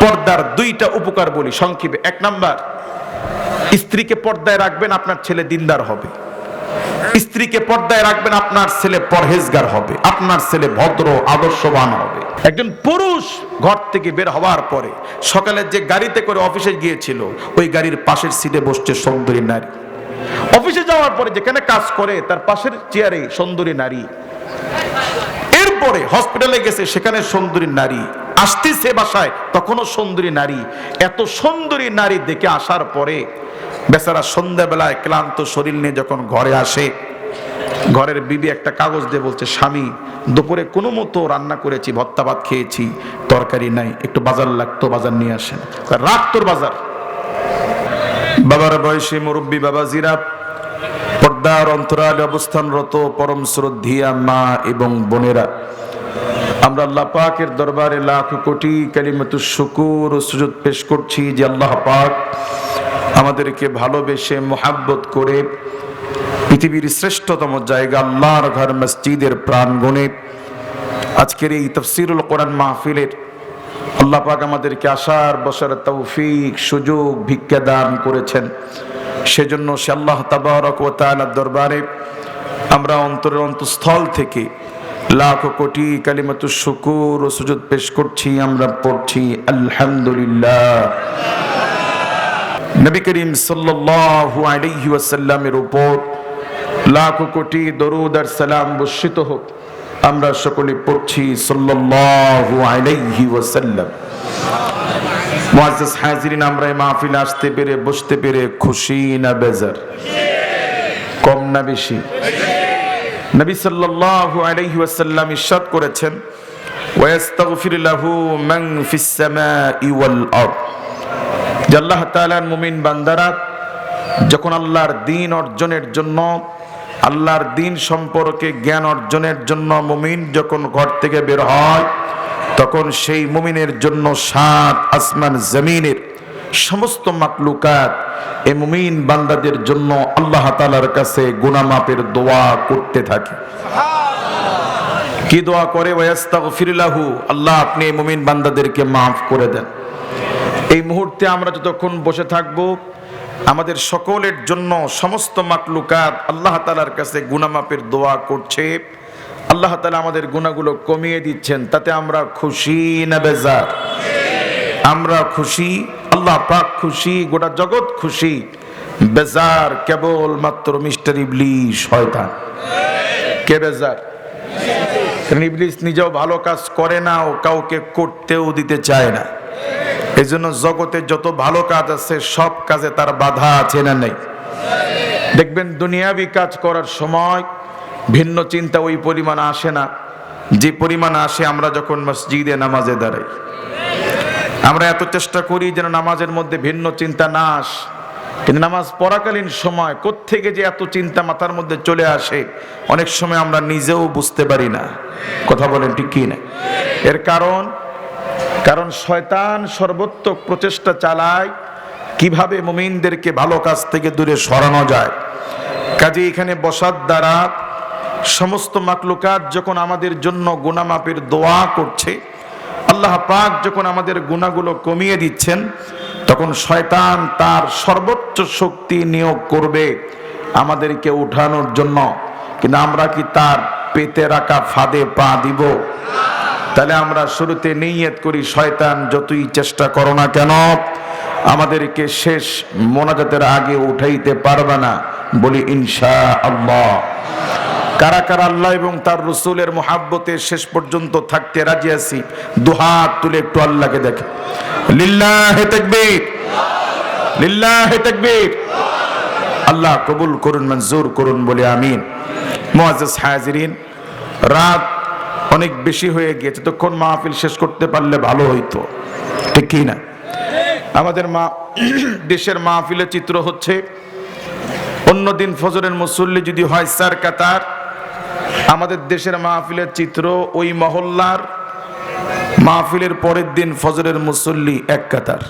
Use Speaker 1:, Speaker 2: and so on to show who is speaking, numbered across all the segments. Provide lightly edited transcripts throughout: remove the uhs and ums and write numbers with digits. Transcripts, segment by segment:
Speaker 1: পর্দার দুইটা উপকার বলি সংক্ষেপে। এক নাম্বার, স্ত্রীকে পর্দায় রাখবেন, আপনার ছেলে দিনদার হবে। স্ত্রীকে পর্দায় রাখবেন, আপনার ছেলে পরহেজগার হবে, আপনার ছেলে ভদ্র আদর্শবান হবে। একজন পুরুষ ঘর থেকে বের হওয়ার পরে সকালে যে গাড়িতে করে অফিসে গিয়েছিল, ওই গাড়ির পাশের সিটে বসছে সুন্দরী নারী। অফিসে যাওয়ার পরে যেখানে কাজ করে তার পাশের চেয়ারে সুন্দরী নারী। এরপরে হসপিটালে গেছে, সেখানে সুন্দরী নারী। আসতেছে বাসায়, তখনও সুন্দরী নারী। এত সুন্দরী নারী দেখে আসার পরে বেচারা সন্ধ্যাবেলায় ক্লান্ত শরীর নিয়ে যখন ঘরে আসে, ঘরের বিবি একটা কাগজ দিয়ে বলছে, স্বামী দুপুরে কোনো মতো রান্না করেছি, ভর্তা ভাত খেয়েছি, তরকারি নাই, একটু বাজার লাগতো, বাজার নিয়ে আসেন। রাখ তোর বাজার। বাবার বয়সী মুরব্বী বাবাজিরা, পর্দার অন্তরালে অবস্থানরত পরম শ্রদ্ধেয়া মা এবং বোনেরা, আমরা আল্লাহ পাকের দরবারে লাখ কোটি কালিমাতুশ শুকুর ও সুজুদ পেশ করছি যে আল্লাহ পাক আমাদেরকে ভালোবেসে মোহাব্বত করে পৃথিবীর শ্রেষ্ঠতম জায়গা আল্লাহর ঘর মসজিদের প্রাঙ্গণে আজকের এই তাফসীরুল কোরআন মাহফিলের আল্লাহ পাক আমাদেরকে আসার বসার তৌফিক সুযোগ ভিক্ষা দান করেছেন। সেজন্য সে আল্লাহ তাবারক ওয়া তাআলার দরবারে আমরা অন্তরের অন্তঃস্থল থেকে লাখ কোটি কালিমাতুশ শুকুর ও সুজুদ পেশ করছি। আমরা পড়ছি আলহামদুলিল্লাহ। নবী করিম সাল্লাল্লাহু আলাইহি ওয়াসাল্লামের উপর লাখ কোটি দরুদ আর সালাম বর্ষিত হোক। আমরা সকলে পড়ছি সাল্লাল্লাহু আলাইহি ওয়াসাল্লাম। মুআজ্জাজ হাজিরিন, আমরা এই মাহফিলে আসতে পেরে বসতে পেরে খুশি না বেজার? কম না বেশি? নবী সাল্লাল্লাহু আলাইহি ওয়াসাল্লাম ইরশাদ করেছেন, ওয়াস্তাগফির লাহু মান ফিস সামাই ওয়াল আরদ। যে আল্লাহ তাআলার মুমিন বান্দারা যখন আল্লাহর দ্বীন অর্জনের জন্য, আল্লাহর দ্বীন সম্পর্কে জ্ঞান অর্জনের জন্য মুমিন যখন ঘর থেকে বের হয়, তখন সেই মুমিনের জন্য সাত আসমান জমিনের সমস্ত মাখলুকাত এই মুমিন বান্দাদের জন্য আল্লাহ তাআলার কাছে গুনাহ মাফের দোয়া করতে থাকে। কি দোয়া করে? ওয়াস্তাগফির লাহু, আল্লাহ আপনি এই মুমিন বান্দাদেরকে মাফ করে দেন। এই মুহূর্তে আমরা যতক্ষণ বসে থাকব, আমাদের সকলের জন্য সমস্ত মাখলুকাত আল্লাহ তাআলার কাছে গুনাহ মাফের দোয়া করছে। আল্লাহ তাআলা আমাদের গুনাহগুলো কমিয়ে দিচ্ছেন, তাতে আমরা খুশি না বেজার? আমরা খুশি, আল্লাহ পাক খুশি, গোটা জগৎ খুশি। বেজার কেবল মাত্র মিস্টার ইবলিস, শয়তান। কে বেজার? কারণ ইবলিস নিজেও ভালো কাজ করে না, ও কাউকে করতেও দিতে চায় না। এই জন্য জগতে যত ভালো কাজ আছে সব কাজে তার বাধা আছে না নেই? দেখবেন দুনিয়াবি কাজ করার সময় ভিন্ন চিন্তা ওই পরিমাণ আসে না যে পরিমাণ আসে আমরা যখন মসজিদে নামাজে দাঁড়াই। আমরা এত চেষ্টা করি যেন নামাজের মধ্যে ভিন্ন চিন্তা না আসে, কিন্তু নামাজ পড়াকালীন সময় কোত্থেকে যে এত চিন্তা মাথার মধ্যে চলে আসে অনেক সময় আমরা নিজেও বুঝতে পারি না। কথা বলেন ঠিক কি না? এর কারণ শয়তান সর্বোত্তক প্রচেষ্টা চালায় কিভাবে মুমিনদেরকে ভালো কাজ থেকে দূরে সরানো যায়। কাজে এখানে বসার দ্বারা সমস্ত মাখলুকাত যখন আমাদের জন্য গুনাহ মাফের দোয়া করছে, আল্লাহ পাক যখন আমাদের গুনাহগুলো কমিয়ে দিচ্ছেন, তখন শয়তান তার সর্বোচ্চ শক্তি নিয়োগ করবে আমাদেরকে উঠানোর জন্য। কিন্তু আমরা কি তার পেতে রাখা ফাঁদে পা দিব? তাহলে আমরা শুরুতে নিয়ত করি, শয়তান যতই চেষ্টা করো না কেন আমাদেরকে শেষ মোনাজাতের আগে উঠাইতে পারবে না। বলি ইনশাআল্লাহ। কারা কারা আল্লাহ এবং তার রাসূলের মুহাব্বতে শেষ পর্যন্ত থাকতে রাজি আছি? দুহাত তুলে একটু আল্লাহকে দেখে। লিল্লাহি তাকবীর, লিল্লাহি তাকবীর। আল্লাহ কবুল করুন, মঞ্জুর করুন, বলে আমিন। মুআজ্জাজ হাজিরিন, রাত অনেক বেশি হয়ে গিয়েছে, তখন মাহফিল শেষ করতে পারলে ভালো হইতো, ঠিক কি না? আমাদের দেশের মাহফিলের চিত্র হচ্ছে, অন্যদিন ফজরের মুসল্লি যদি হয় 4 কাতার, আমাদের দেশের মাহফিলের চিত্র ওই মহল্লার মাহফিলের পরের দিন ফজরের মুসল্লি 1 কাতার।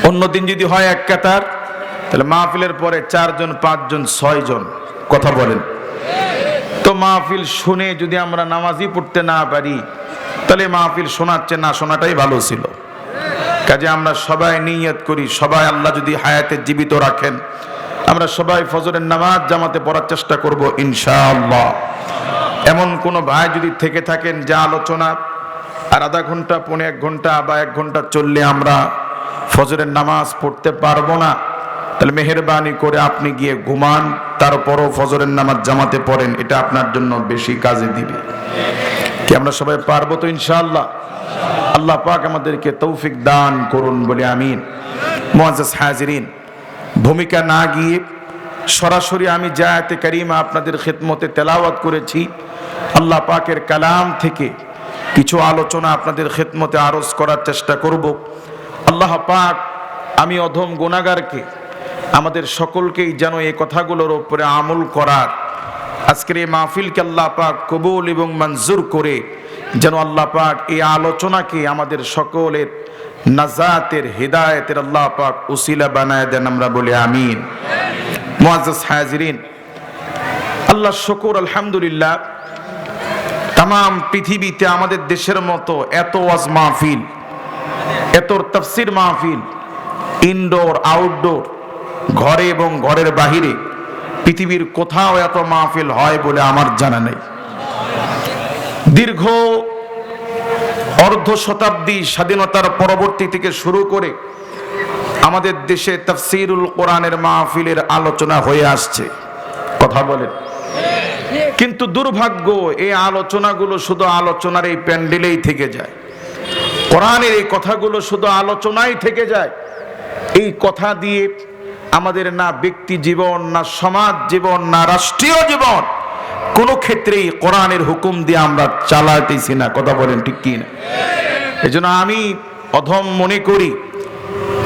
Speaker 1: অন্যদিন যদি হয় 1 কাতার, তাহলে মাহফিলের পরে 4 জন, 5 জন, 6 জন। কথা বলেন তো? মাহফিল শুনে যদি আমরা নামাজই পড়তে না পারি তাহলে মাহফিল শোনাচ্ছে না শোনাটাই ভালো ছিল। কাজে আমরা সবাই নিয়ত করি, সবাই আল্লাহ যদি হায়াতে জীবিত রাখেন আমরা সবাই ফজরের নামাজ জামাতে পড়ার চেষ্টা করব ইনশাআল্লাহ। এমন কোনো ভাই যদি থেকে থাকেন যা আলোচনা আর আধা ঘন্টা, পৌনে 1 ঘন্টা বা 1 ঘন্টা চললে আমরা ফজরের নামাজ পড়তে পারবো না, তাহলে মেহেরবানি করে আপনি গিয়ে ঘুমান, তারপরও ফজরের নামাজ জামাতে পড়েন, এটা আপনার জন্য বেশি কাজে দিবে। কি আমরা সবাই পারবো তো ইনশাআল্লাহ? আল্লাহ পাক আমাদেরকে তৌফিক দান করুন বলে আমিন। মুআজ্জাজ হাজিরিন, ভূমিকা না গিয়ে সরাসরি আমি যে আয়াতে কারিমা আপনাদের খিদমতে তেলাওয়াত করেছি, আল্লাহ পাকের কালাম থেকে কিছু আলোচনা আপনাদের খিদমতে আরজ করার চেষ্টা করব। আল্লাহ পাক আমি অধম গুনাহগারকে আমাদের সকলকেই যেন এই কথাগুলোর উপরে আমল করার, আজকের এই মাহফিলকে আল্লাহ পাক কবুল এবং মঞ্জুর করে যেন আল্লাহ পাক এই আলোচনাকে আমাদের সকলের নাজাতের হিদায়াতের আল্লাহ পাক উসিলা বানায় দেন, আমরা বলি আমিন। মুআজ্জাজ হাজিরিন, আল্লাহ শুকর আলহামদুলিল্লাহ, তাম পৃথিবীতে আমাদের দেশের মতো এত ওয়াজ মাহফিল, এত তাফসীর মাহফিল, ইনডোর আউটডোর, ঘরে এবং ঘরের বাহিরে পৃথিবীর কোথাও এত মাহফিল হয় বলে আমার জানা নেই। দীর্ঘ অর্ধ শতাব্দী স্বাধীনতার পরবর্তী থেকে শুরু করে আমাদের দেশে তাফসীরুল কোরআনের মাহফিলের আলোচনা হয়ে আসছে, কথা বলেন। কিন্তু দুর্ভাগ্য, এই আলোচনাগুলো শুধু আলোচনার এই প্যান্ডেলেই থেকে যায়, কোরআনের এই কথাগুলো শুধু আলোচনাই থেকে যায়। এই কথা দিয়ে আমাদের না ব্যক্তি জীবন, না সমাজ জীবন, না রাষ্ট্রীয় জীবন কোনো ক্ষেত্রেই কোরআনের হুকুম দিয়ে আমরা চালাতেছি না, কথা বলেন ঠিক কি না? এজন্য আমি অধম মনে করি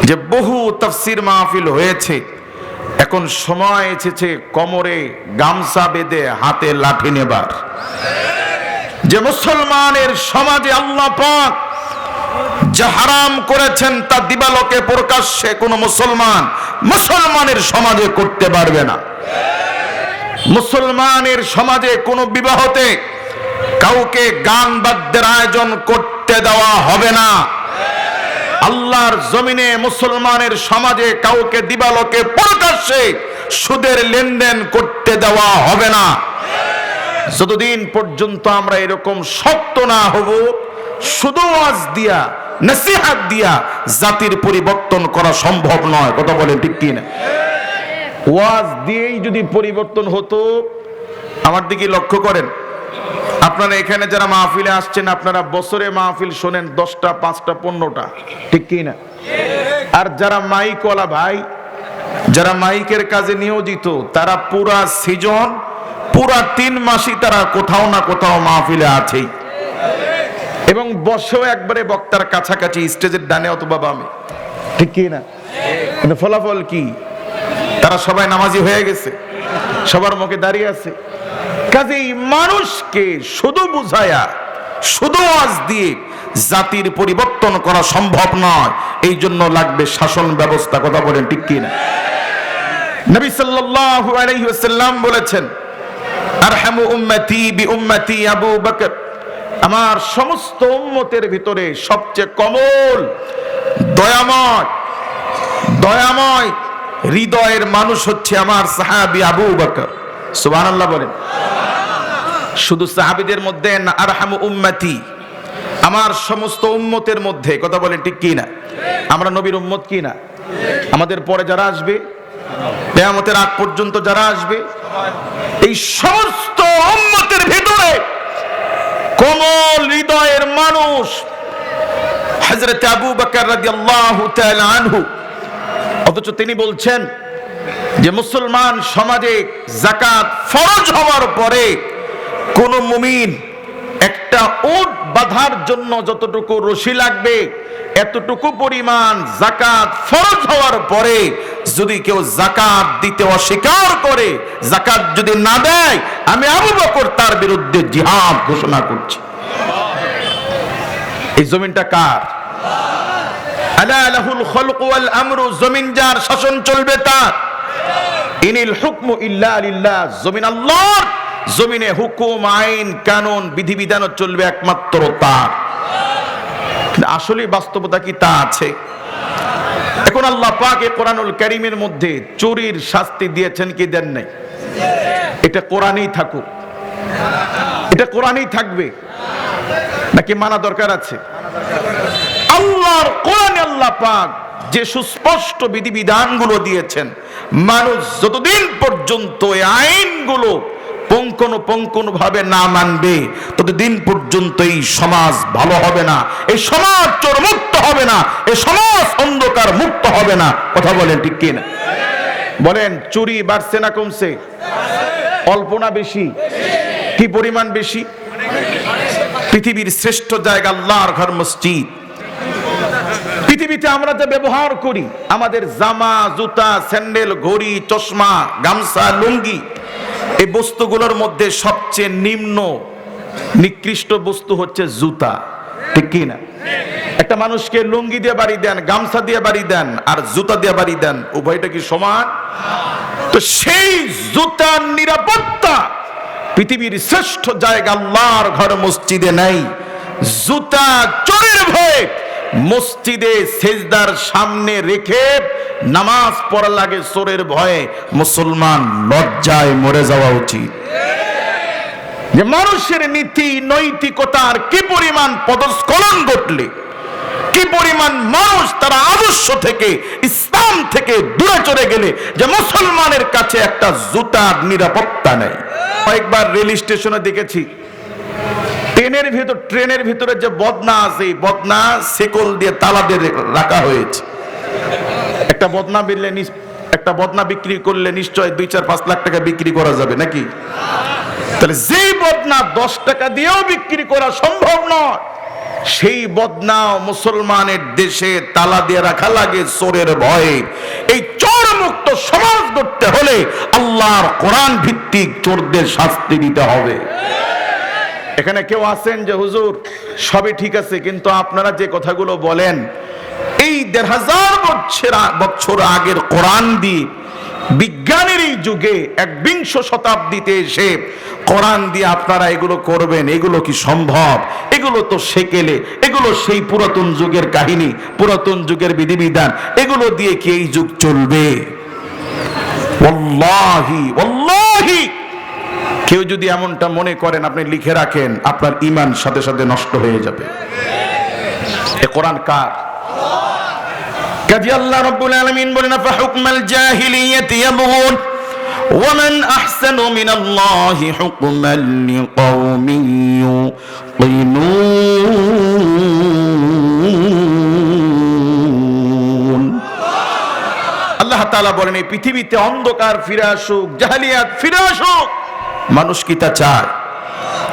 Speaker 1: যে বহু তাফসীর মাহফিল হয়েছে, এখন সময় এসেছে কোমরে গামছা বেঁধে হাতে লাঠি নেবার। যে মুসলমানের সমাজে আল্লাহ পাক যা হারাম করেছেন তা দিবালোকে প্রকাশ্যে কোনো মুসলমানের সমাজে করতে পারবে না। মুসলমানের সমাজে কোনো বিবাহতে কাউকে গান বাদ্যের আয়োজন করতে দেওয়া হবে না। আল্লাহর জমিনে মুসলমানের সমাজে কাউকে দিবালোকে প্রকাশ্যে সুদের লেনদেন করতে দেওয়া হবে না। যতদিন পর্যন্ত আমরা এরকম শক্ত না হব, শুধু ওয়াজ দিয়া, নসিহত দিয়া জাতির পরিবর্তন করা সম্ভব নয়, কথা বলেন ঠিক কি না? ওয়াজ দিয়েই যদি পরিবর্তন হতো, আমার দিকে লক্ষ্য করেন, আপনারা এখানে যারা মাহফিলে আসছেন আপনারা বছরে মাহফিল শোনেন 10টা, 5টা, 15টা, ঠিক কি না? আর যারা মাইকওয়ালা ভাই, যারা মাইকের কাজে নিয়োজিত, তারা পুরা সিজন, পুরা 3 মাসই তারা কোথাও না কোথাও মাহফিলে আছেই এবং বসেও একবারে বক্তার কাছাকাছি, স্টেজের ডানে অথবা বামে, ঠিক কি না? কিন্তু ফলাফল কি? তারা সবাই নামাজি হয়ে গেছে, সবার মুখে দাঁড়িয়ে আছে। কাজেই মানুষকে শুধু বুঝায়া, শুধু ওয়াজ দিয়ে জাতির পরিবর্তন করা সম্ভব নয়। এই জন্য লাগবে শাসন ব্যবস্থা, কথা বলেন ঠিক কি না? নবী সাল্লাল্লাহু আলাইহি ওয়াসাল্লাম বলেছেন, আরহামু উম্মতি বি উম্মতি আবু বকর, আমার সমস্ত উম্মতের ভিতরে সবচেয়ে কোমল, দয়াময় হৃদয়ের মানুষ হচ্ছে আমার সাহাবী আবু বকর। সুবহানাল্লাহ বলেন। শুধু সাহাবীদের মধ্যে না, আরহামু উম্মতি, আমার সমস্ত উম্মতের মধ্যে, কথা বলেন ঠিক কি না? আমরা নবীর উম্মত কি না? আমাদের পরে যারা আসবে, কিয়ামতের আগ পর্যন্ত যারা আসবে, এই সমস্ত উম্মতের ভিতরে কোমল হৃদয়ের মানুষ হযরত আবু বকর রাদিয়াল্লাহু তাআলা আনহু। অথচ তিনি বলছেন যে মুসলমান সমাজে যাকাত ফরজ হওয়ার পরে কোন মুমিন একটা উট বাঁধার জন্য যতটুকু রশি লাগবে এতটুকু পরিমাণ যাকাত ফরজ হওয়ার পরে যদি কেউ যাকাত দিতে অস্বীকার করে, যাকাত যদি না দেয়, আমি আবু বকর তার বিরুদ্ধে জিহাদ ঘোষণা করছি। এই জমিনটা কার? আলা লাহুল খালকু ওয়াল আমরু, জমিন যার, শাসন চলবে তার। ইনিল হুকমু ইল্লা লিল্লাহ, জমিন আল্লাহর, জমিনে হুকুম, আইন, কানুন, বিধিবিধান চলবে একমাত্র তার। আসলে বাস্তবতা কি তা আছে? এখন আল্লাহ পাক কোরআনুল কারীমের মধ্যে চুরির শাস্তি দিয়েছেন কি দেন নাই? এটা কোরআনেই থাকুক, এটা কোরআনেই থাকবে নাকি মানা দরকার আছে? আল্লাহর কোরআনে আল্লাহ পাক যে সুস্পষ্ট বিধিবিধানগুলো দিয়েছেন, মানুষ যতদিন পর্যন্ত এই আইনগুলো পুঙ্খানুপুঙ্খভাবে না মানবে ততদিন পর্যন্ত এই সমাজ ভালো হবে না, এই সমাজ চোর মুক্ত হবে না, এই সমাজ অন্ধকার মুক্ত হবে না। কথা বলেন ঠিক কিনা? বলেন, চুরি বাড়ছে না কমছে? অল্প না বেশি? কি পরিমাণ বেশি? পৃথিবীর শ্রেষ্ঠ জায়গা আল্লাহর ঘর মসজিদ। পৃথিবীতে আমরা যা ব্যবহার করি, আমাদের জামা, জুতা, স্যান্ডেল, ঘড়ি, চশমা, গামছা, লুঙ্গি, এই বস্তুগুলোর মধ্যে সবচেয়ে নিম্ন নিকৃষ্ট বস্তু হচ্ছে জুতা। ঠিক কি না? একটা মানুষকে লুঙ্গি দিয়ে বাড়ি দেন, গামছা দিয়ে বাড়ি দেন, আর জুতা দিয়ে বাড়ি দেন, উভয়টা কি সমান? তো সেই জুতার নিরাপত্তা পৃথিবীর শ্রেষ্ঠ জায়গা আল্লাহর ঘর মসজিদে নাই। জুতা চোরের ভয়ে মসজিদে সেজদার সামনে রেখে নামাজ পড়া লাগে চোরের ভয়ে। মুসলমান লজ্জায় মরে যাওয়া উচিত। যে মানুষের নীতি নৈতিকতার কি পরিমাণ পদস্খলন ঘটলে, কি পরিমাণ মানুষ তারা আদর্শ থেকে, ইসলাম থেকে দূরে চলে গেলে যে মুসলমানের কাছে একটা জুতার নিরাপত্তা নেই। কয়েকবার রেল স্টেশনে দেখেছি, ট্রেনের ভিতরে যে বদনা আছে, বদনা সেকল দিয়ে তালা দিয়ে রাখা হয়েছে। একটা বদনা বিক্রি করলে নিশ্চয় 2-4-5 লাখ টাকা বিক্রি করা যাবে নাকি? তাহলে যেই বদনা 10 টাকা দিয়েও বিক্রি করা সম্ভব নয়, সেই বদনা মুসলমানের দেশে তালা দিয়ে রাখা লাগে চোরের ভয়ে। এই চোর মুক্ত সমাজ গড়তে হলে আল্লাহর কোরআন ভিত্তিক চোরদের শাস্তি দিতে হবে। এখানে কেউ আছেন যে হুজুর সবই ঠিক আছে, কিন্তু আপনারা যে কথাগুলো বলেন এই 1500 বছর আগের কোরআন দিয়ে, বিজ্ঞানের এই যুগে 21শ শতাব্দীতে এসে কোরআন দিয়ে আপনারা এগুলো করবেন, এগুলো কি সম্ভব? এগুলো তো সেকেলে, এগুলো সেই পুরাতন যুগের কাহিনী, পুরাতন যুগের বিধিবিধান, এগুলো দিয়ে কি এই যুগ চলবে? ওয়াল্লাহি ওয়াল্লাহি, কেউ যদি এমনটা মনে করেন, আপনি লিখে রাখেন, আপনার ঈমান সাথে সাথে নষ্ট হয়ে যাবে। এ কোরআন কার? কাজী আল্লাহ রাব্বুল আলামিন বলেন, ফাহুকমাল জাহিলিয়াতি ইয়াবগুন ওয়া মান আহসানু মিনাল্লাহি হুকমান লিকাওমিন ইউকিনুন। আল্লাহ তাআলা বলেন, এই পৃথিবীতে অন্ধকার ফিরে আসুক, জাহেলিয়াত ফিরে আসুক। মানুষ কি তা চায়?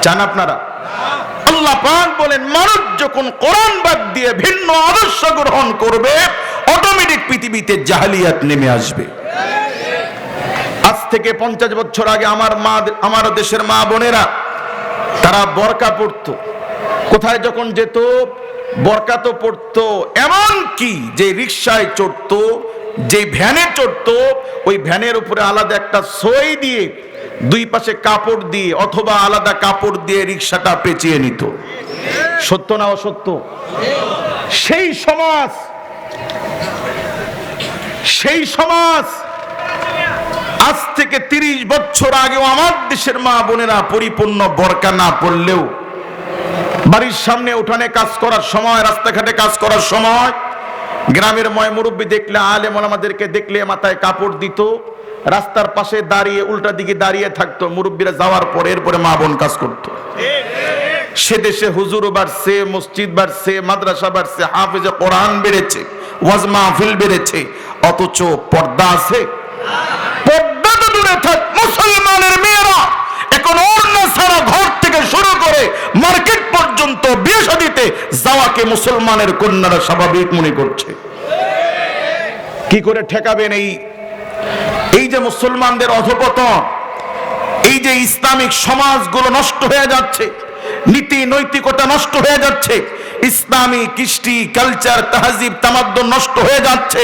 Speaker 1: চান আপনারা? আল্লাহ পাক বলেন, মানুষ যখন কোরআন বাদ দিয়ে ভিন্ন আদর্শ গ্রহণ করবে, অটোমেটিক পৃথিবীতে জাহেলিয়াত নেমে আসবে। আজ থেকে 50 বছর আগে আমার দেশের মা বোনেরা তারা বোরকা পরতো। কোথায় যখন যেত বোরকা তো পরতো, এমন কি যে রিকশায় চড়তো, যে ভ্যানে চড়তো, ওই ভ্যানের উপরে আলাদা একটা সই দিয়ে, দুই পাশে কাপড় দিয়ে অথবা আলাদা কাপড় দিয়ে রিকশাটা পেঁচিয়ে নিত। সত্য না অসত্য? সেই সমাজ আজ থেকে 30 বছর আগেও আমার দেশের মা বোনেরা পরিপূর্ণ বোরকা না পরলেও বাড়ির সামনে উঠানে কাজ করার সময়, রাস্তাঘাটে কাজ করার সময় গ্রামের ময় মুরব্বী দেখলে, আলেম ওলামাদেরকে দেখলে মাথায় কাপড় দিত, রাস্তার পাশে দাঁড়িয়ে উল্টা দিকে দাঁড়িয়ে থাকতো। মুরব্বীরা যাওয়ার পরে এরপরে মা বোন কাজ করত। সে দেশে হুজুর বাড়ছে, মসজিদ বাড়ছে, মাদ্রাসা বাড়ছে, হাফেজে কোরআন বেড়েছে, ওয়াজ মাহফিল বেড়েছে, অথচ পর্দা আছে? পর্দা তো দূরে থাক, মুসলমানের মেয়েরা এখন ওড়না ছাড়া ঘর থেকে শুরু করে মার্কেট পর্যন্ত বিয়ে শাদীতে যাওয়াকে মুসলমানের কন্যারা স্বাভাবিক মনে করছে। কি করে ঠেকাবেন এই যে মুসলমানদের অধঃপতন, এই যে ইসলামিক সমাজগুলো নষ্ট হয়ে যাচ্ছে, নীতি নৈতিকতা নষ্ট হয়ে যাচ্ছে, ইসলামী কৃষ্টি কালচার তাহজিব তামাদ্দুন নষ্ট হয়ে যাচ্ছে,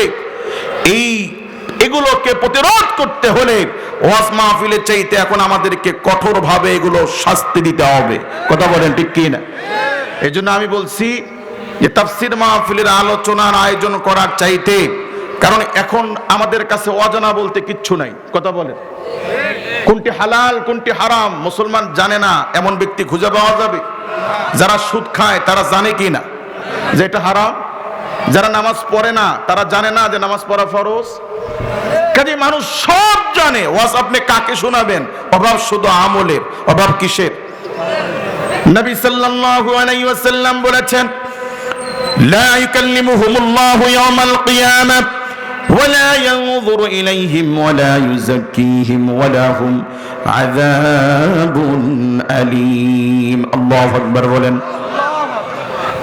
Speaker 1: এগুলোকে প্রতিরোধ করতে হলে ওয়াজ মাহফিলের চাইতে এখন আমাদেরকে কঠোরভাবে এগুলো শাস্তি দিতে হবে। কথা বলেন ঠিক কি না? এজন্য আমি বলছি, যে তাফসীর মাহফিলের আলোচনার আয়োজন করার চাইতে, কারণ এখন আমাদের কাছে অজানা বলতে কিচ্ছু নাই। কথা বলেন, কোনটি হালাল কোনটি হারাম মুসলমান জানে না এমন ব্যক্তি খুঁজে পাওয়া যাবে? যারা সুদ খায় তারা জানে কি না যে এটা হারাম? যারা নামাজ পড়ে না তারা জানে না যে নামাজ পড়া ফরজ? কাজে মানুষ সব জানে, ওয়াজ আপনি কাকে শোনাবেন? অভাব শুধু আমলের। অভাব কিসের? নবী সাল্লাল্লাহু আলাইহি ওয়াসাল্লাম বলেছেন, লা ইউকাল্লিমুহুমুল্লাহু ইয়াওমাল কিয়ামাহ ওয়া লা ইয়ানযুরু ইলাইহিম ওয়া লা ইউযাক্কিহিম ওয়া লাহুম আযাবুন আলীম। আল্লাহু আকবার বলেন।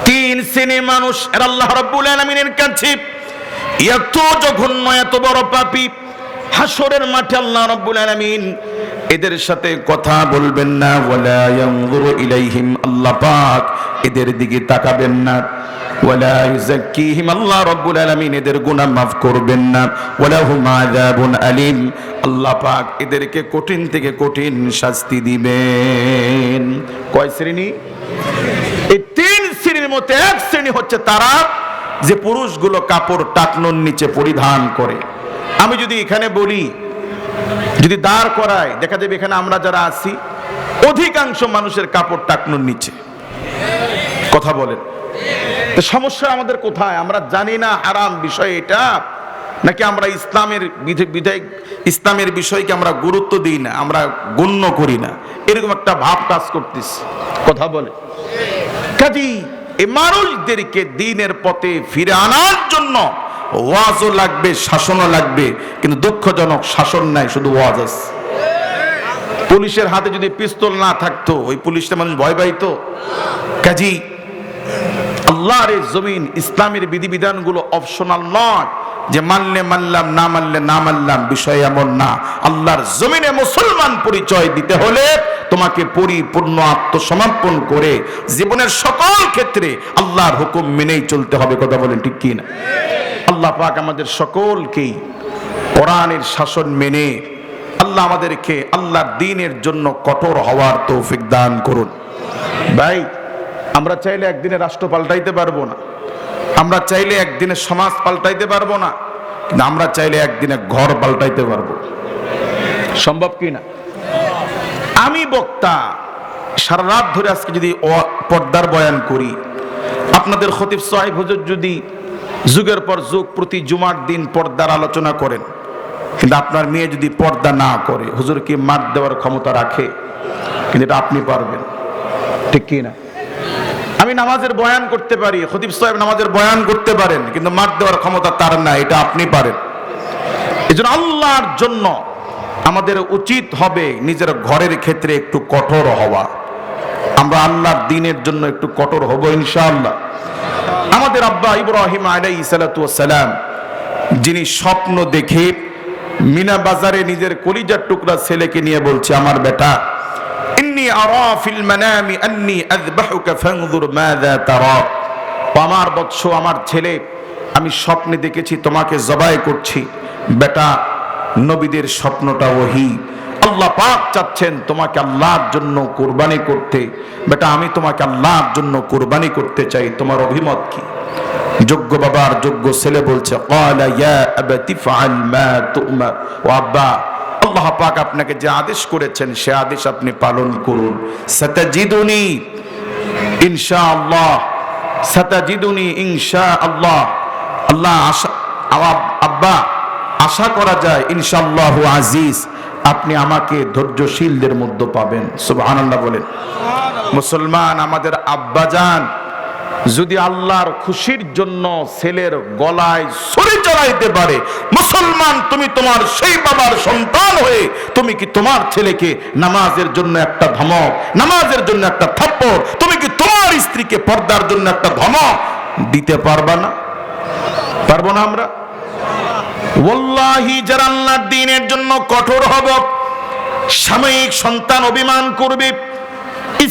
Speaker 1: তিন শ্রেণীর মানুষ এরা আল্লাহ রাব্বুল আলামিনের কাছে এত জঘন্য, এত বড় পাপী, হাসরের মাঠে আল্লাহ রাব্বুল আলামিন এদের সাথে কথা বলবেন না। ওয়ালা ইয়ানযুরু ইলাইহিম, আল্লাহ পাক এদের দিকে তাকাবেন না। ওয়ালা ইউযাক্কিহিম, আল্লাহ রাব্বুল আলামিন এদের গুনাহ মাফ করবেন না। ওয়ালাহুম আযাবুন আলীম, আল্লাহ পাক এদেরকে কঠিন থেকে কঠিন শাস্তি দিবেন। কয় শ্রেণী? এই তিন শ্রেণীর মধ্যে এক শ্রেণী হচ্ছে তারা যে পুরুষগুলো কাপড় টাকনোর নিচে পরিধান করে। আমি যদি এখানে বলি, যদি দাঁড় করায়, দেখা যাবে এখানে আমরা যারা আছি অধিকাংশ মানুষের কাপড় টাকনোর নিচে। কথা বলেন, সমস্যা আমাদের কোথায়? আমরা জানি না হারাম বিষয় এটা, নাকি আমরা ইসলামের বিষয়কে আমরা গুরুত্ব দিই না, আমরা গণ্য করি না, এরকম একটা ভাব কাজ করতেছে। কথা বলে কাজী এই মানুষদেরকে দ্বীনের পথে ফিরে আনার জন্য ওয়াজও লাগবে, শাসনও লাগবে, কিন্তু দুঃখজনক শাসন নাই, শুধু ওয়াজ আছে। পুলিশের হাতে যদি পিস্তল না থাকতো ওই পুলিশটা মানুষ ভয় পাইতো? কাজী আল্লাহর এই জমিন, ইসলামের বিধিবিধানগুলো অপশনাল নয় যে মানলে মানলাম, না মানলে না মানলাম, বিষয় এমন না। আল্লাহর জমিনে মুসলমান পরিচয় দিতে হলে তোমাকে পরিপূর্ণ আত্মসমর্পণ করে জীবনের সকল ক্ষেত্রে আল্লাহর হুকুম মেনেই চলতে হবে। কথা বলেন ঠিক কি না? আল্লাহ পাক আমাদের সকলকেই কোরআনের শাসন মেনে আল্লাহ আমাদেরকে আল্লাহর দ্বীনের জন্য কঠোর হওয়ার তৌফিক দান করুন। ভাই, আমরা চাইলে একদিনে রাষ্ট্র পাল্টাইতে পারবো না, আমরা চাইলে একদিনে সমাজ পাল্টাইতে পারবো না, কিন্তু আমরা চাইলে একদিনে ঘর পাল্টাইতে পারবো। সম্ভব কি না? আমি বক্তা সারা রাত ধরে আজকে যদি পর্দার বয়ান করি, আপনাদের খতিব সাহেব হুজুর যদি যুগের পর যুগ প্রতি জুমার দিন পর্দার আলোচনা করেন, কিন্তু আপনার মেয়ে যদি পর্দা না করে, হুজুর কি মার দেওয়ার ক্ষমতা রাখে? কিন্তু এটা আপনি পারবেন, ঠিক কি না? আমি নামাজের বয়ান করতে পারি, খতিব সাহেব নামাজের বয়ান করতে পারেন, কিন্তু মার দেওয়ার ক্ষমতা তার না, এটা আপনি পারেন। এজন্য আল্লাহর জন্য আমাদের উচিত হবে নিজের ঘরের ক্ষেত্রে একটু কঠোর হওয়া। আমরা আল্লাহর দ্বীনের জন্য একটু কঠোর হব ইনশাআল্লাহ। আমাদের আব্বা ইব্রাহিম আলাইহিস সালাতু ওয়াস সালাম, যিনি স্বপ্ন দেখে মিনা বাজারে নিজের কলিজার টুকরা ছেলেকে নিয়ে বলছে, আমার বেটা, ইন্নী আরা ফিল মানামি আন্নী আযবাহুকা ফানজুর মাযা তারা। আমার বৎস, আমার ছেলে, আমি স্বপ্নে দেখেছি তোমাকে জবাই করছি। বেটা, নবীদের স্বপ্নটা ওহী। আল্লাহ পাক চাচ্ছেন তোমাকে আল্লাহর জন্য কুরবানি করতে। বেটা, আমি তোমাকে আল্লাহর জন্য কুরবানি করতে চাই, তোমার অভিমত কি? যোগ্য বাবার যোগ্য ছেলে বলছে, ক্বালা ইয়া আবাতি ফাআল মা তু'মার। ও আব্বা, আল্লাহ পাক আপনাকে যে আদেশ করেছেন সে আদেশ আপনি পালন করুন। সাতাজিদুনি ইনশাআল্লাহ, সাতাজিদুনি ইনশাআল্লাহ। আল্লাহ আব্বা, আশা করা যায় ইনশাআল্লাহু আজিজ, আপনি আমাকে ধৈর্যশীলদের মধ্যে পাবেন। সুবহানাল্লাহ বলেন। মুসলমান, আমাদের আব্বাজান যদি আল্লাহর খুশির জন্য ছেলের গলায় ছুরি চালাইতে পারে, মুসলমান তুমি তোমার সেই বাবার সন্তান হয়ে তুমি কি তোমার ছেলেকে নামাজের জন্য একটা ধমক, নামাজের জন্য একটা থাপ্পড়, তুমি কি তোমার স্ত্রীকে পর্দার জন্য একটা ধমক দিতে পারবা না? পারবো না আমরা? ওয়াল্লাহি, যারা আল্লাহর দ্বীনের জন্য কঠোর হব, সাময়িক সন্তান অভিমান করবে,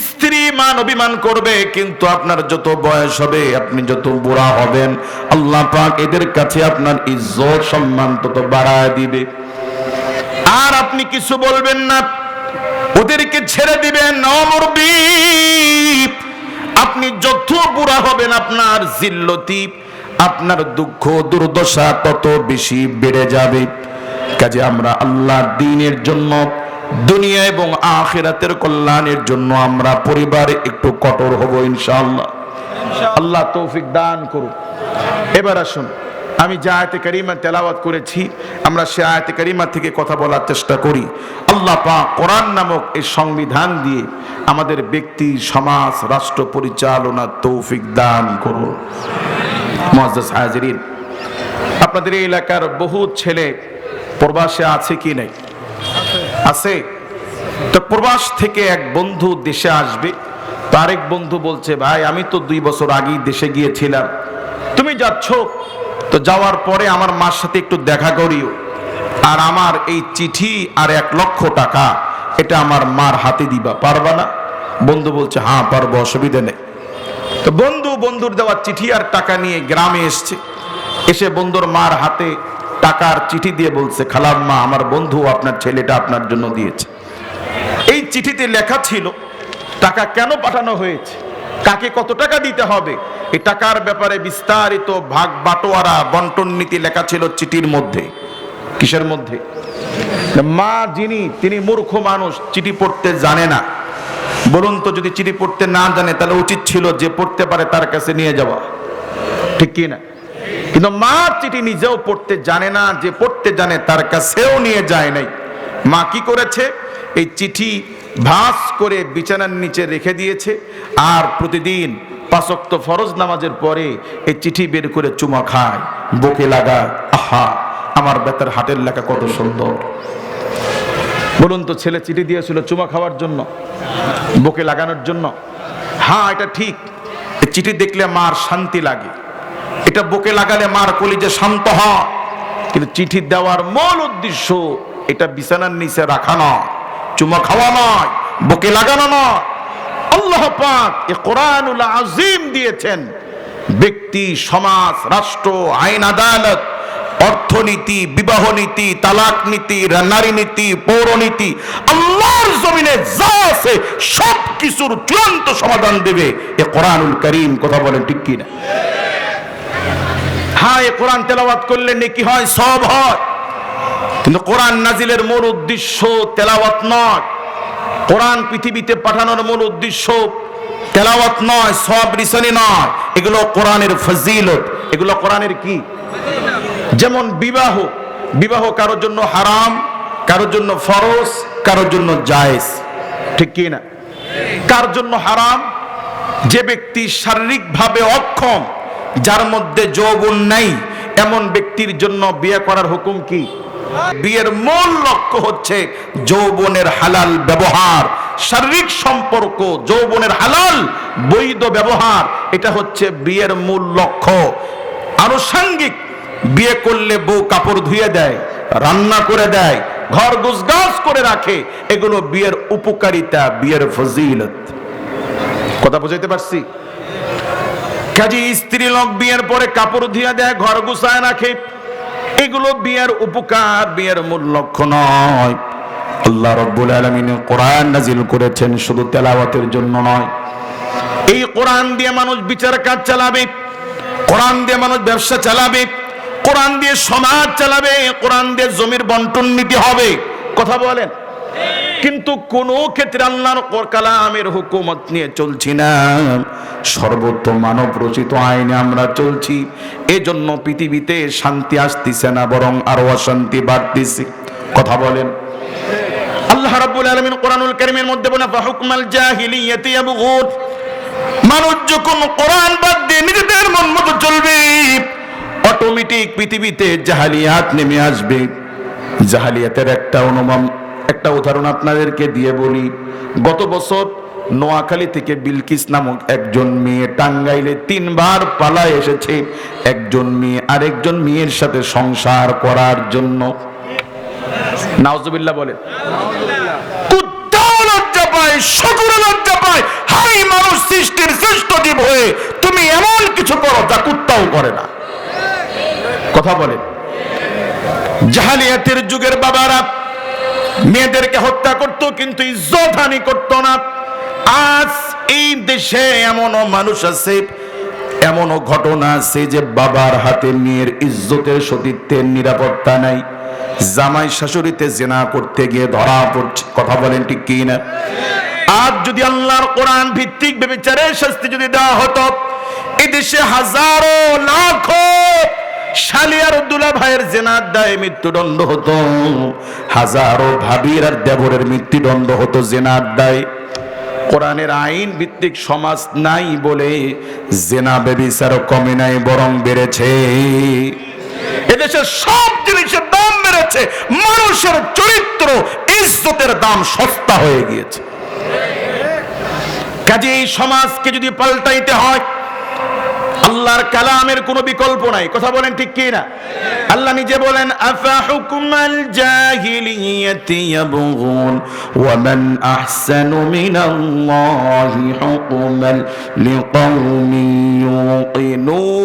Speaker 1: স্ত্রী মান অভিমান করবে, কিন্তু আপনার যত বয়স হবে, আপনি যত বুড়া হবেন, আল্লাহ পাক এদের কাছে আপনার ইজ্জত সম্মান তত বাড়ায় দিবে। আর আপনি কিছু বলবেন না, ওদেরকে ছেড়ে দিবেন। আপনি যত বুড়া হবেন আপনার জিল্লতি, আপনার দুঃখ দুর্দশা তত বেশি বেড়ে যাবে। কাজে আমরা আল্লাহর দ্বীনের জন্য, দুনিয়া এবং আখিরাতের কল্যাণের জন্য আমরা পরিবারে একটু কঠোর হব ইনশাআল্লাহ। আল্লাহ তৌফিক দান করুন। এবার আসুন, আমি যে আয়াতে কারিমা তেলাওয়াত করেছি আমরা সে আয়াতে কারিমা থেকে কথা বলার চেষ্টা করি। আল্লাহ পাক কোরআন নামক এই সংবিধান দিয়ে আমাদের ব্যক্তি, সমাজ, রাষ্ট্র পরিচালনার তৌফিক দান করুন। মুআজ্জাজ হাজিরিন, আপনাদের এই এলাকার বহু ছেলে প্রবাসে আছে কি নাই? আছে। তো প্রবাস থেকে এক বন্ধু দেশে আসবে, তো আরেক বন্ধু বলছে, ভাই আমি তো 2 বছর আগেই দেশে গিয়েছিলাম, তুমি যাচ্ছ তো যাওয়ার পরে আমার মার সাথে একটু দেখা করিও, আর আমার এই চিঠি আর 1 লক্ষ টাকা এটা আমার মার হাতে দিবা, পারবা না? বন্ধু বলছে, হ্যাঁ পারবো, অসুবিধা নেই। তো বন্ধুর দেওয়া চিঠি আর টাকা নিয়ে গ্রামে এসছে, এসে বন্ধুর মার হাতে টাকার চিঠি দিয়ে বলছে, খালাম্মা আমার বন্ধু আপনার ছেলেটা আপনার জন্য দিয়েছে। এই চিঠিতে লেখা ছিল টাকা কেন পাঠানো হয়েছে, কাকে কত টাকা দিতে হবে, এই টাকার ব্যাপারে বিস্তারিত ভাগ বাটোয়ারা বন্টন নীতি লেখা ছিল চিঠির মধ্যে। কিসের মধ্যে? মা যিনি, তিনি মূর্খ মানুষ, চিঠি পড়তে জানে না। বলুন তো, যদি চিঠি পড়তে না জানে তাহলে উচিত ছিল যে পড়তে পারে তার কাছে নিয়ে যাওয়া, ঠিক কি না? কিন্তু মা চিঠি নিজেও পড়তে জানে না, যে পড়তে জানে তার কাছেও নিয়ে যায় নাই। মা কি করেছে, এই চিঠি ভাঁজ করে বিছানার নিচে রেখে দিয়েছে, আর প্রতিদিন 5 ওয়াক্ত ফরজ নামাজের পরে এই চিঠি বের করে চুমা খায়, বুকে লাগায়। আহা, আমার বেতার হাটের লেখা কত সুন্দর। বলুন তো, ছেলে চিঠি দিয়েছিল চুমা খাওয়ার জন্য, বুকে লাগানোর জন্য? হ্যাঁ, এটা ঠিক। চিঠি দেখলে মার শান্তি লাগে, এটা বুকে লাগালে মার কলিজে শান্ত হয়। কিন্তু চিঠি দেওয়ার মূল উদ্দেশ্য এটা বিছানার নিচে রাখা নয়, চুমা খাওয়া নয়, বুকে লাগানো নয়। আল্লাহ পাক এই কোরআনুল আযীম দিয়েছেন ব্যক্তি, সমাজ, রাষ্ট্র, আইন আদালত, অর্থনীতি, বিবাহ নীতি, তালাক নীতি, নারী নীতি, পৌরনীতি, আল্লাহর জমিনে যা আছে সব কিছুর চূড়ান্ত সমাধান দেবে এই কোরআনুল কারীম। কথা বলেন ঠিক কি না? হ্যাঁ, এই কোরআন তেলাওয়াত করলে নেকি হয়, সব হয়, কিন্তু কোরআন নাজিলের মূল উদ্দেশ্য তেলাওয়াত নয়। কোরআন পৃথিবীতে পাঠানোর মূল উদ্দেশ্য তেলাওয়াত নয়, সব রিসানি নয়, এগুলো কোরআনের ফজিলত, এগুলো কোরআনের কি? যেমন বিবাহ কারোর জন্য হারাম, কারোর জন্য ফরজ, কারোর জন্য জায়েজ, ঠিক কি না? কার জন্য হারাম? যে ব্যক্তি শারীরিকভাবে অক্ষম, যার মধ্যে যৌবন নাই, এমন ব্যক্তির জন্য বিয়ে করার হুকুম কি? বিয়ের মূল লক্ষ্য হচ্ছে যৌবনের হালাল ব্যবহার, শারীরিক সম্পর্ক, যৌবনের হালাল বৈধ ব্যবহার, এটা হচ্ছে বিয়ের মূল লক্ষ্য। আনুষঙ্গিক বিয়ে করলে বউ কাপড় ধুয়ে দেয়, রান্না করে দেয়, ঘর গুছগাছ করে রাখে, এগুলো বিয়ের উপকারিতা, বিয়ের ফজিলত। কথা বুঝাইতে পারছি? কাজী স্ত্রী লোক বিয়ের পরে কাপড় ধুয়ে দেয়, ঘর গুছায় রাখে, এগুলো বিয়ের উপকার, বিয়ের মূল লক্ষ্য নয়। আল্লাহ রাব্বুল আলামিন কোরআন নাজিল করেছেন শুধু তেলাওয়াতের জন্য নয়। এই কোরআন দিয়ে মানুষ বিচার কাজ চালাবে, কোরআন দিয়ে মানুষ ব্যবসা চালাবে, কোরআন দিয়ে সমাজ চালাবে, কোরআন দিয়ে জমির বন্টন নীতি হবে। কথা বলেন? কিন্তু কোন ক্ষেত্রে আল্লাহর কালামের হুকুমত নিয়ে চলছি না, সর্বোত্তম মানব রচিত আইনে আমরা চলছি। এজন্য পৃথিবীতে শান্তি আসতেছে না, বরং আরো অশান্তি বাড়তেছে। কথা বলেন? আল্লাহ রাব্বুল আলামিন কোরআনুল কারীমের মধ্যে বলেন, ফাহুকমাল জাহিলিয়াতি ইয়াবগুন। মানুষ যখন কোরআন বাদ দিয়ে নিজেদের মন মতো চলবে, অটোমেটিক পৃথিবীতে জাহালিয়াত নেমে আসবে। জাহালিয়াতের একটা উদাহরণ আপনাদেরকে দিয়ে বলি। গত বছর নোয়াখালী থেকে বিলকিস নামক একজন মেয়ে টাঙ্গাইলে 3 বার পালায় এসেছে একজন মেয়ে আরেকজন মেয়ের সাথে সংসার করার জন্য। নাউজুবিল্লাহ বলেন। কুত্তাও লজ্জা পায়, শুকর লজ্জা পায়। হাই মানুষ সৃষ্টির শ্রেষ্ঠ জীব হয়ে তুমি এমন কিছু করো যা কুত্তাও করে না। কথা বলেন? জাহালিয়াতের যুগের বাবারা মেয়েদেরকে হত্যা করত, কিন্তু ইজ্জত হানি করত না। আজ এই দেশে এমনও মানুষ আছে, এমনও ঘটনা আছে যে বাবার হাতে মেয়ের ইজ্জতের সতীত্বের নিরাপত্তা নাই, জামাই শাশুড়িতে জিনা করতে গিয়ে ধরা পড়ছে। কথা বলেন ঠিক কি না? আজ যদি আল্লাহর কোরআন ভিত্তিক ব্যভিচারের শাস্তি যদি দেওয়া হতো, এদেশে হাজারো লাখো শালি আর দুলা ভাইয়ের জিনার দায়ে মৃত্যুদণ্ড হতো, হাজারো ভাবির আর দেবরের মৃত্যুদণ্ড হতো জিনার দায়ে। কোরআনের আইন ভিত্তিক সমাজ নাই বলে জিনা ব্যভিচার কমে নাই, বরং বেড়েছে। এদেশের সব জিনিসের দাম বেড়েছে, মানুষের চরিত্র ইজ্জতের দাম সস্তা হয়ে গিয়েছে। কাজে এই সমাজকে যদি পাল্টাইতে হয়, আল্লাহর কালামের কোনো বিকল্প নাই। কথা বলেন ঠিক কি না? আল্লাহ নিজে বলেন, আফা হুকুমাল জাহিলিয়াতি ইয়াবগুন ওয়া মান আহসানু মিনাল্লাহি হুকুমান লিকাউমিন ইউকিনুন।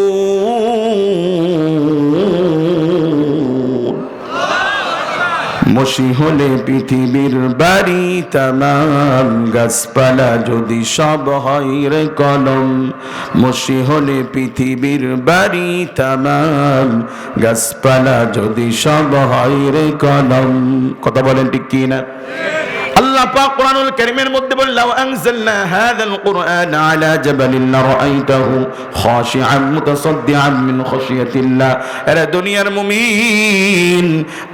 Speaker 1: মসি হলে পৃথিবীর বাড়ি তামাম, গাছপালা যদি সব হয় রে কলম। মসি হলে পৃথিবীর বাড়ি তামাম, গাছপালা যদি সব হয় রে কলম। কথা বলেন ঠিক কি না? আল্লাহ পাক কোরআনুল কারীমের মধ্যে বলেন, লাউ আনজালনা হাযাল কুরআন আলা জাবালিন লারাআইতাহু খাশিআন মুতাসাদ্দিআন মিন খাশিয়াতিল্লাহ। আরে দুনিয়ার মুমিন,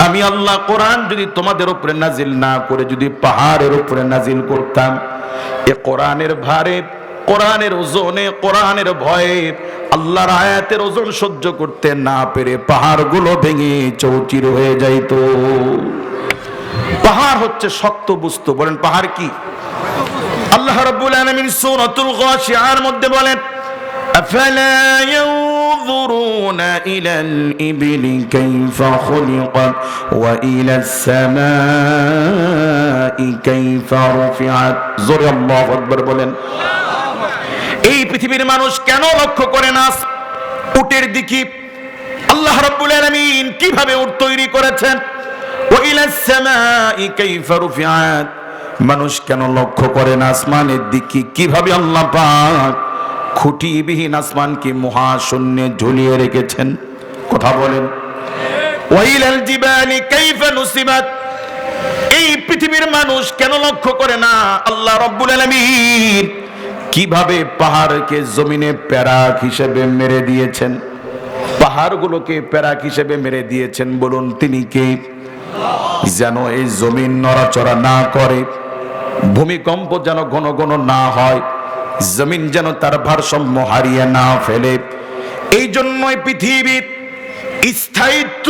Speaker 1: আমি আল্লাহ কোরআন যদি তোমাদের উপরে নাজিল না করে যদি পাহাড়ের উপরে নাজিল করতাম, এ কোরআনের ভারে, কোরআনের ওজনে, কোরআনের ভয়ে আল্লাহর আয়াতের ওজন সহ্য করতে না পেরে পাহাড়গুলো ভেঙে চৌচির হয়ে যাইতো। পাহাড় হচ্ছে শক্ত বস্তু। বলেন পাহাড় কি? আল্লাহ রাব্বুল আলামিন সূরাতুল গাশিয়ার মধ্যে বলেন, আফালা ইয়ানজুরুনা ইলাল ইবলি কাইফা খুলিকাত ওয়া ইলাস সামাই কাইফা রুফিআত। জোরে আল্লাহু আকবার বলেন। এই পৃথিবীর মানুষ কেন লক্ষ্য করে না উটের দিকে? আল্লাহ রাব্বুল আলামিন কিভাবে উট তৈরি করেছেন? মানুষ কেন লক্ষ্য করে না আসমানের দিকে? কিভাবে আল্লাহ পাক খুঁটিবিহীন আসমানকে মহাশূন্যে ঝুলিয়ে রেখেছেন। কথা বলেন। ওয়াইলাল জিবালি কাইফা নুসিবাত। এই পৃথিবীর মানুষ কেন লক্ষ্য করে না আল্লাহ রাব্বুল আলামিন কিভাবে পাহাড়কে জমিনে প্যারাক হিসেবে মেরে দিয়েছেন? পাহাড়গুলোকে প্যারাক হিসেবে মেরে দিয়েছেন। বলুন তিনি কে? যেন এই জমিন নড়াচড়া না করে, ভূমিকম্প যেন ঘন ঘন না হয়, জমিন যেন তার ভারসাম্য হারিয়ে না ফেলে। এই জন্যই পৃথিবীর স্থায়িত্ব,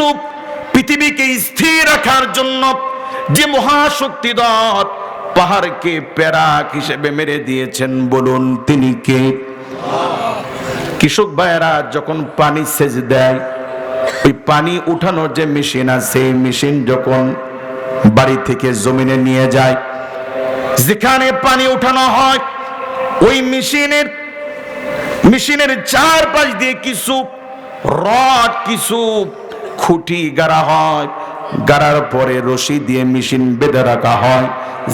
Speaker 1: পৃথিবীকে স্থির রাখার জন্য যে মহাশক্তিধর পাহাড়কে প্যারাক হিসেবে মেরে দিয়েছেন। বলুন তিনি কে? কৃষক ভাইয়েরা যখন পানি সেচ দেয়, ওই পানি উঠানোর যে মেশিন আছে, এই মেশিন যখন বাড়ি থেকে জমিনে নিয়ে যায়, যেখানে পানি উঠানো হয়, ওই মেশিনের চারপাশ দিয়ে কিছু রড, কিছু খুঁটি গাড়া হয়। গাড়ার পরে রশি দিয়ে মেশিন বেঁধে রাখা হয়,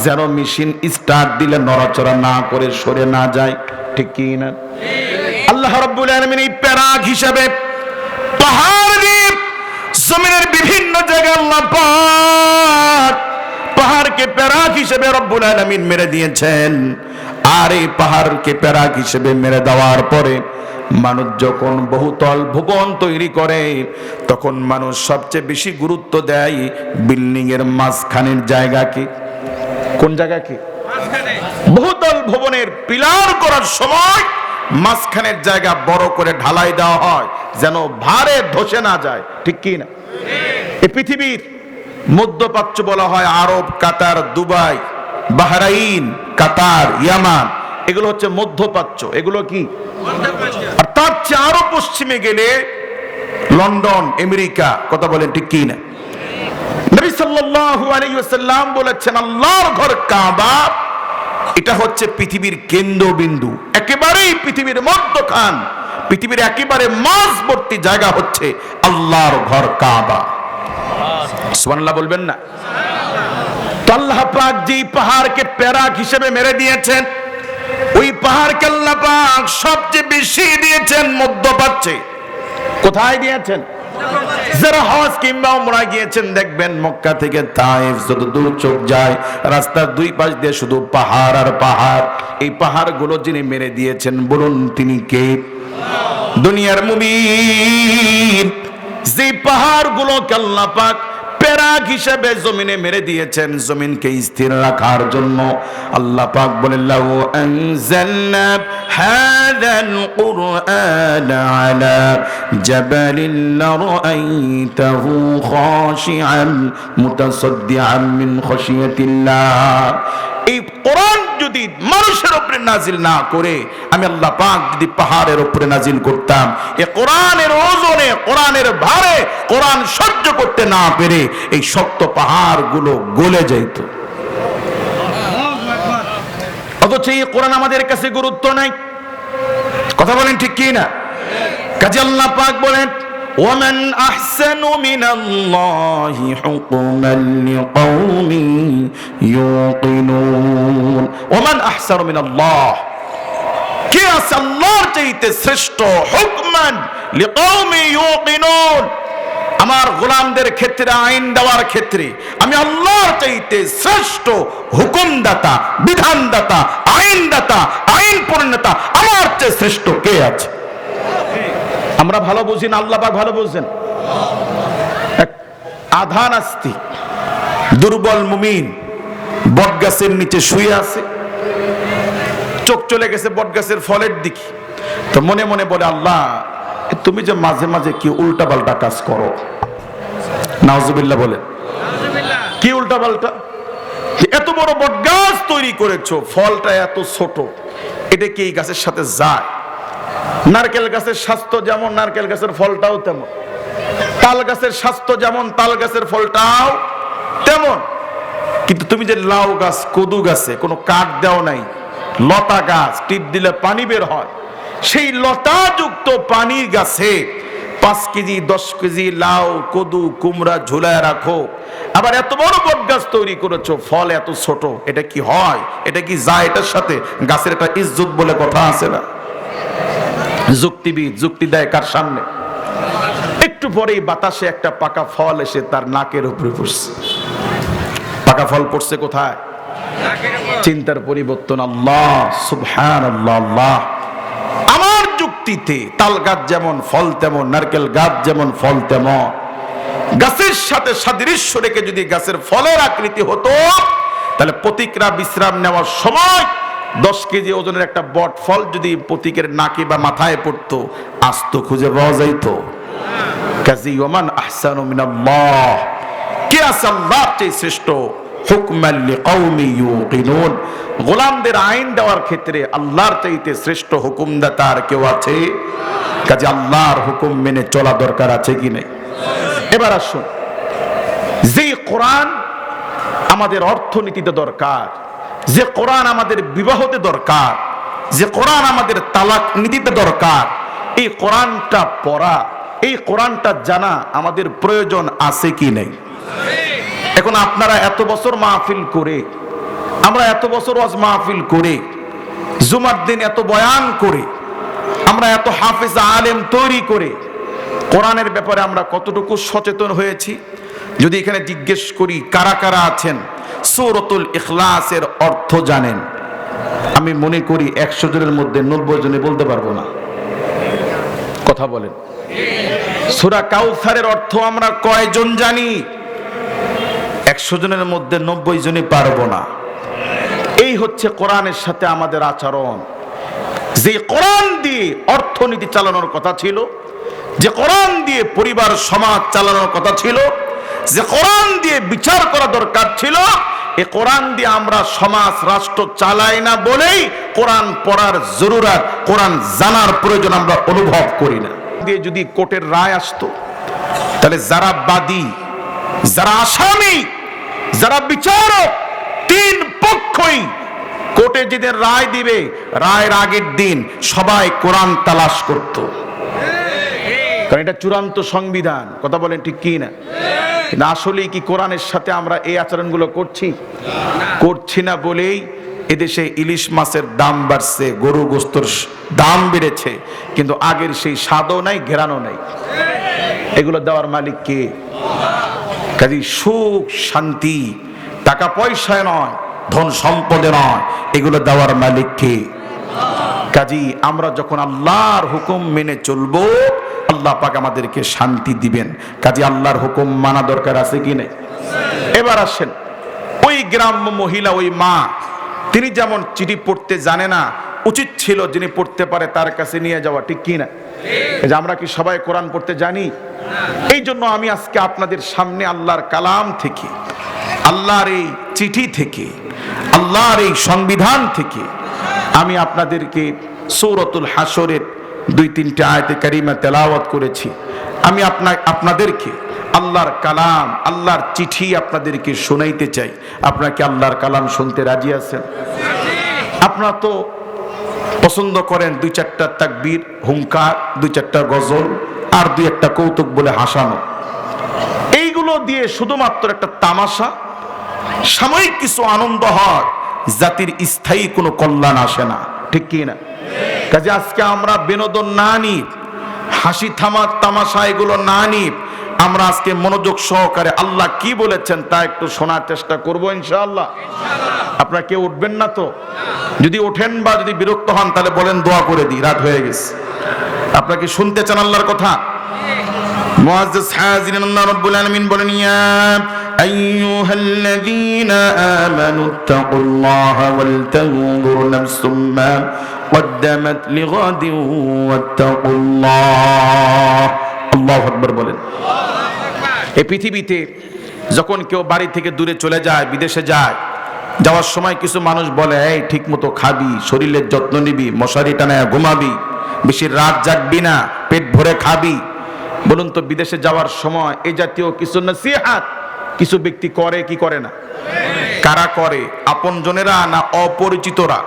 Speaker 1: যেন মেশিন স্টার্ট দিলে নড়াচড়া না করে সরে না যায়। ঠিক কি না? আল্লাহ রাব্বুল আলামিন এই প্যারাক হিসাবে পাহাড় দিয়ে জমিনের বিভিন্ন জায়গায় আল্লাহ পাক পাহাড়কে প্যারাক হিসেবে রব্বুল আলামিন মেরে দিয়েছেন। আর এই পাহাড়কে প্যারাক হিসেবে মেরে দেওয়ার পরে মানুষ যখন বহুতল ভবন তৈরি করে, তখন মানুষ সবচেয়ে বেশি গুরুত্ব দেয় বিল্ডিং এর মাঝখানের জায়গাকে। কোন জায়গাকে? বহুতল ভবনের পিলার করার সময় মাঝখানের জায়গা বড় করে ঢালাই দেওয়া হয়, যেন ভারে ধসে না যায়। ঠিক কি না? এই পৃথিবীর মধ্যপ্রাচ্য বলা হয় আরব, কাতার, দুবাই, বাহরাইন, কাতার, ইয়ামান, এগুলো হচ্ছে মধ্যপ্রাচ্য। এগুলো কি? আর তার চেয়ে আরো পশ্চিমে গেলে লন্ডন, আমেরিকা। কথা বলেন ঠিক কি না? নবী সাল্লাল্লাহু আলাইহি ওয়াসাল্লাম বলেছেন, আল্লাহর ঘর কাবা, এটা হচ্ছে পৃথিবীর কেন্দ্রবিন্দু, একেবারেই পৃথিবীর মধ্যখান, পৃথিবীর একেবারে মাঝবর্তী জায়গা হচ্ছে আল্লাহর ঘর কাবা। সুবহানাল্লাহ বলবেন না? তো আল্লাহ পাক যে পাহাড়কে প্যারাক হিসেবে মেরে দিয়েছেন, ওই ওই পাহাড়কে আল্লাহ পাক সবচেয়ে বেশি দিয়েছেন মধ্যপ্রাচ্যে। কোথায় দিয়েছেন? যারা হজ কিংবা উমরা গিয়েছেন দেখবেন মক্কা থেকে তায়েফ যত দূর চোখ যায় রাস্তার দুই পাশ দিয়ে শুধু পাহাড় আর পাহাড়। এই পাহাড়গুলো যিনি মেরে দিয়েছেন বলুন তিনি কে? দুনিয়ার মুমিন, যে পাহাড়গুলোকে আল্লাহ পাক পেরাক হিসেবে জমিনে মেরে দিয়েছেন জমিনকে স্থির রাখার জন্য, আল্লাহ পাক বলেন লাউ আনজালনা হাযাল কুরআন আলা জাবালিন লারাআইতাহু খাশিআন মুতাসাদ্দিআন মিন খাশিয়াতিল্লাহ। এই কোরআন যদি মানুষের উপরে নাজিল না করে আমি আল্লাহ পাক যদি পাহাড়ের উপরে নাজিল করতাম, এই কোরআনের ওজনে, কোরআনের ভারে, কোরআন সহ্য করতে না পেরে এই শক্ত পাহাড়গুলো গলে যেত। অথচ এই কোরআন আমাদের কাছে গুরুত্ব নাই। কথা বলেন ঠিক কি না? কাজে আল্লাহ পাক বলেন وَمَنْ أَحْسَنُ مِنَ اللَّهِ حُكْمًا لِقَوْمٍ يُوقِنُونَ। وَمَنْ أَحْسَنُ مِنَ اللَّهِ, কে আছে আল্লাহর চাইতে শ্রেষ্ঠ? হুকমান লিকাউমি ইউকিনুন, আমার গোলামদের ক্ষেত্রে আইন দেওয়ার ক্ষেত্রে আমি আল্লাহর চাইতে শ্রেষ্ঠ হুকুমদাতা, বিধানদাতা, আইনদাতা, আইন প্রণেতা আমার চেয়ে শ্রেষ্ঠ কে আছে? আমরা ভালো বুঝি না, আল্লাহ পাক ভালো বুঝেন। আধা নাস্তিক দুর্বল মুমিন বটগাছের নিচে শুয়ে আছে, চোখ চলে গেছে বটগাছের ফলের দিকে, তো মনে মনে বলে আল্লাহ তুমি যে মাঝে মাঝে কি উল্টা পাল্টা কাজ করো। নাউজুবিল্লাহ বলেন, কি উল্টা পাল্টা? এত বড় বটগাছ তৈরি করেছো, ফলটা এত ছোট, এটা কি এই গাছের সাথে যায়? নারকেল গাছের স্বাস্থ্য যেমন নারকেল গাছের ফলটাও তেমন, তাল গাছের স্বাস্থ্য যেমন তাল গাছের ফলটাও তেমন। কিন্তু তুমি যে লাউ গাছ, কদু গাছে কোনো কাঠ দেও নাই, লতা গাছ, টিপ দিলে পানি বের হয়, সেই লতাযুক্ত পানির গাছে 5 কেজি 10 কেজি লাউ, কদু, কুমড়া ঝুলায় রাখো, আবার এত বড় বট গাছ তৈরি করেছো, ফল এত ছোট, এটা কি হয়? এটা কি যায় এটার সাথে? গাছের একটা ইজ্জত বলে কথা আছে না? যুক্তিবিদ যুক্তি দেয় কার সামনে? একটু পরেই বাতাসে একটা পাকা ফল এসে তার নাকের উপরে পড়ছে। পাকা ফল পড়ছে কোথায়? চিন্তার পরিবর্তন। আল্লাহ সুবহানাল্লাহ। আল্লাহ আমার যুক্তিতে তাল গাছ যেমন ফল তেমন, নারকেল গাছ যেমন ফল তেমন, গাছের সাথে সাদৃশ্য রেখে যদি গাছের ফলের আকৃতি হতো তাহলে প্রতীকরা বিশ্রাম নেওয়ার সময় 10 কেজি ওজনের একটা বট ফল যদি প্রতীকের নাকে বা মাথায় পড়তো, আস্ত খুঁজে পাওয়া যাইত। কাজী ওমান আহসানু মিনাল্লাহ, কে আছে আল্লাহর চেয়ে শ্রেষ্ঠ? হুকমান লিকাউমি ইউকিনুন, গোলামদের আইন দেওয়ার ক্ষেত্রে আল্লাহর চাইতে শ্রেষ্ঠ হুকুমদাতা আর কেউ আছে? কাজে আল্লাহর হুকুম মেনে চলা দরকার আছে কি নেই? এবার আসুন, যে কোরআন আমাদের অর্থনীতিতে দরকার, যে কোরআন আমাদের বিবাহতে দরকার, যে কোরআন আমাদের তালাক নীতিতে দরকার, এই কোরআনটা পড়া, এই কোরআনটা জানা আমাদের প্রয়োজন আছে কি নেই? এখন আপনারা এত বছর মাহফিল করে, আমরা এত বছর ওয়াজ মাহফিল করে, জুমার দিন এত বয়ান করে, আমরা এত হাফেজ আলেম তৈরি করে, কোরআনের ব্যাপারে আমরা কতটুকু সচেতন হয়েছি? যদি এখানে জিজ্ঞেস করি কারা কারা আছেন সূরাতুল ইখলাসের অর্থ জানেন, আমি মনে করি 100 জনের মধ্যে 90 জনে বলতে পারবো না। কথা বলেন। সূরা কাউসারের অর্থ আমরা কয়জন জানি? 100 জনের মধ্যে 90 জনই পারবো না। এই হচ্ছে কোরআনের সাথে আমাদের আচরণ। যে কোরআন দিয়ে অর্থনীতি চালানোর কথা ছিল, যে কোরআন দিয়ে পরিবার সমাজ চালানোর কথা ছিল, যে কোরআন দিয়ে বিচার করা দরকার ছিল, এই কোরআন দিয়ে আমরা সমাজ রাষ্ট্র চালাই না বলেই কোরআন পড়ার জরুরত, কোরআন জানার প্রয়োজন আমরা অনুভব করি না। দিয়ে যদি কোর্টের রায় আসতো তাহলে যারা বাদী, যারা আসামি, যারা বিচারক, 3 পক্ষই কোর্টে যেদিন রায় দিবে রায়ের আগের দিন সবাই কোরআন তালাশ করত, কারণ এটা চূড়ান্ত সংবিধান। কথা বলেন ঠিক কি না? আসলে কি কোরআনের সাথে আমরা এই আচরণগুলো করছি? করছি না বলেই এদেশে ইলিশ মাছের দাম বাড়ছে, গরুর গোস্তর দাম বেড়েছে, কিন্তু আগের সেই স্বাদও নাই, ঘেরানো নাই। এগুলো দেওয়ার মালিক কে? কাজে সুখ শান্তি টাকা পয়সায় নয়, ধন সম্পদে নয়, এগুলো দেওয়ার মালিক কে? কাজী আমরা যখন আল্লাহর হুকুম মেনে চলবো, আল্লাহ পাক আমাদেরকে শান্তি দিবেন। কাজী আল্লাহর হুকুম মানা দরকার আছে কি নেই? এবার আসেন, ওই গ্রাম্য মহিলা, ওই মা, তিনি যেমন চিঠি পড়তে জানে না, উচিত ছিল যিনি পড়তে পারে তার কাছে নিয়ে যাওয়া, ঠিক কি না? যে আমরা কি সবাই কোরআন পড়তে জানি? এই জন্য আমি আজকে আপনাদের সামনে আল্লাহর কালাম থেকে, আল্লাহর এই চিঠি থেকে, আল্লাহর এই সংবিধান থেকে আমি আপনাদেরকে সূরাতুল হাসরের 2-3টা আয়াতে কারিমা তেলাওয়াত করেছি। আমি আপনাদেরকে আল্লাহর কালাম, আল্লাহর চিঠি আপনাদেরকে শোনাইতে চাই। আপনারা কি আল্লাহর কালাম শুনতে রাজি আছেন? আপনারা তো পছন্দ করেন 2-4টা তাকবীর, হুঙ্কার, 2-4টা গজল, আর 2-1টা কৌতুক বলে হাসানো। এইগুলো দিয়ে শুধুমাত্র একটা তামাশা, সাময়িক কিছু আনন্দ হয়, জাতির স্থায়ী কোনো কল্যাণ আসে না, ঠিক কি না? কাজে আজকে আমরা বিনোদন না নিই, হাসি তামাশা এগুলো না নিই, আমরা আজকে মনোযোগ সহকারে আল্লাহ কি বলেছেন তা একটু শোনার চেষ্টা করবো ইনশাআল্লাহ। আপনারা কেউ উঠবেন না তো? যদি ওঠেন বা যদি বিরক্ত হন তাহলে বলেন, দোয়া করে দিই, রাত হয়ে গেছে। আপনারা কি শুনতে চান আল্লাহর কথা? মুআজ্জিজ হাজিরিন, আল্লাহ রাব্বুল আলামিন বলেন, ইয়া আইয়ুহাল্লাযীনা আমানুত্তাকুল্লাহা ওয়াল তানজুর নাফসুম মা কদ্দামাত লিগাদিন ওয়াত্তাকুল্লাহ। আল্লাহু আকবার বলেন। এই পৃথিবীতে যখন কেউ বাড়ি থেকে দূরে চলে যায়, বিদেশে যায়, যাওয়ার সময় কিছু মানুষ বলে, এই ঠিক মতো খাবি, শরীরের যত্ন নিবি, মশারি টানায় ঘুমাবি, বেশি রাত জাগবি না, পেট ভরে খাবি। বলুন তো, বিদেশে যাওয়ার সময় এই জাতীয় কিছু নসিহত কিছু ব্যক্তি করে কি করে না? কারা করে? আপনজনেরা না অপরিচিতরা?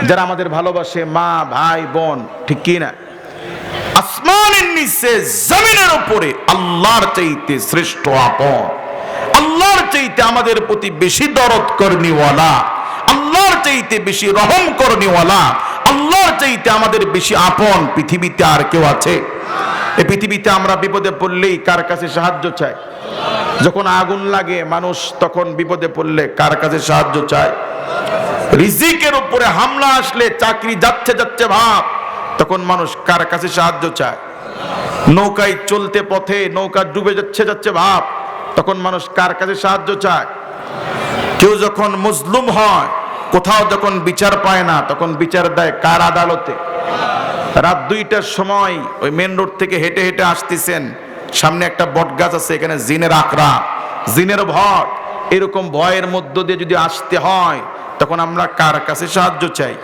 Speaker 1: যারা আমাদের ভালোবাসে, মা, ভাই, বোন, ঠিক কি না? আসমানের নিচে জমিনের উপরে আল্লাহর চাইতে শ্রেষ্ঠ আপন, আল্লাহর চাইতে আমাদের প্রতি বেশি দরদ করনিওয়ালা, আল্লাহর চাইতে বেশি রহম করনিওয়ালা, আল্লাহর চাইতে আমাদের বেশি আপন পৃথিবীতে আর কেউ আছে? এই পৃথিবীতে আমরা বিপদে পড়লেই কার কাছে সাহায্য চাই? যখন আগুন লাগে মানুষ, তখন বিপদে পড়লে কার কাছে সাহায্য চায়? রিজিকের উপরে হামলা আসলে, চাকরি যাচ্ছে যাচ্ছে ভাব, তখন মানুষ কার কাছে সাহায্য চায়? নৌকায় চলতে পথে নৌকা ডুবে যাচ্ছে ভাব, তখন মানুষ কার কাছে সাহায্য চায়? কেউ যখন মজলুম হয়, কোথাও যখন বিচার পায় না, তখন বিচার দেয় কার আদালতে? রাত 2টার সময় ওই মেন রোড থেকে হেঁটে হেঁটে আসতেছেন, সামনে একটা বট গাছ আছে, এখানে জিনের আকরা, জিনের ভয়, এরকম ভয়ের মধ্য দিয়ে যদি আসতে হয়, তখন আমরা কার কাছে সাহায্য চাই?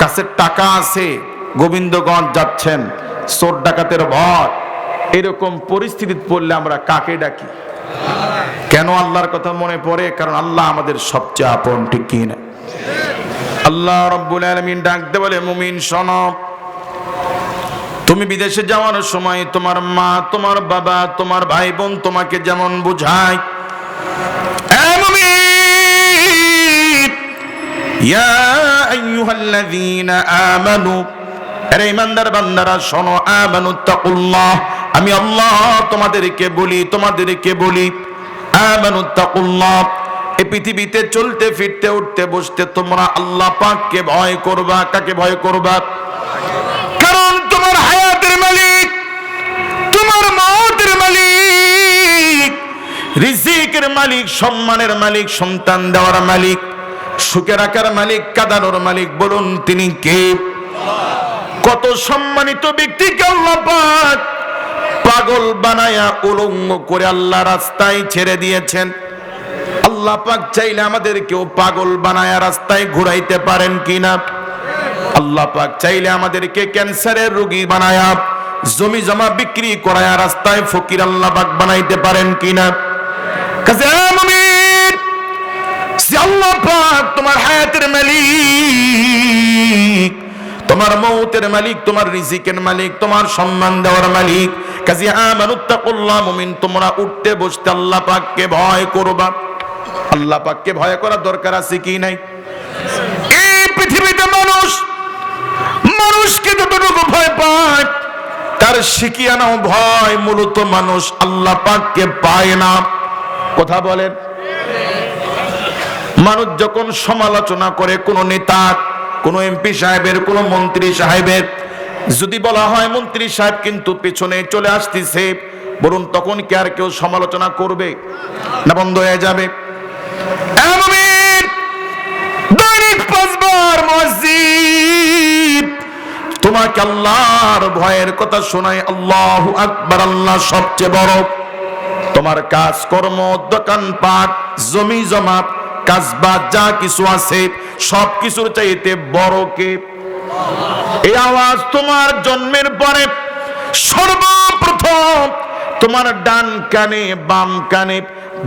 Speaker 1: কাছে টাকা আছে, গোবিন্দগঞ্জ যাচ্ছেন, চোর ডাকাতের ভয়, এরকম পরিস্থিতিতে পড়লে আমরা কাকে ডাকি? কেন আল্লাহর কথা মনে পড়ে? কারণ আল্লাহ আমাদের সবচেয়ে আপন, ঠিক কি না? আল্লাহ রাব্বুল আলামিন ডাকতে বলে, মুমিন শোনো, তুমি বিদেশে যাওয়ার সময় তোমার মা, তোমার বাবা, তোমার ভাই বোন তোমাকে যেমন বোঝায়, ইয়া আইয়ুহাল্লাযীনা আমানু, আরে ঈমানদার বান্দারা শোনো, আমানুত্তাকুল্লাহ, আমি আল্লাহ তোমাদেরকে বলি আমানুত্তাকুল্লাহ, এই পৃথিবীতে চলতে ফিরতে উঠতে বসতে তোমরা আল্লাহ পাককে ভয় করবা। কাকে ভয় করবা? কারণ তোমার হায়াতের মালিক, তোমার মওতের মালিক, রিজিকের মালিক, সম্মানের মালিক, সন্তান দেওয়ার মালিক, সুখে রাখার মালিক, কাঁদানোর মালিক, বলুন তিনি কে? কত সম্মানিত ব্যক্তিকে আল্লাহ পাক পাগল বানায়া উলঙ্গ করে আল্লাহ রাস্তায় ছেড়ে দিয়েছেন। আল্লাহ পাক চাইলে আমাদেরকেও পাগল বানায়া রাস্তায় ঘুরাইতে পারেন কিনা? আল্লাহ পাক চাইলে আমাদেরকে ক্যান্সারের রোগী বানায়া, জমি জমা বিক্রি করায়া রাস্তায় ফকির আল্লাহ পাক বানাইতে পারেন কিনা? কাজে মুমিন, আল্লাহ পাক তোমার হায়াতের মালিক, তোমার মওতের মালিক, তোমার রিজিকের মালিক, তোমার সম্মান দেওয়ার মালিক। কাজে আমানুত্তাকুল্লাহ, মুমিন তোমরা উঠতে বসতে আল্লাহ পাককে ভয় করবা। আল্লাহ পাককে ভয় করার দরকার আছে কি নাই? মানুষকে যতটুকু ভয় পায় তার শিখিয়ানো ভয় মূলত মানুষ আল্লাহ পাককে পায় না। কথা বলেন। মানুষ যখন সমালোচনা করে কোন নেতা, কোন এমপি সাহেবের, কোন মন্ত্রী সাহেবের, যদি বলা হয় মন্ত্রী সাহেব কিন্তু পেছনে চলে আসতেছে, বলুন তখন কি আর কেউ সমালোচনা করবে না বন্ধ হয়ে যাবে? দৈনিক 5 বার মুয়াজ্জিন তোমাকে আল্লাহর ভয়ের কথা শোনায়, আল্লাহু আকবার, আল্লাহ সবচেয়ে বড়। তোমার কাজ কর্ম, দোকানপাট, জমি জমা, কাজবাজ যা কিছু আছে সব কিছুর চাইতে বড় কে? এই আওয়াজ তোমার জন্মের পরে সর্বপ্রথম তোমার ডান কানে বাম কানে,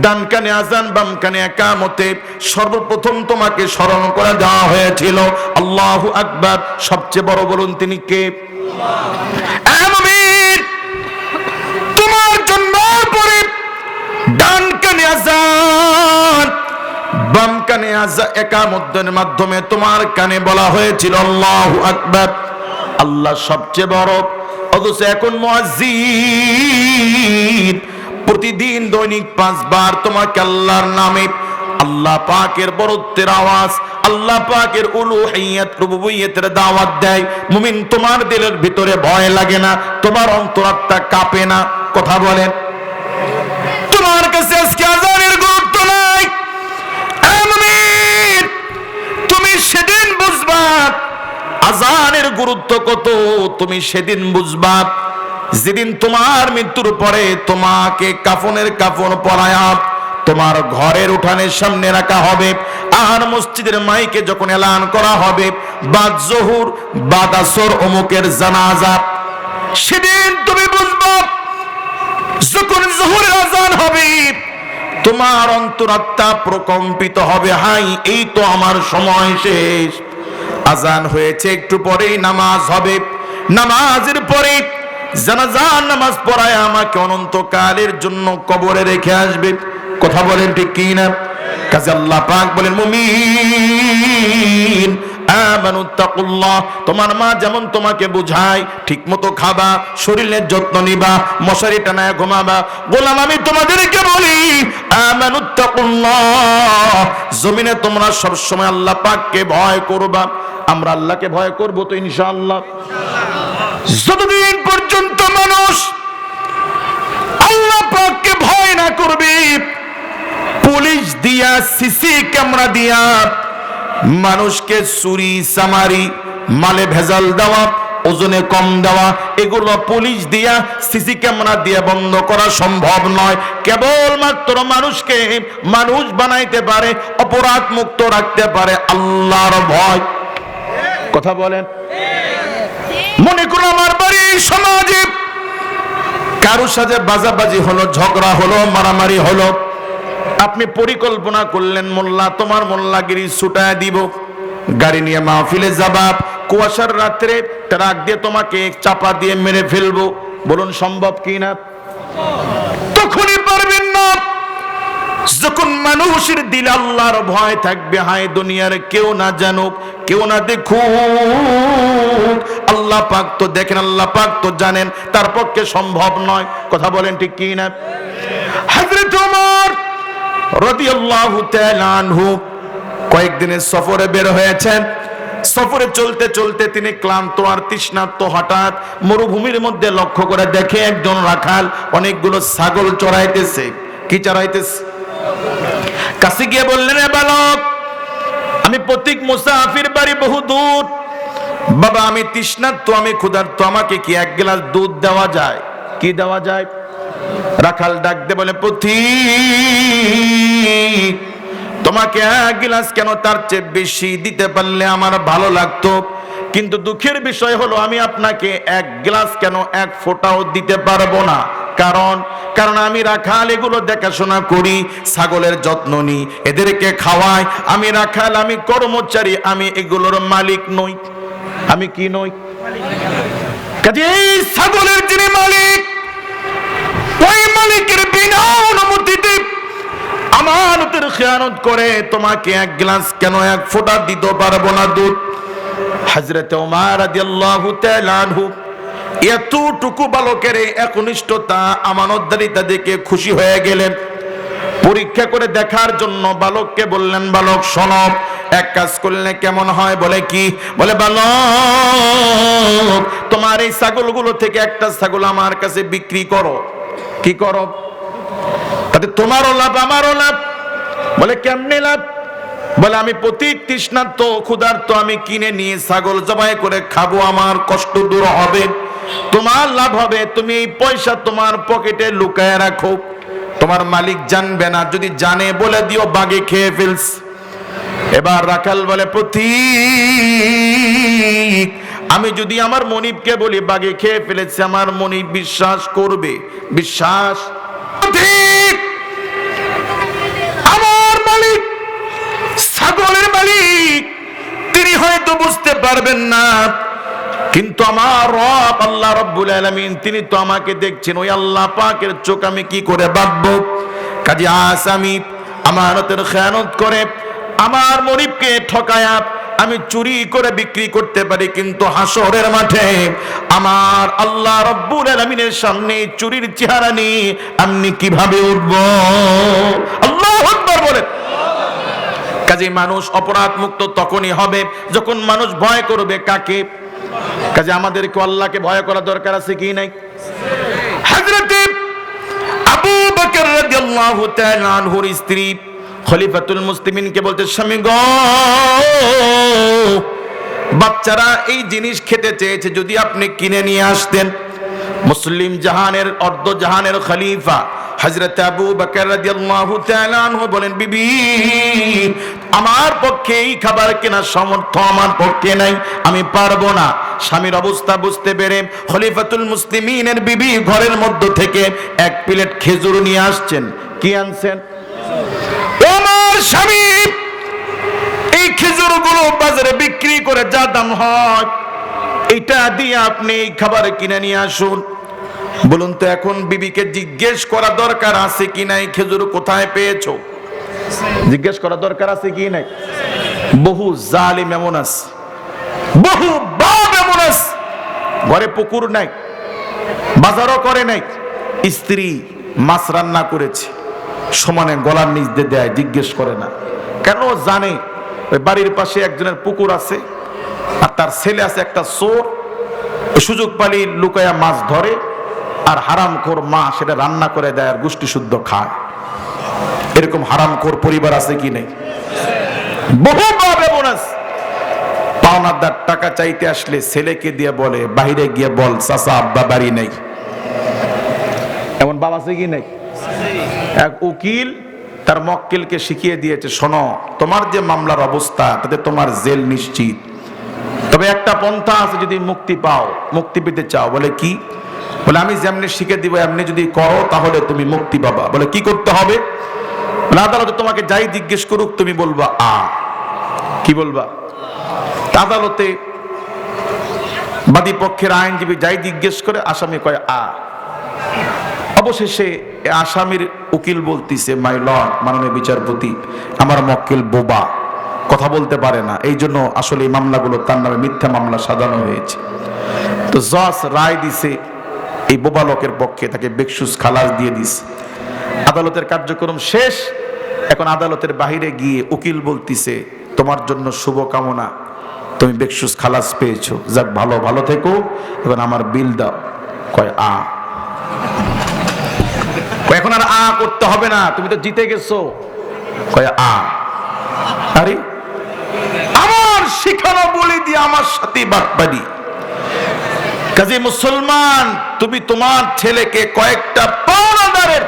Speaker 1: ডান কানে আজান বাম কানে একামতে সর্বপ্রথম তোমাকে স্মরণ করে দেওয়া হয়েছিল আল্লাহু আকবার, সবচেয়ে বড়। বলুন তিনি কে? তোমার জন্মের পরে ডান কানে আজান বাম কানে একামতের মাধ্যমে তোমার কানে বলা হয়েছিল আল্লাহু আকবার, আল্লাহ সবচেয়ে বড়। অথচ এখন মুয়াজ্জিন প্রতিদিন দৈনিক 5 বার তোমাকে আল্লাহর নামে, আল্লাহ পাকের বরত্বের আওয়াজ, আল্লাহ পাকের উলুহিয়ত রুবুবিয়তের দাওয়াত দেয়। মুমিন, তোমার দিলের ভিতরে ভয় লাগে না? তোমার অন্তরাত্মা কাঁপে না? কথা বলেন। তোমার কাছে আজকে আযানের গুরুত্ব নাই। মুমিন, তুমি সেদিন বুঝবা আযানের গুরুত্ব কত, তুমি সেদিন বুঝবা যেদিন তোমার মৃত্যুর পরে তোমাকে কাফনের কাফন পরায়া তোমার ঘরের উঠানের সামনে রাখা হবে, আর মসজিদের মাইকে যখন এলান করা হবে বাদ জোহর বাদ আসর অমুকের জানাজা, সেদিন তুমি বুঝবা যখন জোহরের আযান হবে তোমার অন্তরাত্মা প্রকম্পিত হবে, হাই এই তো আমার সময় শেষ। আযান হয়েছে, একটু পরেই নামাজ হবে, নামাজের পরে জানাজার নামাজ পড়ায় আমাকে অনন্তকালের জন্য কবরে রেখে আসবে। কথা বলেন ঠিক কি না? কাজে আল্লাহ পাক বলেন, মুমিন আমানুত্তাকুল্লাহ, তোমার মা যেমন তোমাকে বুঝায় ঠিক মতো খাবা, শরীরের যত্ন নিবা, মশারি টানায় ঘুমাবা। গোলাম, আমি তোমাদেরকে বলি আমানুত্তাকুল্লাহ, জমিনে তোমরা সব সময় আল্লাহ পাককে ভয় করবা। আমরা আল্লাহকে ভয় করব তো ইনশাআল্লাহ। যতদিন পর্যন্ত মানুষ আল্লাহ পাককে ভয় না করবে, পুলিশ দিয়া সিসি ক্যামেরা দিয়া মানুষকে চুরি চামারি, মালে ভেজাল দেওয়া, ওজনে কম দেওয়া, এগুলো পুলিশ দিয়া সিসি ক্যামেরা দিয়ে বন্ধ করা সম্ভব নয়। কেবলমাত্র মানুষকে মানুষ বানাইতে পারে, অপরাধ মুক্ত রাখতে পারে আল্লাহর ভয়। কথা বলেন। মনে করো আমার বাড়ি সমাজে কারোর সাথে বাজাবাজি হলো, ঝগড়া হলো, মারামারি হলো, আপনি পরিকল্পনা করলেন মোল্লা তোমার মোল্লাগিরি ছুটায় দিব, গাড়ি নিয়ে মাহফিলে যাবা, কুয়াশার রাত্রে ট্রাক দিয়ে তোমাকে চাপা দিয়ে মেরে ফেলবো। বলুন সম্ভব কি না? তখনই পারবেন না যখন মানুষের দিলে আল্লাহর ভয় থাকবে। হায় দুনিয়ার কেউ না জানুক, কেউ না দেখুক, আল্লাহ পাক তো দেখেন, আল্লাহ পাক তো জানেন, তার পক্ষে সম্ভব নয়। কথা বলেন ঠিক কি না? হযরত ওমর রাদিয়াল্লাহু তাআলা আনহু কয়েকদিনের সফরে বের হয়েছেন। সফরে চলতে চলতে তিনি ক্লান্ত আর তৃষ্ণার্ত, হঠাৎ মরুভূমির মধ্যে লক্ষ্য করে দেখে একজন রাখাল অনেকগুলো ছাগল চড়াইতেছে। কি চড়াইতেছে? কাছে গিয়ে বললেন, এ বালক, আমি প্রতীক মুসাফির, বাড়ি বহু দূর, বাবা আমি তৃষ্ণার্ত, আমি ক্ষুধার্ত, আমাকে কি এক গ্লাস দুধ দেওয়া যায়? কি দেওয়া যায়? রাখাল ডাক দে বলে, পথিক তোমাকে এক গ্লাস কেন, তার চেয়ে বেশি দিতে পারলে আমার ভালো লাগতো, কিন্তু দুঃখের বিষয় হলো আমি আপনাকে এক গ্লাস কেন, এক ফোঁটাও দিতে পারবো না। কারণ আমি রাখাল, এগুলো দেখাশোনা করি, ছাগলের যত্ন নিই, এদেরকে খাওয়াই। আমি রাখাল, আমি কর্মচারী, আমি এগুলোর মালিক নই। আমি কি নই? কাজে এই ছাগলের যিনি মালিক, ওই মালিকের বিনা অনুমতিতে আমানতের খেয়ানত করে তোমাকে এক গ্লাস কেন, এক ফোঁটা দিতে পারবো না দুধ। হযরত ওমর রাদিয়াল্লাহু তাআলা আনহু এতটুকু বালকের একনিষ্ঠতা আমানতদারিতা দেখে খুশি হয়ে গেলেন। পরীক্ষা করে দেখার জন্য বালককে বললেন, বালক শোনো, এক কাজ করলে কেমন হয়? বলে কি? বলে বালক, তোমার এই ছাগলগুলো থেকে একটা ছাগল আমার কাছে বিক্রি করো। কি করো? তাতে তোমারও লাভ আমারও লাভ। বলে কেমনে লাভ? বলে আমি প্রতি তৃষ্ণার্ত ক্ষুধার্ত আমি কিনে নিয়ে ছাগল জবাই করে খাবো, আমার কষ্ট দূর হবে, তোমার লাভ হবে। তুমি এই পয়সা তোমার পকেটে লুকায় রাখো, তোমার মালিক জানবে না, যদি জানে বলে দিও বাঘে খেয়ে ফেলস। এবার রাখাল বলে, প্রতীক, আমি যদি আমার মনিবকে বলি বাঘে খেয়ে ফেলেছে, আমার মনিব বিশ্বাস করবে? বিশ্বাস? প্রতীক, আমার মালিক, ছাগলের মালিক, তিনি হয়তো বুঝতে পারবেন না, কিন্তু আমার রব আল্লাহ রাব্বুল আলামিন তিনি তো আমাকে দেখছেন। ওই আল্লাহ পাকের চোখ আমি কি করে বাঁধবো? কাজী আসামি আমানতের খেয়ানত করে আমার মনিবকে ঠকায়া আমি চুরি করে বিক্রি করতে পারি, কিন্তু হাসরের মাঠে আমার আল্লাহ রাব্বুল আলামিনের সামনে চুরির চেহারা নিয়ে আমি কিভাবে উঠবো? আল্লাহু আকবার বলেন। কাজে মানুষ অপরাধ মুক্ত তখনই হবে যখন মানুষ ভয় করবে কাকে? কাজে আমাদেরকে আল্লাহকে ভয় করা দরকার আছে কি নাই? হযরত আবু বকর রাদিয়াল্লাহু তাআলা আনহুর স্ত্রী খলিফাতুল মুসলিমিনকে বলতে, স্বামী গো, বাচ্চারা এই জিনিস খেতে চেয়েছে, যদি আপনি কিনে নিয়ে আসতেন। মুসলিম জাহানের অর্ধ জাহানের খলিফা হযরত আবু বকর রাদিয়াল্লাহু তাআলা আনহু বলেন, বিবি, আমার পক্ষে এই খাবার কেনার সামর্থ্য আমার পক্ষে নাই, আমি পারবো না। স্বামীর অবস্থা বুঝতে পেরে খলিফাতুল মুসলিমিনের বিবি ঘরের মধ্য থেকে এক প্লেট খেজুর নিয়ে আসছেন। কি আনছেন? আমার স্বামী এই খেজুরগুলো বাজারে বিক্রি করে যা দাম হয় এটা দিয়ে আপনি এই খাবার কিনে নিয়ে আসুন। বলুন তো, এখন বিবিকে জিজ্ঞেস করা দরকার আছে কি নাই খেজুর কোথায় পেয়েছো? জিজ্ঞেস করা দরকার আছে কি নাই? বহু জালিম এমন আছে, বহু বাপ এমন আছে, ঘরে পুকুর নাই, বাজারও করে নাই, স্ত্রী মাছ রান্না করেছে, সমানে গলার নিচ দিয়ে দেয়, জিজ্ঞেস করে না। কেন? জানে ওই বাড়ির পাশে একজনের পুকুর আছে আর তার ছেলে আছে একটা চোর, সুযোগ পালি লুকায়া মাছ ধরে আর হারামখোর মা সেটা রান্না করে দেয় আর গোষ্ঠী শুদ্ধ খায়। এরকম হারামখোর পরিবার আছে কি নেই? বহু বাপ এমন আছে, পাওনাদার টাকা চাইতে আসলে ছেলেকে দিয়ে বলে, বাইরে গিয়ে বল চাচা আব্বা বাড়ি নেই। এমন বাপ আছে কি নেই? এক উকিল তার মক্কেলকে শিখিয়ে দিয়েছে, শোনো, তোমার যে মামলার অবস্থা তাতে তোমার জেল নিশ্চিত, তবে একটা পন্থা আছে, যদি মুক্তি পাও, মুক্তি পেতে চাও। বলে কি? বলে আমি যেমনি শিখে দিব এমনি যদি করো তাহলে তুমি মুক্তি পাবা। বলে কি করতে হবে? বলে আদালতে তোমাকে যাই জিজ্ঞেস করুক তুমি বলবা আ। কি বলবা? আদালতে বাদী পক্ষের আইনজীবী যাই জিজ্ঞেস করে আসামি কয় আ। অবশেষে আসামির উকিল বলতিছে, মাই লর্ড, মাননীয় বিচারপতি, আমার মক্কেল বোবা, কথা বলতে পারে না, এই জন্য আসলে এই মামলাগুলো তার নামে মিথ্যা মামলা সাজানো হয়েছে। তো জজ রায় দিছে এই বোবা লোকের পক্ষে, তাকে বেকসুস খালাস দিয়ে দিছে। আদালতের কার্যক্রম শেষ। এখন আদালতের বাহিরে গিয়ে উকিল বলতিছে, তোমার জন্য শুভ কামনা, তুমি বেকসুস খালাস পেয়েছো, যাক ভালো, ভালো থেকো, এখন আমার বিল দাও। কয় আ। এখন আর আ করতে হবে না, তুমি তো জিতে গেছো। কয় আ। আরে আমার শিখানো বলি দিয়ে আমার সাথে বাটপারি। কাজে মুসলমান, তুমি তোমার ছেলেকে কয়েকটা পাওনাদারের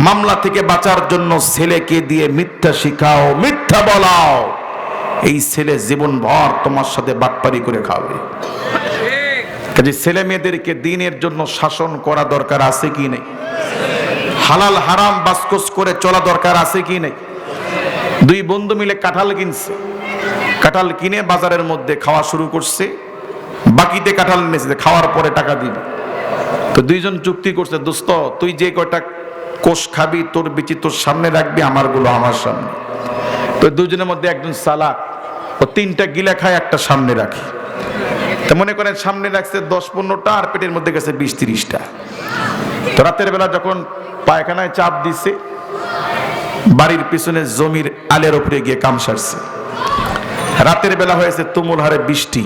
Speaker 1: মামলা থেকে বাঁচার জন্য ছেলেকে দিয়ে মিথ্যা শিখাও, মিথ্যা বলাও, এই ছেলে জীবন ভর তোমার সাথে বাটপারি করে খাবে। কাজে ছেলে মেয়েদেরকে দিনের জন্য শাসন করা দরকার আছে কি নেই? হালাল হারাম বাসকস করে চলা দরকার আছে কি নেই? দুই বন্ধু মিলে কাঁঠাল কিনছে, কাঁঠাল কিনে বাজারের মধ্যে খাওয়া শুরু করছে, বাকিতে কাঁঠাল নিয়েছে, খাওয়ার পরে টাকা দিবে। তো দুইজন চুক্তি করছে, দোস্ত তুই যে কয়টা কোষ খাবি তোর বিচি তোর সামনে রাখবি, আমারগুলো আমার সামনে। তো দুজনের মধ্যে একজন চালাক, ও 3টা গিলা খায়, একটা সামনে রাখে। তো মনে করেন সামনে রাখছে 10-15টা, আর পেটের মধ্যে গেছে 20-30টা। তো রাতের বেলা যখন পায়খানায় চাপ দিচ্ছে, বাড়ির পিছনে জমির আলের উপরে গিয়ে কাম সারছে। রাতের বেলা হয়েছে তুমুল হারে বৃষ্টি,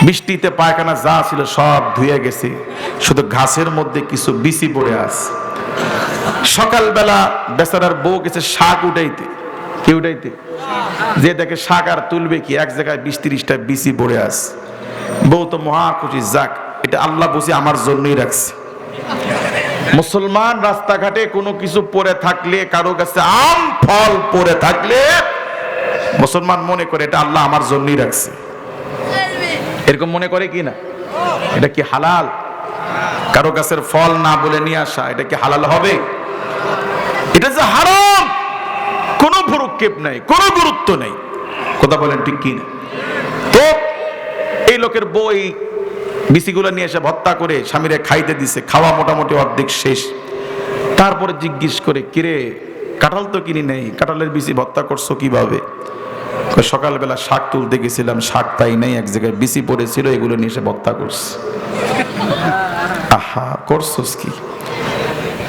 Speaker 1: বৃষ্টিতে পায়খানা যা ছিল সব ধুয়ে গেছে, শুধু ঘাসের মধ্যে কিছু বিচি পড়ে আছে। সকালবেলা বেচারার বউ গেছে শাক উঠাইতে, কি উঠাইতে, যে দেখে শাক আর তুলবে কি, এক জায়গায় 20-30টা বিচি পড়ে আছে। বউ তো মহা খুশি, যাক এটা আল্লাহ বুঝি আমার জন্যই রাখছে। মুসলমান রাস্তাঘাটে কোনো কিছু পড়ে থাকলে, কারো কাছে আম ফল পড়ে থাকলে, মুসলমান মনে করে এটা আল্লাহ আমার জন্যই রাখছে। এরকম মনে করে কি না? এটা কি হালাল? কারো গাছের ফল না বলে নিয়ে আসা, এটা কি হালাল হবে? এটা যে হারাম, কোনো ভ্রুক্ষেপ নাই, কোনো গুরুত্ব নেই। কথা বলেন ঠিক কি না? তো এই লোকের বই বিচিগুলো নিয়ে এসে ভর্তা করে স্বামীরে খাইতে দিছে, খাওয়া মোটামুটি অর্ধেক শেষ। তারপরে জিজ্ঞেস করে, কিরে কাঁঠাল তো কিনি নেই, কাঁঠালের বিচি ভর্তা করছো কিভাবে? সকালবেলা শাক তুলতে গেছিলাম, শাক তাই নেই, এক জায়গায় বিচি পড়েছিল, এগুলো নিয়ে এসে ভর্তা করছি। আহা, করছোস কি?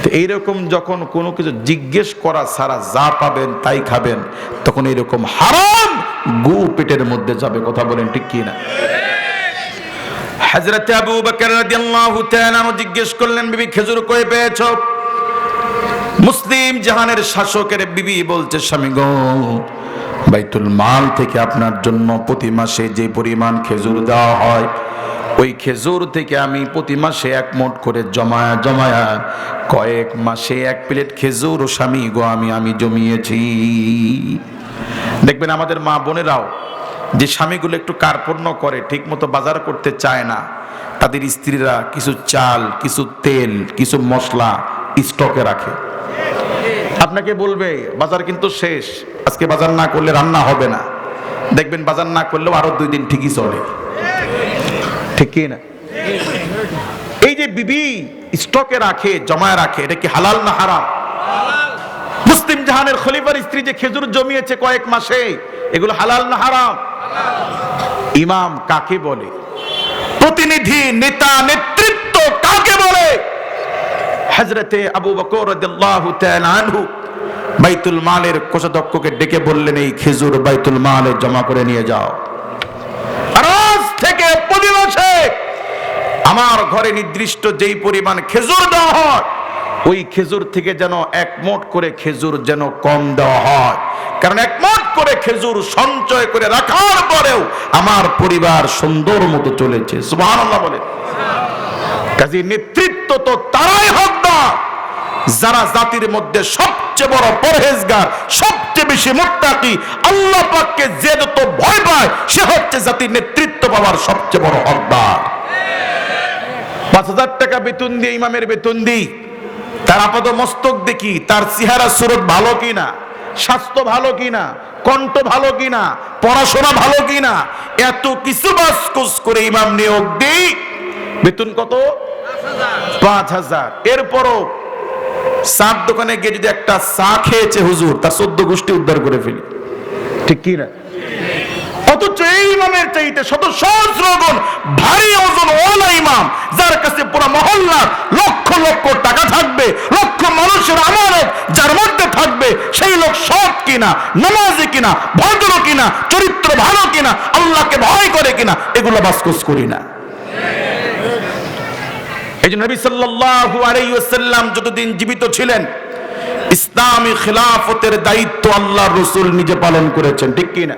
Speaker 1: তো এইরকম যখন কোনো কিছু জিজ্ঞেস করা ছাড়া যা পাবেন তাই খাবেন, তখন এইরকম হারাম গু পেটের মধ্যে যাবে। কথা বলেন ঠিক কি না? হযরত আবু বকর রাদিয়াল্লাহু তাআলা জিজ্ঞেস করলেন, বিবি খেজুর কই পেয়েছো? মুসলিম জাহানের শাসকের বিবি বলছে, স্বামী গো, বাইতুল মাল থেকে আপনার জন্য প্রতি মাসে যে পরিমাণ খেজুর দেওয়া হয়, ওই খেজুর থেকে আমি প্রতি মাসে 1 মুঠ করে জমায়া কয়েক মাসে 1 প্লেট খেজুর ও স্বামী গো আমি জমিয়েছি। দেখবেন আমাদের মা বোনেরাও যে স্বামীগুলো একটু কার্পণ্য করে, ঠিক মতো বাজার করতে চায় না, তাদের স্ত্রীরা কিছু চাল, কিছু তেল, কিছু মশলা স্টকে রাখে। আপনাকে বলবে বাজার কিন্তু শেষ, আজকে বাজার না করলে রান্না হবে না। দেখবেন বাজার না করলেও আরো 2 দিন ঠিকই চলে, ঠিক কি না? এই যে বিবি স্টকে রাখে, জমায় রাখে, এটা কি হালাল না হারাম? মুসলিম জাহানের খলিফার স্ত্রী যে খেজুর জমিয়েছে কয়েক মাসে, এগুলো হালাল না হারাম? ইমাম কাকে বলে? প্রতিনিধি, নেতা, নেতৃত্ব কাকে বলে? হযরতে আবু বকর রাদিয়াল্লাহু তাআলা আনহু বাইতুল মালের কোষাধ্যক্ষকে ডেকে বললেন, এই খেজুর বাইতুল মালে জমা করে নিয়ে যাও। আজ থেকে প্রতি মাসে আমার ঘরে নির্দিষ্ট যেই পরিমাণ খেজুর দেওয়া হয়, ওই খেজুর থেকে যেন 1 মুঠ করে খেজুর যেন কম দেওয়া হয়। কারণ 1 মুঠ করে খেজুর সঞ্চয় করে রাখার পরেও আমার পরিবার সুন্দর মতো চলেছে। সুবহানাল্লাহ বলে। কাজী নেতৃত্ব তো তারাই হকদার যারা জাতির মধ্যে সবচেয়ে বড় পরহেজগার, সবচেয়ে বেশি মুত্তাকি, আল্লাহ পাককে যে যত ভয় পায়, সে হচ্ছে জাতির নেতৃত্ব পাওয়ার সবচেয়ে বড় হকদার। 5000 টাকা বেতন দিয়ে ইমামের বেতন দিই, তার আপাত মস্তক দেখি, তার চেহারা সুরত ভালো কিনা, স্বাস্থ্য ভালো কিনা, কণ্ঠ ভালো কিনা, পড়াশোনা ভালো কিনা, এত কিছু বাসকুস করে ইমাম নিয়োগ দিই, বেতন কত? 5000। এরপরও চার দোকানে গিয়ে যদি একটা চা খেয়েছে হুজুর, তার 14 গোষ্ঠী উদ্ধার করে ফেলি, ঠিক কি না? অথচ এই ইমামের চাইতে শত সহস্র গুণ ভারী ওজন ওয়ালা ইমাম, যার কাছে পুরো মহল্লার লক্ষ লক্ষ টাকা থাকবে, লক্ষ মানুষের আমানত যার মধ্যে থাকবে, সেই লোক সৎ কিনা, নামাজি কিনা, ভদ্র কিনা, চরিত্র ভালো কিনা, আল্লাহকে ভয় করে কিনা, এগুলো বাসকুস করি না। এই জন্য নবী সাল্লাল্লাহু আলাইহি ওয়াসাল্লাম যতদিন জীবিত ছিলেন, ইসলামী খিলাফতের দায়িত্ব আল্লাহর রাসূল নিজে পালন করেছেন, ঠিক কি না?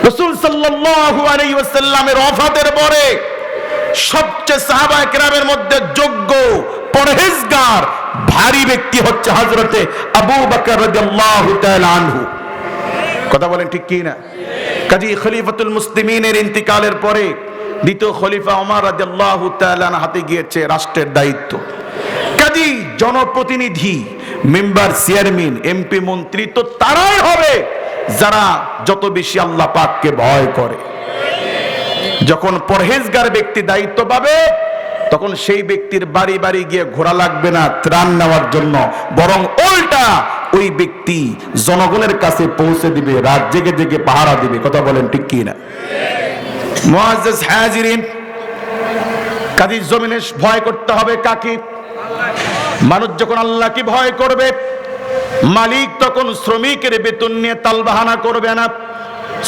Speaker 1: রাসূল সাল্লাল্লাহু আলাইহি ওয়াসাল্লামের ওফাতের পরে সবচেয়ে সাহাবায়ে কেরামের মধ্যে যোগ্য, পরহেজগার, ভারী ব্যক্তি হচ্ছে হযরতে আবু বকর রাদিয়াল্লাহু তাআলা আনহু। কথা বলেন ঠিক কি না? কাজী খলিফাতুল মুসলিমিনের ইন্তিকালের পরে দ্বিতীয় খলিফা ওমর রাদিয়াল্লাহু তাআলা হাতে গিয়েছে রাষ্ট্রের দায়িত্ব। কাজী জনপ্রতিনিধি, মেম্বার, চেয়ারম্যান, এমপি, মন্ত্রী তো তারাই হবে যারা যত বেশি আল্লাহ পাককে ভয় করে। যখন পরহেজগার ব্যক্তি দায়িত্ব পাবে, তখন সেই ব্যক্তির বাড়ি বাড়ি গিয়ে ঘোরা লাগবে না ত্রাণ নেওয়ার জন্য, বরং উল্টা ওই ব্যক্তি জনগণের কাছে পৌঁছে দিবে, রাত জেগে জেগে পাহারা দিবে। কথা বলেন ঠিক কি না? মুআজ্জাজ হাজিরিন, কাজী জমিনে ভয় করতে হবে কাকে? মানুষ যখন আল্লাহকে ভয় করবে, মালিক তখন শ্রমিকের বেতন নিয়ে তালবাহানা করবে না,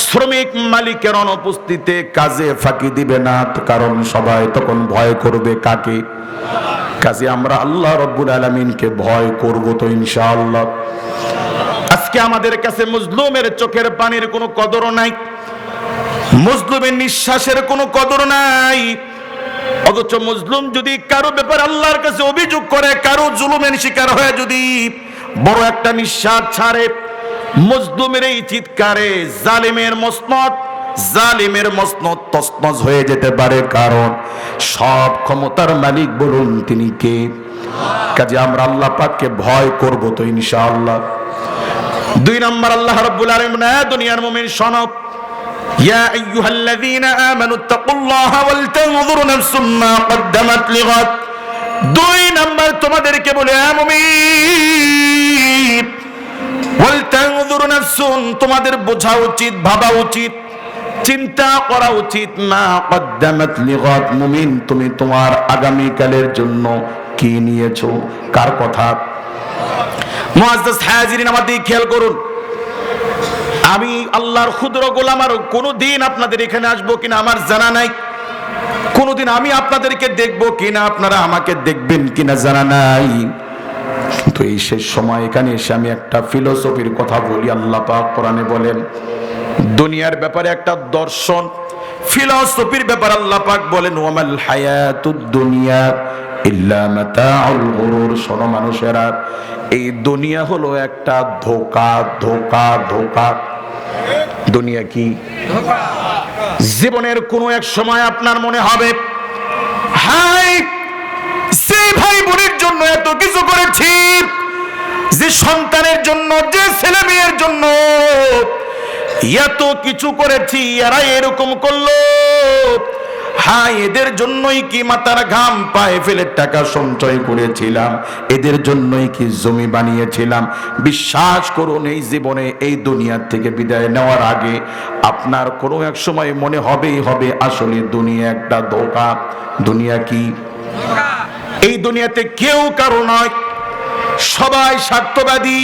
Speaker 1: শ্রমিক মালিকের অনুপস্থিতিতে কাজে ফাঁকি দিবে না, কারণ সবাই তখন ভয় করবে কাকে? কাজে আমরা আল্লাহ রাব্বুল আলামিনকে ভয় করব তো ইনশাআল্লাহ। আজকে আমাদের কাছে মজলুমের চোখের পানির কোনো কদর নাই, মজলুমের নিঃশ্বাসের কোনো কদর নাই। অথচ মজলুম যদি কারো ব্যাপারে আল্লাহর কাছে অভিযোগ করে, কারো জুলুমের শিকার হয়ে যদি বড় একটা নিঃশ্বাস ছাড়ে, মজলুমের এই চিৎকারে জালিমের মসনদ তছনছ হয়ে যেতে পারে। কারণ সব ক্ষমতার মালিক বলুন তিনি কে? কাজে আমরা আল্লাহ পাককে ভয় করব তো ইনশাআল্লাহ। 2 নম্বর, আল্লাহ রাব্বুল আলামিন দুনিয়ার মুমিন শোনো, ইয়া আইয়ুহাল্লাযীনা আমানুত্তাকুল্লাহা ওয়াল তানজুর নাফসুম মা কদ্দামাত লিগাদ। 2 নম্বর তোমাদেরকে বলে, হে মুমিন, ওয়াল তানজুর নাফসুন, তোমাদের বোঝা উচিত, ভাবা উচিত, চিন্তা করা উচিত, মা কদ্দামাত লিগাদ, মুমিন তুমি তোমার আগামী কালের জন্য কি নিয়েছো? কার কথা? মুআজ্জাজ হাজিরিন, আমার দিকে খেয়াল করুন। আমি আল্লাহর ক্ষুদ্র গোলাম, আর কোনদিন আপনাদের এখানে আসবো কিনা আমার জানা নাই, কোনদিন আমি আপনাদেরকে দেখবো কিনা, আপনারা আমাকে দেখবেন কিনা জানা নাই। কিন্তু এই শেষ সময় এখানে এসে আমি একটা ফিলোসফির কথা বলি। আল্লাহ পাক কোরআনে বলেন, দুনিয়ার ব্যাপারে একটা দর্শন, ফিলোসফির ব্যাপারে আল্লাহ পাক বলেন, ওয়ামাল হায়াতুদ দুনিয়া ইল্লা মাতাউল গুরুর। শোনো মানুষেরা, এই দুনিয়া হলো একটা ধোঁকা, ধোঁকা, ধোঁকা। দুনিয়া কি? জীবনের কোনো এক সময় আপনার মনে হবে, হাই, যে ভাই বোনের জন্য এত কিছু করেছি, যে সন্তানের জন্য, যে ছেলে মেয়ের জন্য এত কিছু করেছি, এরা এরকম করলো, হ্যাঁ, এদের জন্যই কি মাথার ঘাম পায়ে ফেলে টাকা সঞ্চয় করেছিলাম, এদের জন্যই কি জমি বানিয়েছিলাম। বিশ্বাস করুন, এই জীবনে, এই দুনিয়া থেকে বিদায় নেওয়ার আগে আপনার কোনো এক সময় মনে হবেই হবে, আসলে দুনিয়া একটা ধোঁকা। দুনিয়া কি? এই দুনিয়াতে কেউ কারো নয়, সবাই স্বার্থবাদী।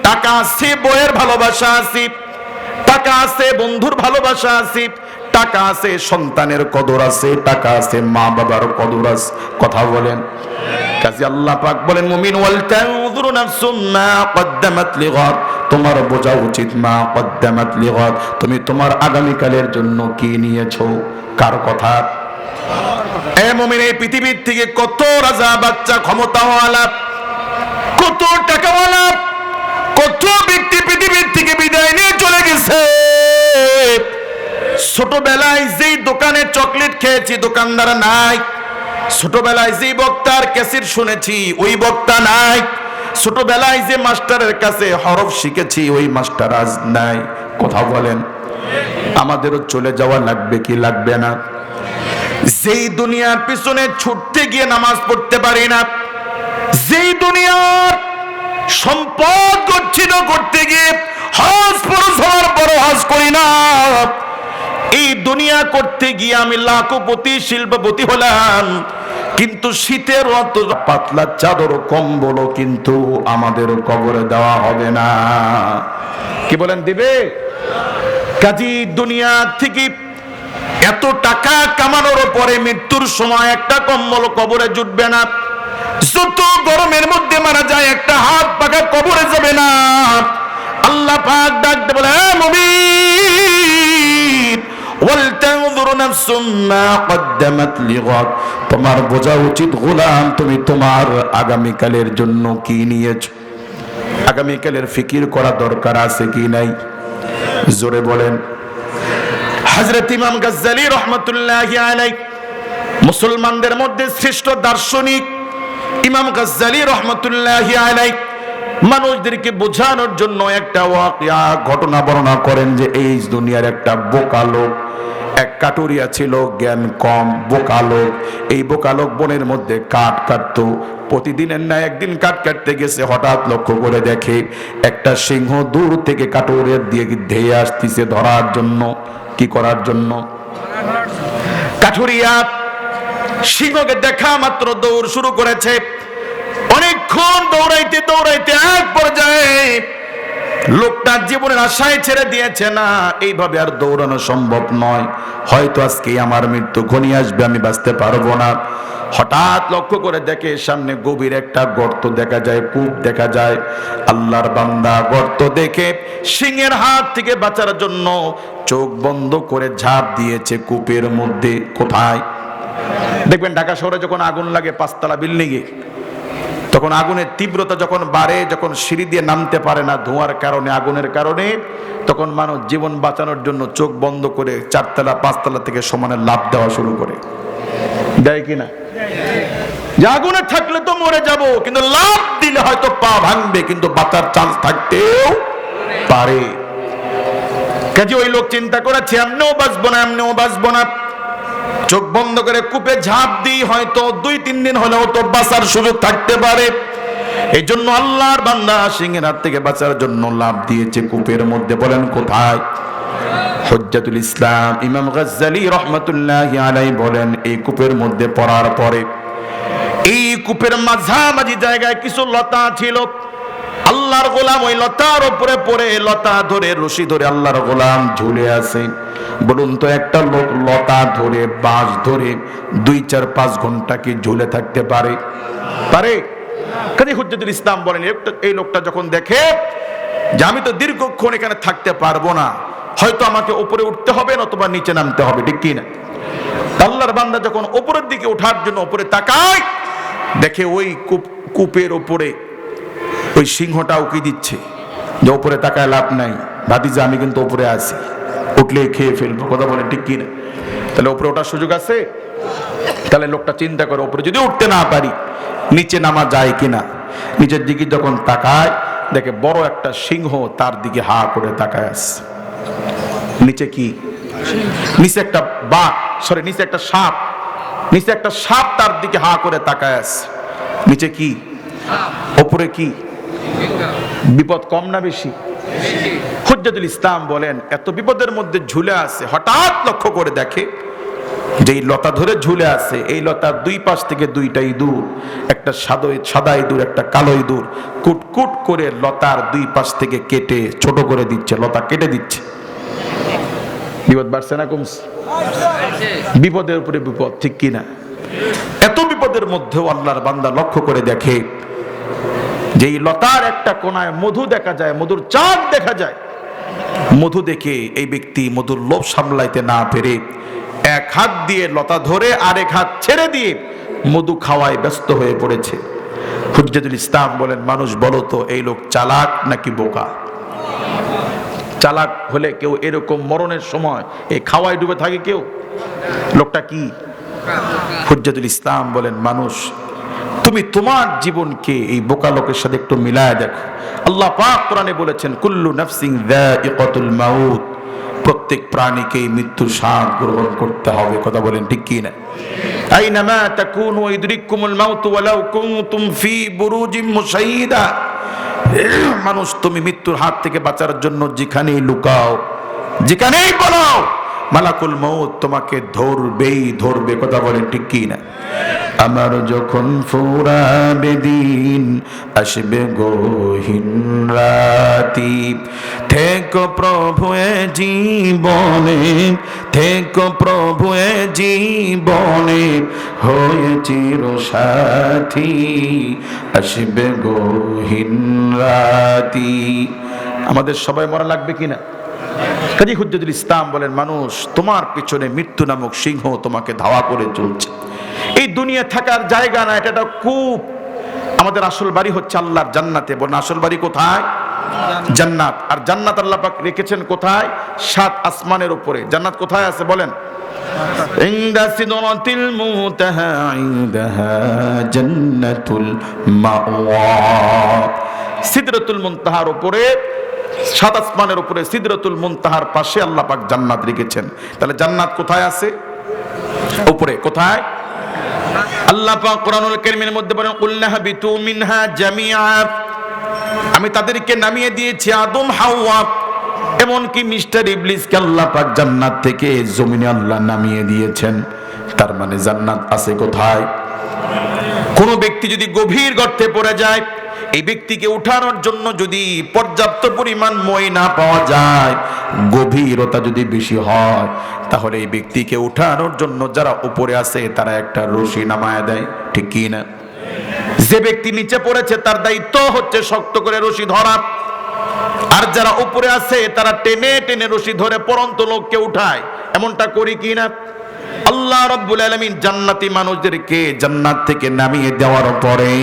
Speaker 1: টাকা আছে, বইয়ের ভালোবাসা আছে, টাকা আছে, বন্ধুর ভালোবাসা আছে, টাকা আছে, সন্তানের কদর আছে, টাকা আছে, মা বাবার কদর আছে। কথা বলেন। কাজে আল্লাহ পাক বলেন, মুমিন, ওয়াল তানজুর নাফসুম মা কদ্দামাত লিগাদ, তোমার বোঝা উচিত, মা কদ্দামাত লিগাদ, তুমি তোমার আগামী কালের জন্য কি নিয়েছো। কার কথা? এ মুমিন, এই পৃথিবীর থেকে কত রাজা বাচ্চা, ক্ষমতাওয়ালা, কত টাকাওয়ালা, কত ব্যক্তি পৃথিবীর থেকে বিদায় নিয়ে চলে গেছে। ছোটবেলায় যেই দোকানে চকলেট খেয়েছি, দোকানদার নাই। ছোটবেলায় যেই বক্তার ক্যাসেট শুনেছি, ওই বক্তা নাই। ছোটবেলায় যে মাস্টারের কাছে হরফ শিখেছি, ওই মাস্টার আজ নাই। কথা বলেন। আমাদেরও চলে যাওয়া লাগবে কি লাগবে না? যেই দুনিয়ার পিছনে ছুটতে গিয়ে নামাজ পড়তে পারি না, যেই দুনিয়ার সম্পদ গচ্ছিত করতে গিয়ে হজ ফরজ হওয়ার পর হজ করি না, এই দুনিয়া করতে গিয়ে আমি লাখপতি, শিল্পপতি হলাম, কিন্তু শীতের অত পাতলা চাদর কম্বল কিন্তু আমাদের কবরে দেওয়া হবে না। কি বলেন, দিবে? কাজী দুনিয়া থেকে এত টাকা কামানোর পরে মৃত্যুর সময় একটা কম্বল কবরে জুটবে না। যত গরমের মধ্যে মারা যায়, একটা হাত পাকা কবরে যাবে না। আল্লাহ পাক ডাকতে বলে, হে মুমিন, ওয়াল তানজুর নাফসুম মা কদ্দামাত লিগাদ, তোমার বোঝা উচিত গোলাম, তুমি তোমার আগামী কালের জন্য কি নিয়েছো। আগামী কালের ফিকির করা দরকার আছে কি নাই? জোরে বলেন। হযরত ইমাম গাজ্জালী রাহমাতুল্লাহি আলাইহি, মুসলমানদের মধ্যে শ্রেষ্ঠ দার্শনিক ইমাম গাজ্জালী রাহমাতুল্লাহি আলাইহি, মানুষদেরকে বোঝানোর জন্য একটা ওয়াকিয়া, ঘটনা বর্ণনা করেন যে এই দুনিয়ার একটা বোকা লোক, এক কাটুরিয়া ছিল, জ্ঞান কম, বোকা লোক। এই বোকা লোক বনের মধ্যে কাঠ কাটতো। প্রতিদিনের ন্যায় একদিন কাঠ কাটতে গেছে, হঠাৎ লক্ষ্য করে দেখে একটা সিংহ দূর থেকে কাটুরিয়ার দিয়ে ধেয়ে আসতেছে ধরার জন্য। কি করার জন্য? কাঠুরিয়া সিংহকে দেখা মাত্র দৌড় শুরু করেছে। অনেকক্ষণ দৌড়াইতে দৌড়াইতে এক পর্যায়ে লোকটা জীবনের আশায় ছেড়ে দিয়েছে, না এইভাবে আর দৌড়ানো সম্ভব নয়, হয়তো আজকে আমার মৃত্যু ঘনিয়ে আসবে, আমি বাঁচতে পারবো না। হঠাৎ লক্ষ্য করে দেখে সামনে গভীর একটা গর্ত দেখা যায়, কূপ দেখা যায়। আল্লাহর বান্দা গর্ত দেখে সিংহের হাত থেকে বাঁচার জন্য চোখ বন্ধ করে ঝাঁপ দিয়েছে কূপের মধ্যে। কোথায়? দেখবেন ঢাকা শহরে যখন আগুন লাগে 5 তলা বিল্ডিংয়ে, তখন আগুনের তীব্রতা যখন বাড়ে, যখন সিঁড়ি দিয়ে নামতে পারে না ধোঁয়ার কারণে, আগুনের কারণে, তখন মানুষ জীবন বাঁচানোর জন্য চোখ বন্ধ করে 4 তলা 5 তলা থেকে সমানে লাফ দেওয়া শুরু করে। দেয় কিনা? যে আগুনে থাকলে তো মরে যাব, কিন্তু লাফ দিলে হয়তো পা ভাঙবে, কিন্তু বাঁচার চান্স থাকতেও পারে। কাজে ওই লোক চিন্তা করেছে এমনিও বাঁচবো না, এমনিও বাঁচবো না, চোখ বন্ধ করে কূপে ঝাঁপ দিই, হয়তো 2-3 দিন হলেও তো বাঁচার সুযোগ থাকতে পারে। এই জন্য আল্লাহর বান্দা সিংহের হাত থেকে বাঁচার জন্য লাফ দিয়েছে কূপের মধ্যে। বলেন কোথায়? হুজ্জাতুল ইসলাম ইমাম গাজ্জালী রাহমাতুল্লাহি আলাইহি বলেন, এই কূপের মধ্যে পড়ার পরে এই কূপের মাঝামাঝি জায়গায় কিছু লতা ছিল। আল্লাহর গোলাম ওই লতার উপরে পড়ে, লতা ধরে, রশি ধরে আল্লাহর গোলাম ঝুলে আছে। বলুন তো একটা লোক লতা ধরে, বাঁশ ধরে 2-4-5 ঘন্টা কি ঝুলে থাকতে পারে? পারে? কাজী হুজ্জাতুল ইসলাম বলেন, এই লোকটা যখন দেখে যে আমি তো দীর্ঘক্ষণ এখানে থাকতে পারবো না, হয়তো আমাকে উপরে উঠতে হবে নতুবা নিচে নামতে হবে, ঠিক কি না? আল্লাহর বান্দা যখন উপরের দিকে ওঠার জন্য উপরে তাকায়, দেখে ওই কূপের উপরে ওই সিংহটা উকি দিচ্ছে যে উপরে তাকায় লাভ নাই, ভাতিজা আমি কিন্তু উপরে আছি, উঠলে খেয়ে ফেলবো। কথা বলেন ঠিক কি না? তাহলে উপরে ওঠার সুযোগ আছে? তাহলে লোকটা চিন্তা করে উপরে যদি উঠতে না পারি নিচে নামা যায় কিনা। নিচের দিকে যখন তাকায় দেখে বড় একটা সিংহ তার দিকে হা করে তাকায় আছে। নিচে কি? নিচে একটা বাঘ, সরি নিচে একটা সাপ, নিচে একটা সাপ তার দিকে হা করে তাকায় আছে। নিচে কি? উপরে কি? বিপদ কম না বেশি? হুজ্জাতুল ইসলাম বলেন, এত বিপদের মধ্যে ঝুলে আছে, হঠাৎ লক্ষ্য করে দেখে যে লতা ধরে ঝুলে আছে, এই লতার 2 পাশ থেকে 2টা ইঁদুর, একটা সাদা ইঁদুর, একটা কালো ইঁদুর কুটকুট করে লতার 2 পাশ থেকে কেটে ছোট করে দিচ্ছে, লতা কেটে দিচ্ছে। বিপদ বাড়ছে না কমছে? বিপদের উপরে বিপদ, ঠিক কিনা? এত বিপদের মধ্যেও আল্লাহর বান্দা লক্ষ্য করে দেখে যে এই লতার একটা কোনায় মধু দেখা যায়, মধুর চাঁদ দেখা যায়। মধু দেখে এই ব্যক্তি মধুর লোভ সামলাইতে না পেরে এক হাত দিয়ে লতা ধরে আরেক হাত ছেড়ে দিয়ে মধু খাওয়ায় ব্যস্ত হয়ে পড়েছে। হুজ্জাতুল ইসলাম বলেন, মানুষ বলো তো এই লোক চালাক নাকি বোকা? চালাক হলে কেউ এরকম মরণের সময় এই খাওয়ায় ডুবে থাকে কেউ? লোকটা কি? হুজ্জাতুল ইসলাম বলেন, মানুষ তুমি তোমার জীবনকে এই বোকা লোকের সাথে একটু মিলায় দেখো। আল্লাহ পাক কোরআনে বলেছেন, কুল্লু নাফসিন যায়িকাতুল মাউত, প্রত্যেক প্রাণীকে মৃত্যুর স্বাদ গ্রহণ করতে হবে। কথা বলেন ঠিক কি না? আইনামা তাকুনু ইদরিকুমুল মাউত ওয়ালাউ কুনতুম ফি বুরুজিম মুশাইয়্যিদা, মানুষ তুমি মৃত্যুর হাত থেকে বাঁচার জন্য যেখানেই লুকাও, যেখানেই পালাও, মালাকুল মউত তোমাকে ধরবেই ধরবে। কথা বলেন ঠিক কি না? আমার যখন ফুরাবে দিন আসবে গহীন রাতি, থেকো প্রভু এ জীবনে, থেকো প্রভু এ জীবনে, হয়ে চির সাথী আসবে গহীন রাতি। আমাদের সবাই মরা লাগবে কিনা? কাজী হুজ্জাতুল ইসলাম বলেন, মানুষ তোমার পিছনে মৃত্যু নামক সিংহ তোমাকে ধাওয়া করে চলছে। এই দুনিয়া থাকার জায়গা না, এটা একটা কূপ। আমাদের আসল বাড়ি হচ্ছে আল্লাহর জান্নাতে। বলেন আসল বাড়ি কোথায়? জান্নাত। আর জান্নাত আল্লাহ পাক রেখেছেন কোথায়? 7 আসমানের উপরে। জান্নাত কোথায় আছে বলেন? ইনদা সিদরাতিল মুনতাহা ইনদাহা জান্নাতুল মাওয়া। সিদরাতুল মুনতাহার উপরে সাত আসমানের উপরে সিদরাতুল মুনতাহার পাশে আল্লাহ পাক জান্নাত রেখেছেন। তাহলে জান্নাত কোথায় আছে? উপরে। কোথায়? আল্লাহ পাক কোরআনুল কারীমের মধ্যে বলেন কুলনা হাবিতু মিনহা জামিআ, আমি তাদেরকে নামিয়ে দিয়েছি আদম হাওয়া এমনকি মিস্টার ইবলিসকে আল্লাহ পাক জান্নাত থেকে জমিনে আল্লাহ নামিয়ে দিয়েছেন। তার মানে জান্নাত আছে কোথায়? কোন ব্যক্তি যদি গভীর গর্তে পড়ে যায়, এই ব্যক্তিকে উঠানোর জন্য যদি পর্যাপ্ত পরিমাণ মই না পাওয়া যায়, গভীরতা যদি বেশি হয়, তাহলে এই ব্যক্তিকে উঠানোর জন্য যারা উপরে আছে তারা একটা রশি নামায় দেয়, ঠিক কি না? যে ব্যক্তি নিচে পড়েছে তার দায়িত্ব হচ্ছে শক্ত করে রশি ধরা, আর যারা উপরে আছে তারা টেনে টেনে রশি ধরে পরন্ত লোককে উঠায়। এমনটা করি কি না? আল্লাহ রাব্বুল আলামিন জান্নাতি মানুষদেরকে জান্নাত থেকে নামিয়ে দেওয়ার পরে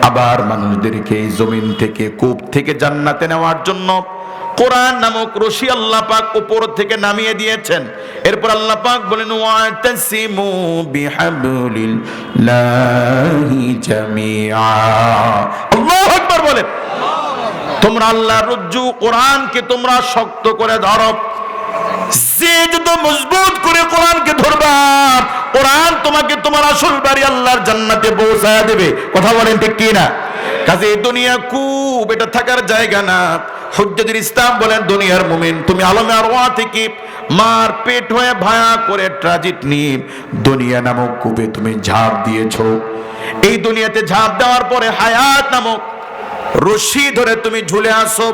Speaker 1: আবার মানুষদেরকে জমিন থেকে কূপ থেকে জান্নাতে নেওয়ার জন্য কোরআন নামক রশি আল্লাহ পাক উপর থেকে নামিয়ে দিয়েছেন। এরপর আল্লাহ পাক বলেন ওয়াতাসিমু বিহাবলিল্লাহি জামিআ। আল্লাহু আকবার বলেন। তোমরা আল্লাহর রজ্জু কোরআনকে তোমরা শক্ত করে ধরো। যে যত মজবুত করে কোরআনকে ধরবা, কোরআন তোমাকে তোমার আসল বাড়ি আল্লাহর জান্নাতে পৌঁছায় দেবে। কথা বলেন ঠিক কি না? কাজে দুনিয়া কূপ, এটা থাকার জায়গা না। হুজ্জাতুল ইসলাম বলেন দুনিয়ার মুমিন, তুমি আলমে আরওয়াহ থেকে মার পেট হয়ে ভায়া করে ট্রানজিট নিয়ে দুনিয়া নামক কূপে তুমি ঝাঁপ দিয়েছো। এই দুনিয়াতে ঝাঁপ দেওয়ার পরে হায়াত নামক রশি ধরে তুমি ঝুলে আসো,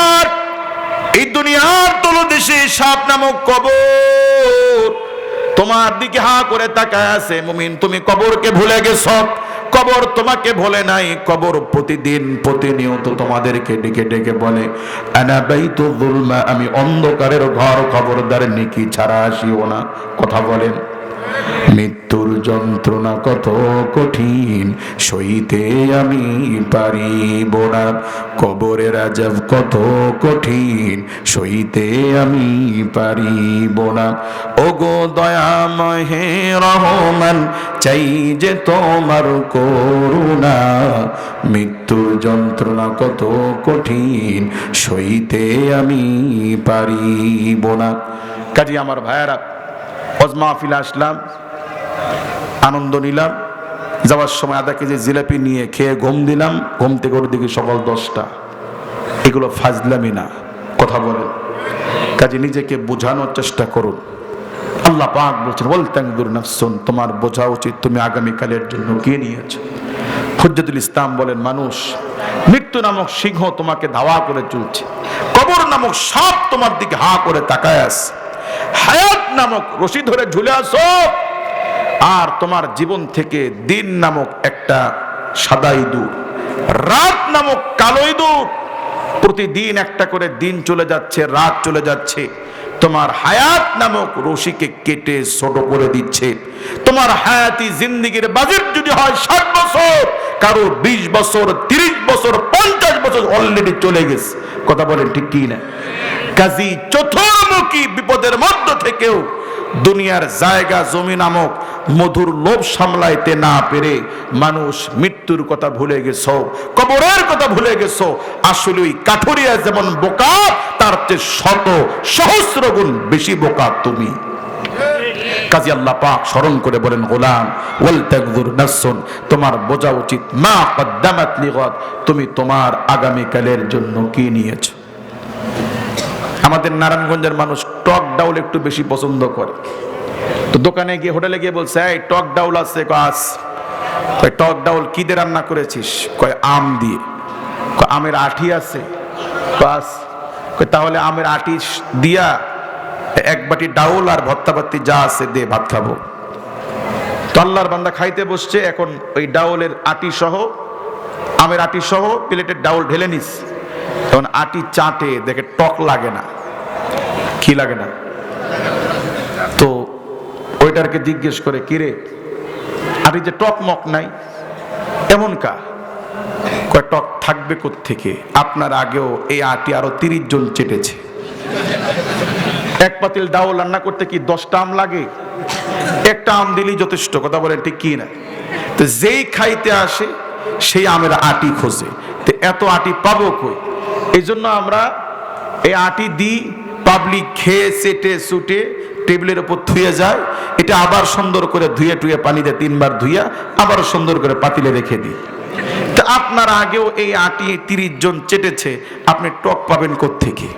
Speaker 1: আর এই দুনিয়ার তলদেশে সাপ নামক কবর তোমার দিকে হা করে তাকায় আছে। মুমিন, তুমি কবরকে ভুলে গেছো, কবর তোমাকে ভুলে নাই। কবর প্রতিদিন প্রতিনিয়ত তোমাদেরকে ডেকে ডেকে বলে আনা বাইতুল যুলমা, আমি অন্ধকারের ঘর, খবরদার নেকি ছাড়া আসিও না। কথা বলেন। মৃত্যুর যন্ত্রণা কত কঠিন, সইতে আমি পারিব না। কবরের আযাব কত কঠিন, সইতে আমি পারিব না। ওগো দয়াময় হে রহমান, চাই যে তোমার করুণা। মৃত্যুর যন্ত্রণা কত কঠিন, সইতে আমি পারিব না। কাজী আমার ভাইয়েরা, হজ মাহফিলে আসলাম, আনন্দ নিলাম। যাওয়ার সময় আধা কেজি জিলাপি নিয়ে খেয়ে ঘুম দিলাম। ঘুম থেকে ওর দিকে সকাল 10টা। এগুলো ফাজলামি না। কথা বলেন। কাজে নিজেকে বোঝানোর চেষ্টা করুন। আল্লাহ পাক বলছেন ওয়াল তানজুর নাফসুন, তোমার বোঝা উচিত তুমি আগামীকালের জন্য কি নিয়েছো। হুজ্জাতুল ইসলাম বলেন মানুষ, মৃত্যু নামক সিংহ তোমাকে ধাওয়া করে চলছে, কবর নামক সাপ তোমার দিকে হা করে তাকায় আছে, হায়াত নামক রশি ধরে ঝুলে আসো, আর তোমার জীবন থেকে দিন নামক একটা সাদা ইঁদুর, রাত নামক কালো ইঁদুর, প্রতিদিন একটা করে দিন চলে যাচ্ছে, রাত চলে যাচ্ছে, তোমার হায়াত নামক রশিকে কেটে ছোট করে দিচ্ছে। তোমার হায়াতি জিন্দেগির বাজেট যদি হয় 60 বছর, কারো 20 বছর, 30 বছর, 50 বছর অলরেডি চলে গেছে। কথা বলেন ঠিক কি না? কাজী চতুর্মুখী বিপদের মধ্য থেকেও দুনিয়ার জায়গা জমি নামক মধুর লোভ সামলাইতে না পেরে মানুষ মৃত্যুর কথা ভুলে গেছো, কবরের কথা ভুলে গেছো। আসলে ওই কাঠুরিয়া যেমন বোকা, তার চেয়ে শত সহস্র গুণ বেশি বোকা তুমি। কাজী আল্লাহ পাক স্মরণ করে বলেন গোলাম ওয়াল তাকদুর নাফসুন, তোমার বোঝা উচিত মা কদ্দামাত লিগাদ, তুমি তোমার আগামীকালের জন্য কি নিয়েছো। আমাদের নারায়ণগঞ্জের মানুষ টক ডাউল একটু বেশি পছন্দ করে। তো দোকানে গিয়ে, হোটেলে গিয়ে বলছে এই টক ডাউল আছে? আস। টক ডাউল কি দিয়ে রান্না করেছিস? কয় আম দিয়ে। আমের আঠি আছে? বাস। তাহলে আমের আঠি দিয়া এক বাটি ডাউল আর ভর্তাপাতি যা আছে দে, ভাত খাবো। তো আল্লাহর বান্দা খাইতে বসছে, এখন ওই ডাউলের আটি সহ, আমের আটি সহ প্লেটের ডাউল ঢেলে নিস। তখন আটি চাটে, দেখে টক লাগে না। কি লাগে না? তো ওইটারকে জিজ্ঞেস করে কিরে আটি যে টক মক নাই এমন কা? কয় টক থাকবে কোত্থেকে, আপনার আগেও এই আটি আরো 30 জন চেটেছে। এক পাতিল ডাউল রান্না করতে কি 10টা আম লাগে? একটা আম দিলেই যথেষ্ট। কথা বলেন ঠিক কি না? তো যেই খাইতে আসে সেই আমের আটি খোঁজে। তো এত আটি পাবো কই? এই জন্য আমরা এই আটি দিই, পাবলিক খেয়ে চেটে চুটে টেবিলের উপর ধুয়ে যায়, এটা আবার সুন্দর করে ধুয়ে টুয়ে পানিতে 3 বার ধুইয়া আবার সুন্দর করে পাতিলে রেখে দিই। তা আপনার আগেও এই আটি 30 জন চেটেছে, আপনি টক পাবেন কোত্থেকে?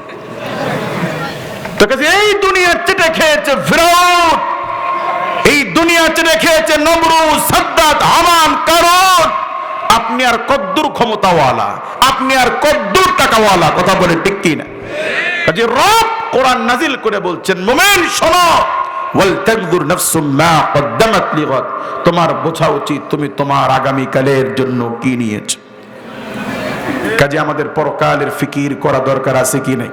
Speaker 1: তো এই দুনিয়া চেটে খেয়েছে ফিরআউন, এই দুনিয়া চেটে খেয়েছে নমরুদ, সাদ্দাত, হামান, কারুন। আপনি আর কদ্দুর ক্ষমতাওয়ালা, আপনি আর কদ্দুর টাকাওয়ালা? কথা বলে ঠিক কি না? কাজে রব কোরআন নাজিল করে বলছেন, মুমিন শোনো, ওয়াল তানজুর নাফসুম মা কদ্দামাত লিগাদ, তোমার বোঝা উচিত তুমি তোমার আগামী কালের জন্য কি নিয়েছো। কাজে আমাদের পরকালের ফিকির করা দরকার আছে কি নাই?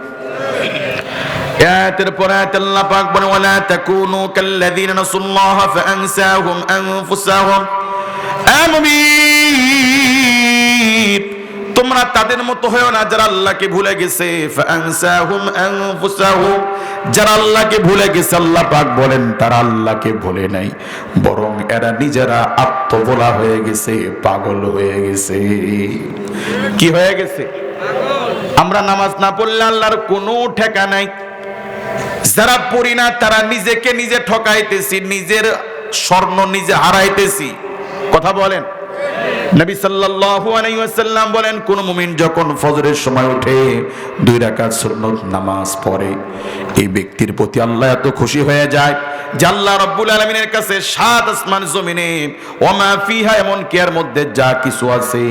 Speaker 1: আয়াতের পর আয়াত আল্লাহ পাক বলেন, ওয়ালা তাকুনু কাল্লাযীনা নাসুল্লাহ ফাআনসাহুম আনফুসাহুম। মুমিন, তোমরা তাদের মতো হয়ো না যারা আল্লাহকে ভুলে গেছে। ফাআনসাহুম আনফুসাহুম, যারা আল্লাহকে ভুলে গেছে, আল্লাহ পাক বলেন তারা আল্লাহকে ভুলে নাই, বরং এরা নিজেরা আত্মভোলা হয়ে গেছে, পাগল হয়ে গেছে। কি হয়ে গেছে? আমরা নামাজ না পড়লে আল্লাহর কোনো ঠেকা নাই। যারা পড়ি না তারা নিজেকে নিজে ঠকাইতেছি, নিজের স্বর্ণ নিজে হারাইতেছি। কথা বলেন। নবী সাল্লাল্লাহু আলাইহি ওয়াসাল্লাম বলেন, কোন মুমিন যখন ফজরের সময় উঠে 2 রাকাত সুন্নত নামাজ পড়ে, এই ব্যক্তির প্রতি আল্লাহ এত খুশি হয়ে যায় যে আল্লাহ রাব্বুল আলামিনের কাছে 7 আসমান জমিনে ওয়া মা ফিহা, এমন কি এর মধ্যে যা কিছু আছে,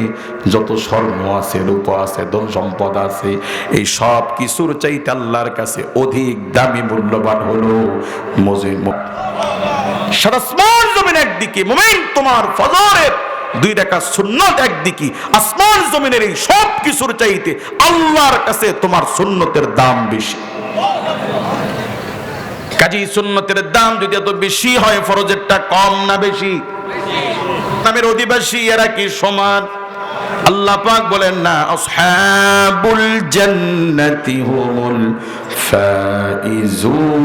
Speaker 1: যত স্বর্ণ আছে, রূপা আছে, ধন সম্পদ আছে, এই সব কিছুর চাইতে আল্লাহর কাছে অধিক দামি মূল্যবান হলো মুজিব। 7 আসমান জমিন একদিকে, মুমিন তোমার ফজরের 2 রাকাত সুন্নত একদিকে, আসমান জমিনের এই সব কিছুর চাইতে আল্লাহর কাছে তোমার সুন্নতের দাম বেশি। কাজী সুন্নতের দাম যদি এত বেশি হয়, ফরজেরটা কম না বেশি? নামের অধিবাসী এরা কি সমান? আল্লাহ পাক বলেন না, আসহাবুল জান্নাতি হুমুল ফাইজুন।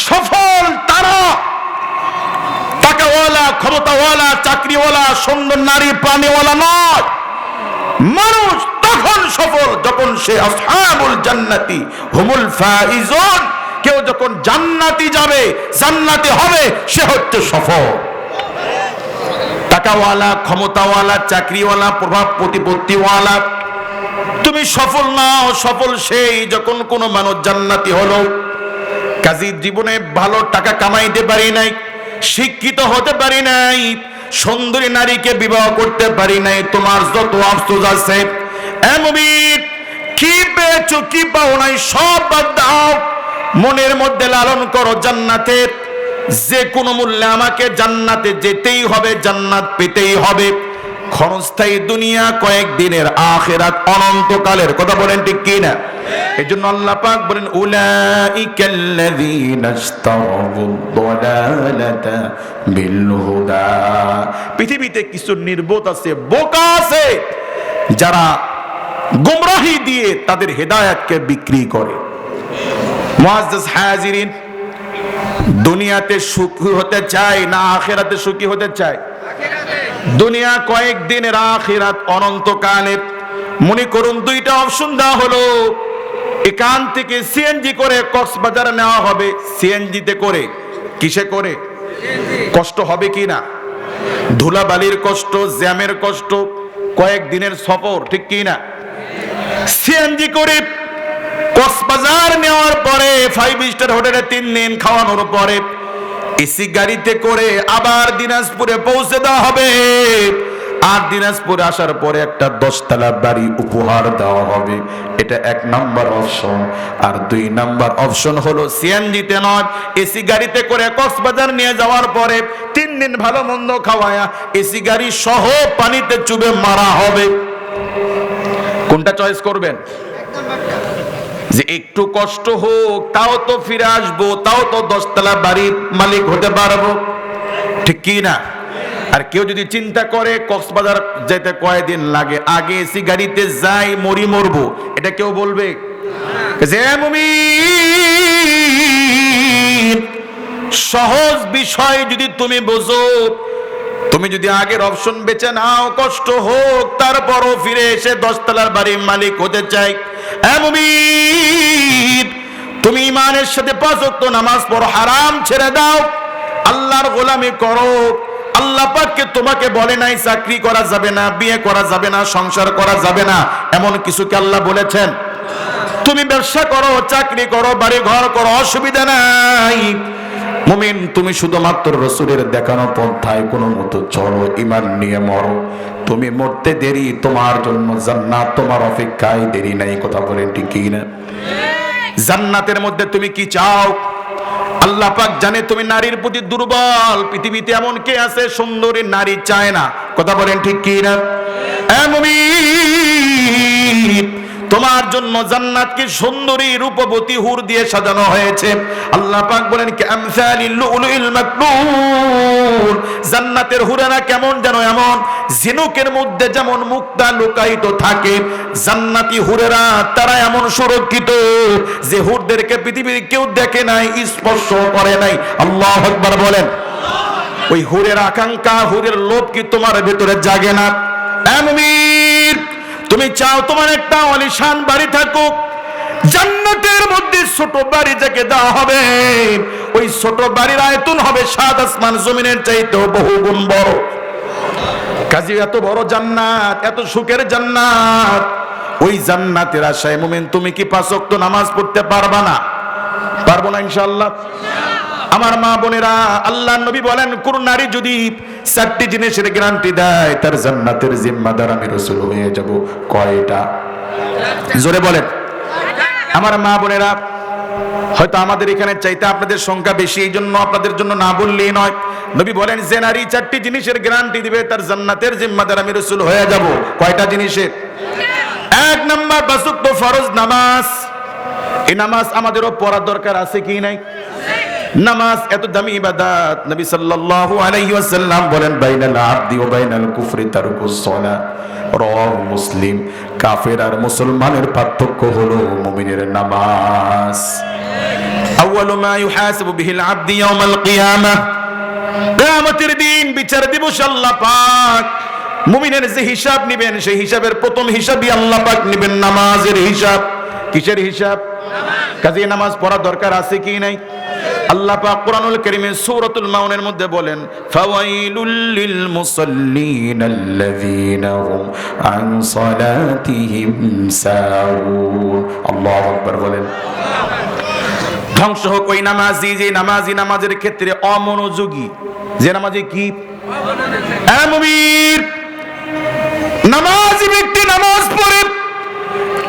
Speaker 1: সফল তারা, টাকাওয়ালা, ক্ষমতাওয়ালা, চাকরিওয়ালা, সুন্দর নারী, প্রাণীওয়ালা নয়। মানুষ তখন সফল যখন সে আসহাবুল জান্নাতি হুমুল ফাইজুন, কেউ যখন জান্নাতি যাবে, জান্নাতি হবে, সে হচ্ছে সফল। টাকাওয়ালা, ক্ষমতাওয়ালা, চাকরিওয়ালা, প্রভাব প্রতিপত্তিওয়ালা, তুমি সফল নাও। সফল সেই যখন কোনো মানুষ জান্নাতি হলো। কাজী জীবনে ভালো টাকা কামাইতে পারি নাই, শিক্ষিত হতে পারি নাই, সুন্দরী নারীকে বিবাহ করতে পারি নাই, তোমার যত আফসোস আছে, মুমিন কি পেয়েছো কি পাও নাই সব বাদ দাও। মনের মধ্যে লালন করো জান্নাতের, যে কোনো মূল্যে আমাকে জান্নাতে যেতেই হবে, জান্নাত পেতেই হবে। ক্ষণস্থায়ী দুনিয়া কয়েকদিনের, আখিরাত অনন্তকালের। কথা বলেন ঠিক কি না? এজন্য আল্লাহ পাক বলেন, উলাইকাল্লাযীনা ইশতারাবুদ দালালাতা বিল হুদা। পৃথিবীতে কিছু নির্বোধ আছে, বোকা আছে, যারা গোমরাহি দিয়ে তাদের হেদায়েতকে বিক্রি করে। মুআজ্জাজ হাজিরিন, দুনিয়াতে সুখী হতে চায় না আখিরাতে সুখী হতে চায়? দুনিয়া কয়েকদিনের, আখিরাত অনন্তকালের। মনে করুন 2টা অপশন দেওয়া হলো, এখান থেকে সিএনজি করে কক্সবাজারে নেওয়া হবে। সিএনজিতে করে, কিসে করে? কষ্ট হবে কি না? ধুলাবালির কষ্ট, জ্যামের কষ্ট, কয়েকদিনের সফর, ঠিক কি না? সিএনজি করে কক্সবাজার নেওয়ার পরে 5 স্টার হোটেলে 3 দিন খাওয়ানোর পরে এসি গাড়িতে করে আবার দিনাজপুরে পৌঁছে দেওয়া হবে। আর দিনাজপুরে আসার পরে একটা 10 তলা বাড়ি উপহার দেওয়া হবে। এটা 1 নাম্বার অপশন। আর 2 নাম্বার অপশন হলো সিএনজিতে নয়, এসি গাড়িতে করে কক্সবাজার নিয়ে যাওয়ার পরে 3 দিন ভালো মন্দ খাওয়ায়া এসি গাড়ি সহ পানিতে চুবে মারা হবে। কোনটা চয়েস করবেন? যে একটু কষ্ট হোক, তাও তো ফিরে আসবো, তাও তো 10 তলা বাড়ির মালিক হতে পারবো, ঠিক কি না? আর কেউ যদি চিন্তা করে কক্সবাজার যেতে কয়দিন লাগে, আগে এসি গাড়িতে যাই, মরবো, এটা কেউ বলবে? যে মুমিন, সহজ বিষয় যদি তুমি বোঝো, তুমি যদি আগের অপশন বেছে নাও, কষ্ট হোক তারপরও ফিরে এসে 10 তলার বাড়ির মালিক হতে চাই, এ মুমিন তুমি ইমানের সাথে 5 ওয়াক্ত নামাজ পড়ো, হারাম ছেড়ে দাও, আল্লাহর গোলামি করো। আল্লাহ পাককে তোমাকে বলে নাই চাকরি করা যাবে না, বিয়ে করা যাবে না, সংসার করা যাবে না, এমন কিছু কি আল্লাহ বলেছেন? তুমি ব্যবসা করো, চাকরি করো, বাড়ি ঘর করো, অসুবিধা নাই। মুমিন তুমি শুধুমাত্র রাসূলের দেখানো পন্থায় কোনো মতো চলো, ঈমান নিয়ে মরো। তুমি মরতে দেরি, তোমার জন্য জান্নাত তোমার অপেক্ষায় দেরি নাই। কথা বলেন ঠিক কি না? জান্নাতের মধ্যে তুমি কি চাও? আল্লাহ পাক জানে তুমি নারীর প্রতি দুর্বল। পৃথিবীতে এমন কে আছে সুন্দরী নারী চায় না? কথা বলেন ঠিক কি না? এ মুমিন তোমার জন্য জান্নাত কি সুন্দরী রূপবতী হুর দিয়ে সাজানো হয়েছে। আল্লাহ পাক বলেন কামসালিল লুলুল মাকনুন, জান্নাতের হুরেরা কেমন যেন এমন ঝিনুকের মধ্যে যেমন মুক্তা লুকায়িত থাকে, জান্নাতি হুরেরা তারা এমন সুরক্ষিত যে হুরদেরকে পৃথিবীর কেউ দেখে নাই, স্পর্শ করে নাই। আল্লাহু আকবার বলেন। ওই হুরের আকাঙ্ক্ষা, হুরের লোভ কি তোমার ভিতরে জাগে না? এ মুমিন তুমি চাও তোমার একটা আলিশান বাড়ি থাকুক, জান্নাতের মধ্যে ছোট বাড়ি যাকে দেওয়া হবে, ওই ছোট বাড়ির আয়তন হবে 7 আসমান জমিনের চাইতেও বহু গুণ বড়। কাজী এত বড় জান্নাত, এত সুখের জান্নাত, ওই জান্নাতের আশায় মুমিন তুমি কি 5 ওয়াক্ত নামাজ পড়তে পারবা না? পারবো না ইনশাআল্লাহ। আমার মা বোনেরা, আল্লাহ নবী বলেন কোন নারী যদি 4টি জিনিসের গ্যারান্টি দেয় তার জান্নাতের জিম্মাদার আমি রাসূল হয়ে যাব। কয়টা? জোরে বলেন। আমার মা বোনেরা, হয়তো আমাদের এখানে চাইতে আপনাদের সংখ্যা বেশি, এই জন্য আপনাদের জন্য না বললেই নয়। নবী বলেন যে নারী 4টি জিনিসের গ্যারান্টি দিবে তার জান্নাতের জিম্মাদার আমি রাসূল হয়ে যাব। কয়টা জিনিসের? 1 নাম্বার 5 ওয়াক্ত ফরজ নামাজ। এই নামাজ আমাদেরও পড়ার দরকার আছে কি নাই? নামাজ এত দামি ইবাদত, নবী সাল্লাল্লাহু আলাইহি ওয়াসাল্লাম বলেন বাইনাল আবদি ওয়া বাইনাল কুফরি তারকুস সালাহ। রাওয়াহু মুসলিম। কাফের আর মুসলমানের পার্থক্য হলো মুমিনের নামাজ। আউয়ালু মা ইউহাসাবু বিহিল আবদি ইয়াউমাল কিয়ামাহ, কিয়ামতের দিন বিচার দিবস আল্লাহ পাক মুমিনের যে হিসাব নেবেন সেই হিসাবের প্রথম হিসাবই আল্লাহ পাক নেবেন নামাজের হিসাব। কিসের হিসাব? কাজে নামাজ পড়া দরকার আছে কি নাই? আল্লাহ পাক কোরআনুল কারীমে সূরাতুল মাউনের মধ্যে বলেন ফাওয়াইলুল লিল মুসাল্লিন আল্লাযীনা হুম আন সালাতিহিম সাহুন। আল্লাহু আকবার বলেন। ধ্বংস হোক ওই নামাজি যে নামাজি নামাজের ক্ষেত্রে অমনোযোগী, যে নামাজি কি মুমিন নামাজি ব্যক্তি নামাজ পড়ে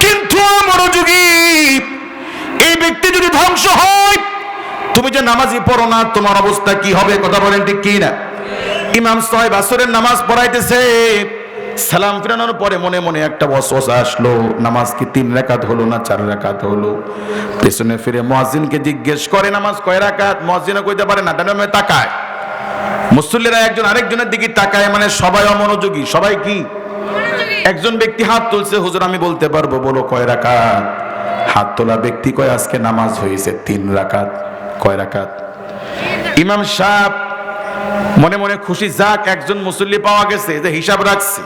Speaker 1: কিন্তু অমনোযোগী, এই ব্যক্তি যদি ধ্বংস হয়, তুমি যে নামাজি পড়ো না তোমার অবস্থা কি হবে? কথা বলেন ঠিক কি না? ইমাম সাহেব আসরের নামাজ পড়াইতেছে, সালাম ফিরানোর পরে মনে মনে একটা ওয়াসওয়াসা আসলো, নামাজ কি 3 রাকাত হলো না 4 রাকাত হলো? পেছনে ফিরে মুয়াজ্জিনকে জিজ্ঞেস করে নামাজ কয় রাকাত? মুয়াজ্জিনও কইতে পারে না, ডানে বামে তাকায়। মুসল্লিরা একজন আরেকজনের দিকে তাকায়, মানে সবাই অমনোযোগী। সবাই কি? একজন ব্যক্তি হাত তুলছে, হুজুর আমি বলতে পারবো, বলো কয় রাকাত? হাত তোলা ব্যক্তি কয় আজকে নামাজ হয়েছে 3 রাকাত। কয় রাকাত? ইমাম সাহেব মনে মনে খুশি, যাক একজন মুসল্লি পাওয়া গেছে যে হিসাব রাখছে।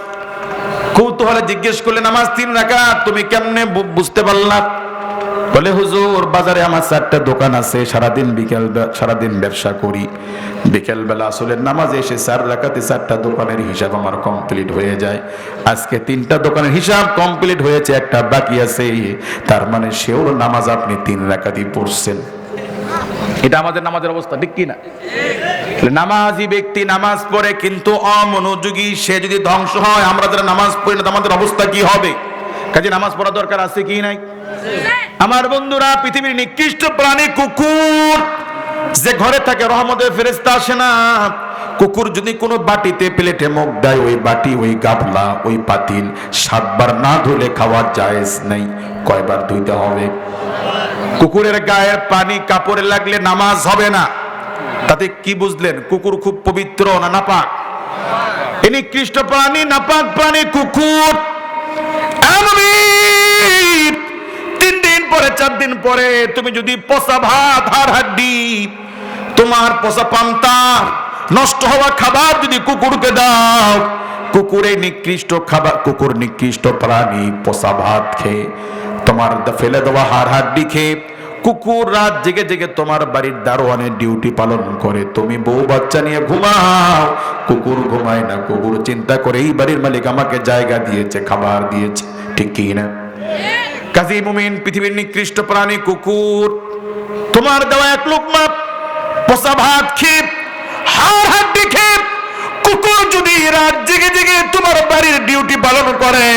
Speaker 1: কৌতূহলে জিজ্ঞেস করলে নামাজ 3 রাকাত, তুমি কেমনে বুঝতে পারলা? বলে হুজুর বাজারে আমার 4টা দোকান আছে, সারাদিন ব্যবসা করি, বিকেল বেলা আসলের নামাজে এসে 4 রাকাতে 4টা দোকানের হিসাব আমার কমপ্লিট হয়ে যায়। আজকে 3টা দোকানের হিসাব কমপ্লিট হয়েছে, একটা বাকি আছে, তার মানে সেও নামাজ আপনি 3 রাকাতই পড়ছেন। এটা আমাদের নামাজের অবস্থা, ঠিক কি না? নামাজি ব্যক্তি নামাজ পড়ে কিন্তু অমনোযোগী, সে যদি ধ্বংস হয়, আমরা যারা নামাজ পড়ি না আমাদের অবস্থা কি হবে? কাজে নামাজ পড়া দরকার আছে কি নাই? আমার বন্ধুরা, পৃথিবীর নিকৃষ্ট প্রাণী কুকুর, যে ঘরে থাকে রহমতের ফেরেশতা আসে না। কুকুর যদি কোনো বাটিতে প্লেটে মুখ দেয়, ওই বাটি, ওই গাবলা, ওই পাতিল 7 বার না ধুলে খাওয়া জায়েজ নাই। কয়বার ধুইতে হবে? কুকুরের গায়ের পানি কাপড়ে লাগলে নামাজ হবে না। তাতে কি বুঝলেন? কুকুর খুব পবিত্র না নাপাক? এই নিকৃষ্ট প্রাণী, নাপাক প্রাণী কুকুর। 3 দিন পরে 4 দিন পরে তুমি যদি পচা ভাত, হাড় হাড্ডি, তোমার পচা পান্তা, নষ্ট হওয়া খাবার যদি কুকুরকে দাও, কুকুরে নিকৃষ্ট খাবার, কুকুর নিকৃষ্ট প্রাণী, পচা ভাত খেয়ে, তোমার ফেলে দেওয়া হাড় হাড্ডি খেয়ে, কুকুর রাত জেগে জেগে তোমার বাড়ির দারোয়ানের ডিউটি পালন করে, তুমি বউ বাচ্চা নিয়ে ঘুমাও, কুকুর ঘুমায় না। কুকুর চিন্তা করে এই বাড়ির মালিক আমাকে জায়গা দিয়েছে, খাবার দিয়েছে, ঠিক কি না? কাজী মুমিন, পৃথিবীর নিকৃষ্ট প্রাণী কুকুর, তোমার দেওয়া এক লোকমা পচা ভাত খেয়ে, হাড় হাড্ডি খেয়ে, কুকুর যদি রাত জেগে জেগে তোমার বাড়ির ডিউটি পালন করে,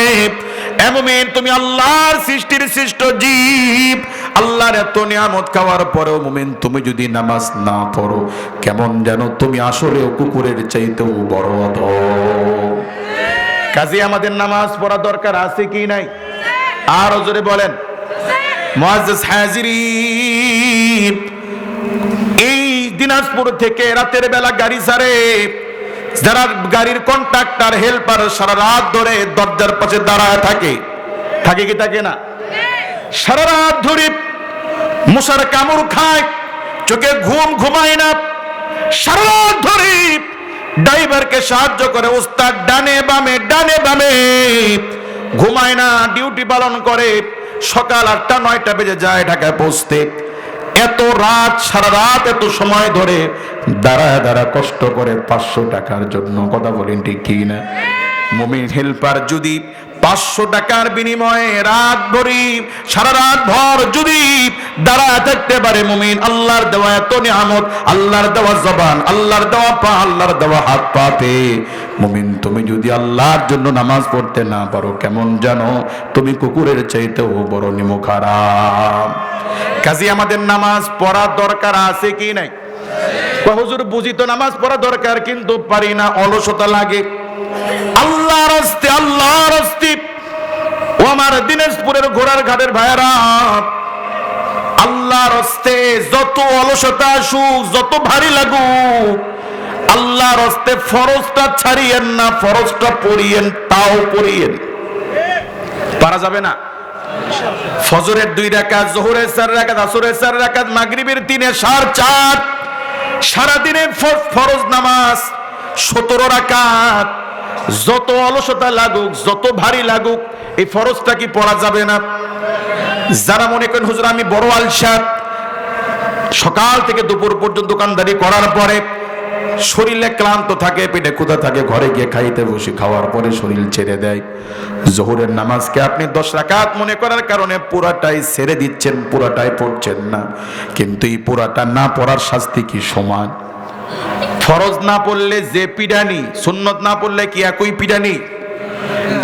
Speaker 1: মুমিন তুমি আল্লাহর সৃষ্টির সৃষ্ট জীব, আল্লাহর এত নিয়ামত খাওয়ার পরেও মুমিন তুমি যদি নামাজ না পড়ো, কেমন যেন তুমি আসলেও কুকুরের চাইতেও বড় অধম। কাজে আমাদের নামাজ পড়া দরকার আছে কি নাই? আর জোরে বলেন। মুআজ্জাজ হাজিরিন, এই দিনাজপুর থেকে রাতের বেলা গাড়ি ছাড়ে, যারা গাড়ির কন্ট্রাক্টর হেল্পার সারা রাত ধরে দরজার পাশে দাঁড়ায় থাকে, থাকে কি থাকে না? সারা রাত ধরে মশার কামড় খায়, চোখে ঘুম ঘুমায় না, সারা রাত ধরে ড্রাইভারকে সাহায্য করে, ওস্তাদ ডানে বামে ডানে বামে, ঘুমায় না, ডিউটি পালন করে, সকাল 8টা 9টা বেজে যায় ঢাকায় পৌঁছতে। এত রাত, সারা রাত এত সময় ধরে দাঁড়ায় দাঁড়া কষ্ট করে 500 টাকার জন্য, কথা বলেন ঠিক কি না? মুমিন হেল্পার যদি 500 টাকার বিনিময়ে রাত ভরি সারা রাত ভর যদি দাঁড়ায় থাকতে পারে, মুমিন আল্লাহর দেওয়া এত নিয়ামত, আল্লাহর দেওয়া জবান, আল্লাহর দেওয়া পা, আল্লাহর দেওয়া হাত পাতে, মুমিন তুমি যদি আল্লাহর জন্য নামাজ পড়তে না পারো, কেমন জানো তুমি কুকুরের চাইতেও বড় নিমুখারাম। কাজী আমাদের নামাজ পড়া দরকার আছে কি নাই? হুজুর বুঝি তো নামাজ পড়া দরকার, কিন্তু পারি না, অলসতা লাগে। আল্লাহর রাস্তে, আল্লাহর রাস্তে, ও আমার দিনাজপুরের ঘোড়ার ঘাটের ভাইরা, আল্লাহর রাস্তে যত অলসতা আসুক, যত ভারী লাগুক, আল্লাহর রাস্তে ফরজটা ছাড়িয়েন না, ফরজটা পড়িয়েন, তাও পড়িয়েন। পারা যাবে না? ফজরের 2 রাকাত, যোহরের 4 রাকাত, আসরের 4 রাকাত, মাগরিবের 3 4 4, সারাদিনে ফরজ নামাজ 17 রাকাত। যত অলসতা লাগুক, যত ভারী লাগুক, এই ফরজটা কি পড়া যাবে না? যারা মনে করেন হুজুর আমি বড় আলসাত, সকাল থেকে দুপুর পর্যন্ত দোকানদারি করার পরে শরীরে ক্লান্ত থাকে, পেটে ক্ষুধা থাকে, ঘরে গিয়ে খাইতে বসে, খাওয়ার পরে শরীর ছেড়ে দেয়, যোহরের নামাজকে আপনি 10 রাকাত মনে করার কারণে পুরাটাই ছেড়ে দিচ্ছেন, পুরাটাই পড়ছেন না। কিন্তু এই পুরাটা না পড়ার শাস্তি কি সমান? ফরজ না পড়লে যে পিডানি, সুন্নত না পড়লে কি একই পিডানি?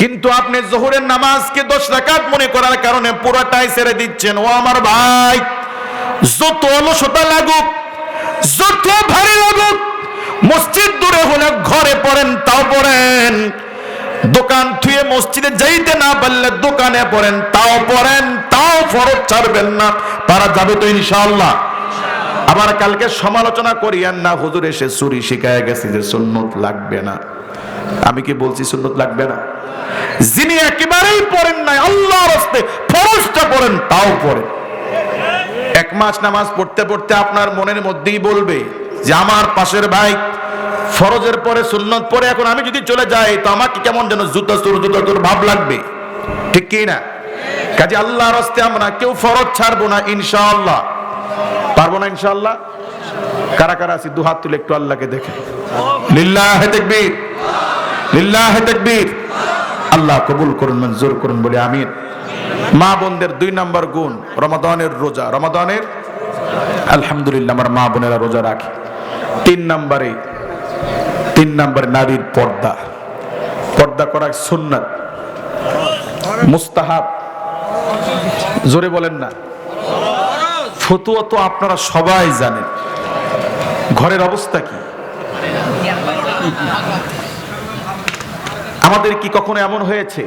Speaker 1: কিন্তু আপনি যোহরের নামাজকে 10 রাকাত মনে করার কারণে পুরাটাই ছেড়ে দিচ্ছেন। ও আমার ভাই, যত অলসতা লাগুক, যত ভারী লাগুক, মসজিদ দূরে হলে ঘরে পড়েন, তাও পড়েন। দোকান থুয়ে মসজিদে যাইতে না পারলে দোকানে পড়েন, তাও পড়েন, তাও ফরজ ছাড়বেন না। পারা যাবে তো ইনশাআল্লাহ? আবার কালকে সমালোচনা করিয়েন না, হুজুর এসে চুরি শিখায় গেছে যে সুন্নত লাগবে না। আমি কি বলছি সুন্নত লাগবে না? যিনি একেবারেই পড়েন নাই, আল্লাহর রাস্তে ফরজটা পড়েন, তাও পড়েন। 1 মাস নামাজ পড়তে পড়তে আপনার মনের মধ্যেই বলবে যে আমার পাশের ভাই ফরজের পরে সুন্নত পড়ে, এখন আমি যদি চলে যাই তো আমাকে কেমন যেন জুতা চোর ভাব লাগবে, ঠিক কি না? কাজে আল্লাহর রাস্তে আমরা কেউ ফরজ ছাড়বো না ইনশাআল্লাহ। পারবো না ইনশাআল্লাহ? কারা কারা আছি দু হাত তুলে একটু আল্লাহকে দেখে। লিল্লাহে তাকবীর, লিল্লাহে তাকবীর। আল্লাহ কবুল করুন, মঞ্জুর করুন, বলে আমিন। মা বোনদের 2 নম্বর গুণ রমাদানের রোজা, রমাদানের আলহামদুলিল্লাহ আমার মা বোনেরা রোজা রাখে। 3 নম্বরে নারীর পর্দা, পর্দা করা সুন্নাত, মুস্তাহাব। জোরে বলেন না। ফতুয়া তো আপনারা সবাই জানেন। ঘরের অবস্থা কি? আমাদের কি কখনো এমন হয়েছে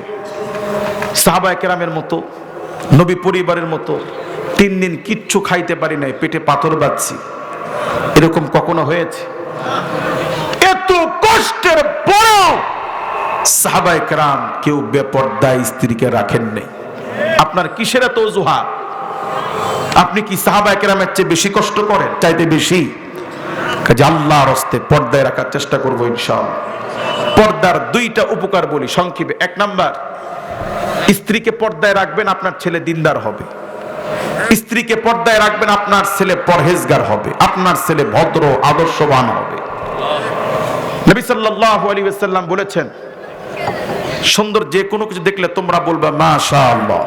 Speaker 1: সাহাবায়ে কেরামের মতো, নবী পরিবারের মতো 3 দিন কিচ্ছু খাইতে পারি নাই, পেটে পাথর বাঁধছি, এরকম কখনো হয়েছে? এত কষ্টের পরেও সাহাবায়ে কেরাম কেউ বেপরদায় স্ত্রীকে রাখেন নাই। আপনার কিসের এত অজুহাত? আপনি কি সাহাবায়ে কেরামের চেয়ে বেশি কষ্ট করেন? চাইতে বেশি? কাজে আল্লাহর হস্তে পর্দায় রাখার চেষ্টা করবো ইনশাআল্লাহ। পর্দার দুইটা উপকার বলি সংক্ষেপে। এক নাম্বার, স্ত্রীকে পর্দায় রাখবেন, আপনার ছেলে দিনদার হবে। স্ত্রীকে পর্দায় রাখবেন, আপনার ছেলে পরহেজগার হবে, আপনার ছেলে ভদ্র আদর্শবান হবে। নবী সাল্লাল্লাহু আলাইহি ওয়াসাল্লাম বলেছেন, সুন্দর যে কোনো কিছু দেখলে তোমরা বলবা মাশাআল্লাহ।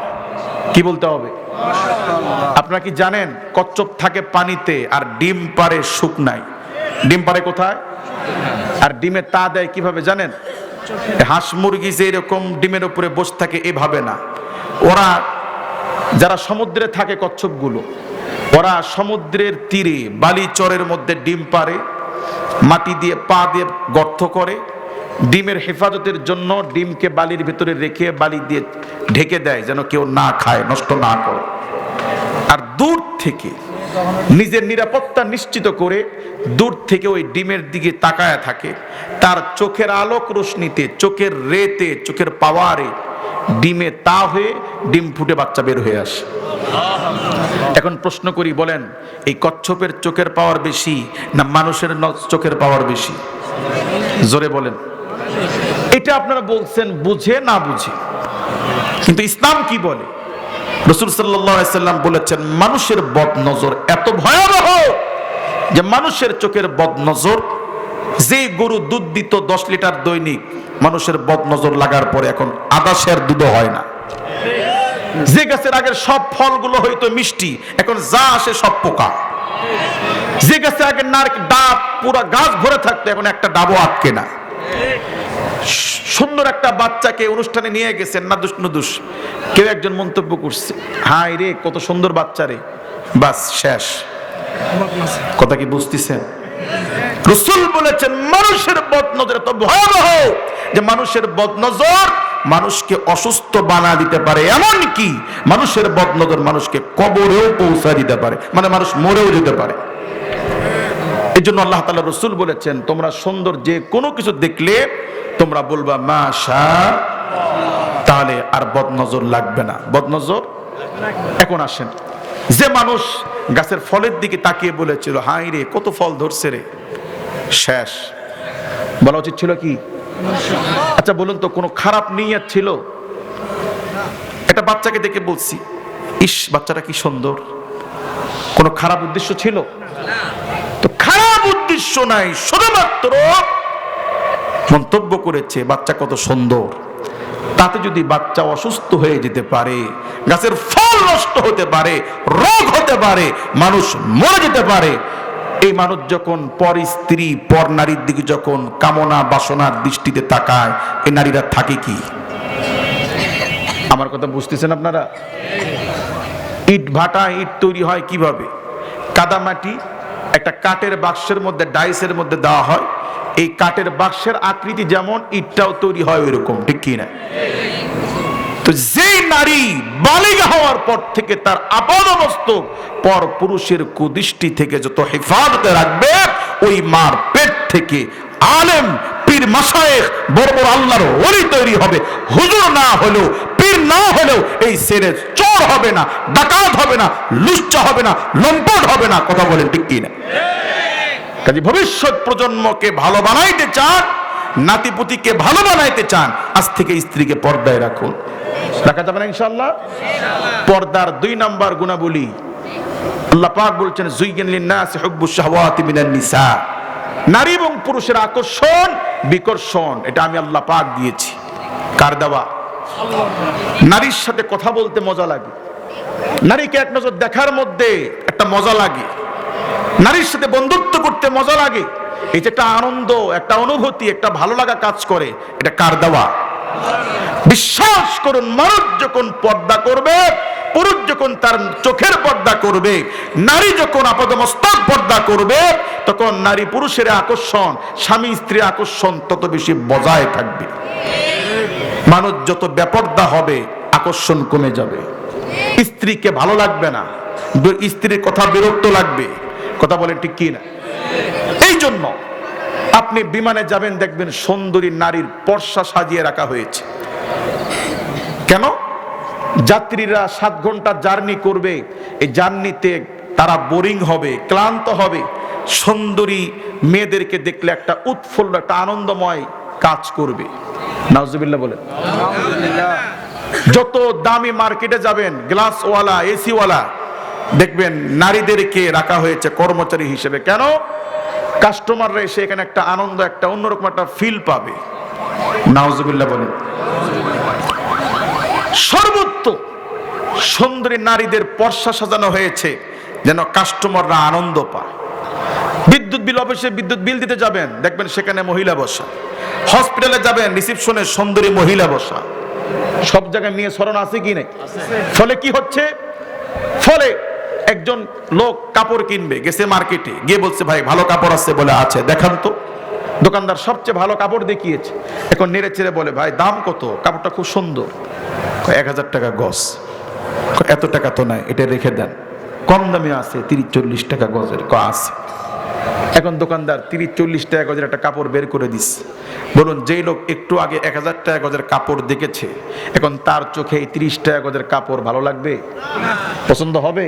Speaker 1: কি বলতে হবে? আপনারা কি জানেন কচ্ছপ থাকে পানিতে আর ডিম পারে শুকনায়? ডিম পারে কোথায়? আর ডিমে তা দেয় কিভাবে জানেন? হাঁস মুরগি যে এরকম ডিমের উপরে বসে থাকে এভাবে না। ওরা যারা সমুদ্রে থাকে কচ্ছপগুলো, ওরা সমুদ্রের তীরে বালি চরের মধ্যে ডিম পারে, মাটি দিয়ে পা দিয়ে গর্ত করে, ডিমের হেফাজতের জন্য ডিমকে বালির ভিতরে রেখে বালি দিয়ে ঢেকে দেয় যেন কেউ না খায়, নষ্ট না করে। আর দূর থেকে নিজের নিরাপত্তা নিশ্চিত করে দূর থেকে ওই ডিমের দিকে তাকায় থাকে। তার চোখের আলোক রশ্মিতে, চোখের রেতে, চোখের পাওয়ারে ডিমে তা হয়ে ডিম ফুটে বাচ্চা বের হয়ে আসে। এখন প্রশ্ন করি, বলেন এই কচ্ছপের চোখের পাওয়ার বেশি না মানুষের চোখের পাওয়ার বেশি? জোরে বলেন। এটা আপনারা বলছেন বুঝে না বুঝে, কিন্তু ইসলাম কি বলে? রাসূল সাল্লাল্লাহু আলাইহি সাল্লাম বলেছেন, মানুষের বদনজর এত ভয়াবহ যে মানুষের চোখের বদনজর, যে গরু দুধ দিত 10 লিটার দৈনিক, মানুষের বদনজর লাগার পরে এখন আধা সের দুধও হয় না। যে গাছের আগের সব ফলগুলো হয়তো মিষ্টি, এখন যা আসে সব পোকা। যে গাছের আগে নারকেল ডাব পুরো গাছ ভরে থাকতো, এখন একটা ডাবও আটকে না। সুন্দর একটা বাচ্চাকে অনুষ্ঠানে নিয়ে গেছেন, নাদুস নুদুস, কেউ একজন মন্তব্য করছে, হাই রে কত সুন্দর বাচ্চা রে, বাস শেষ। কথা কি বুঝতেছেন? রাসূল বলেছেন মানুষের বদনজর এত ভয়াবহ যে মানুষের বদনজর মানুষকে অসুস্থ বানা দিতে পারে, এমন কি মানুষের বদনজর মানুষকে কবরেও পৌঁছা দিতে পারে, মানে মানুষ মরেও যেতে পারে। এই জন্য আল্লাহ তাআলা রাসূল বলেছেন, তোমরা সুন্দর যে কোনো কিছু দেখলে তোমরা বলবা মাশাআল্লাহ, তাহলে আর বদনজর লাগবে না। বদনজর এখন আসেন, যে মানুষ গাছের ফলের দিকে তাকিয়ে বলেছিল হাই রে কত ফল ধরছে রে, শেষ। বলা উচিত ছিল কি? আচ্ছা বলুন তো, কোনো খারাপ নিয়ত ছিল? একটা বাচ্চাকে দেখে বলছি ইস বাচ্চাটা কি সুন্দর, কোনো খারাপ উদ্দেশ্য ছিল? তো খারাপ উদ্দেশ্য নাই, শুধুমাত্র মন্তব্য করেছে বাচ্চা কত সুন্দর। তাতে যদি বাচ্চা অসুস্থ হয়ে যেতে পারে, গাছের ফল নষ্ট হতে পারে, রোগ হতে পারে, মানুষ মরে যেতে পারে, এই মানুষ যখন পর স্ত্রী পর নারীর দিকে যখন কামনা বাসনার দৃষ্টিতে তাকায়, এই নারীরা থাকে কি? আমার কথা বুঝতেছেন আপনারা? ইট ভাটা, ইট তৈরি হয় কিভাবে? কাদামাটি একটা কাঠের বাক্সের মধ্যে, ডাইসের মধ্যে দেওয়া হয়, এই কাঠের বাক্সের আকৃতি যেমন ইটটাও তৈরি হয় ওইরকম, ঠিক কি না? তো যেই নারী বালিগা হওয়ার পর থেকে তার আপাদমস্তক পর পুরুষের কুদৃষ্টি থেকে যত হেফাজতে রাখবে, ওই মার পেট থেকে আলেম পীর মাশায়েখ বড় বড় আল্লাহর ওলি তৈরি হবে। হুজুর না হলেও, পীর না হলেও এই ছেলে চোর হবে না, ডাকাত হবে না, লুচ্চা হবে না, লম্পট হবে না। কথা বলেন ঠিক কি না? কাজে ভবিষ্যৎ প্রজন্মকে ভালো বানাইতে চান, নাতিপুতিকে ভালো বানাইতে চান, আজ থেকে স্ত্রীকে পর্দায় রাখুন। রাখা যাবে না ইনশাআল্লাহ? পর্দার 2 নাম্বার গুণাবলী আল্লাহ পাক বলছেন, যুইয়িনা লিন-নাসি হুব্বুশ শাহওয়াতি মিনান নিসা, নারী এবং পুরুষের আকর্ষণ বিকর্ষণ, এটা আমি আল্লাহ পাক দিয়েছি। কার দেওয়া? নারীর সাথে কথা বলতে মজা লাগে, নারীকে এক নজর দেখার মধ্যে একটা মজা লাগে, নারীর সাথে বন্ধুত্ব করতে মজা লাগে, এই যে একটা আনন্দ, একটা অনুভূতি, একটা ভালো লাগা কাজ করে, এটা কার দেওয়া? বিশ্বাস করুন, মানুষ যখন পর্দা করবে, পুরুষ যখন তার চোখের পর্দা করবে, নারী যখন আপাদমস্তক পর্দা করবে, তখন নারী পুরুষের আকর্ষণ, স্বামী স্ত্রীর আকর্ষণ তত বেশি বজায় থাকবে। মানুষ যত বেপর্দা হবে আকর্ষণ কমে যাবে, স্ত্রীকে ভালো লাগবে না, স্ত্রীর কথা বিরক্ত লাগবে। কথা বলেন ঠিক কি না? এই জন্য আপনি বিমানে যাবেন, দেখবেন সুন্দরী নারীর পর্সা সাজিয়ে রাখা হয়েছে। কেন? যাত্রীরা 7 ঘন্টা জার্নি করবে, এই জার্নিতে তারা বোরিং হবে, ক্লান্ত হবে, সুন্দরী মেয়েদেরকে দেখলে একটা উৎফুল্ল, একটা আনন্দময় কাজ করবে। নাউজুবিল্লাহ বলেন। যত দামি মার্কেটে যাবেন, গ্লাসওয়ালা, এসিওয়ালা, দেখবেন নারীদেরকে রাখা হয়েছে কর্মচারী হিসেবে। কেন? কাস্টমাররা এসে এখানে একটা আনন্দ, একটা অন্যরকম একটা ফিল পাবে। নাউজুবিল্লাহ বলেন। সর্বত্র সুন্দরী নারীদের পর্সা সাজানো হয়েছে যেন কাস্টমাররা আনন্দ পায়। বিদ্যুৎ বিল অফিসে বিদ্যুৎ বিল দিতে যাবেন, দেখবেন সেখানে মহিলা বসা। হসপিটালে যাবেন, রিসিপশনে সুন্দরী মহিলা বসা। সব জায়গায় মেয়ে সরণ আছে কি নাই? ফলে কি হচ্ছে? ফলে একজন লোক কাপড় কিনবে, গেছে মার্কেটে, গিয়ে বলছে ভাই ভালো কাপড় আছে? বলে আছে, দেখান তো। দোকানদার সবচেয়ে ভালো কাপড় দেখিয়েছে, এখন নেড়ে চেড়ে বলে ভাই দাম কত? কাপড়টা খুব সুন্দর। 1000 টাকা গজ। এত টাকা তো নাই, এটা রেখে দেন, কম দামে আছে 30-40 টাকা গজের আছে। এখন দোকানদার 30-40 টাকা গজের একটা কাপড় বের করে দিস। বলুন, যেই লোক একটু আগে 1000 টাকা গজের কাপড় দেখেছে, এখন তার চোখে এই 30 টাকা গজের কাপড় ভালো লাগবে? পছন্দ হবে?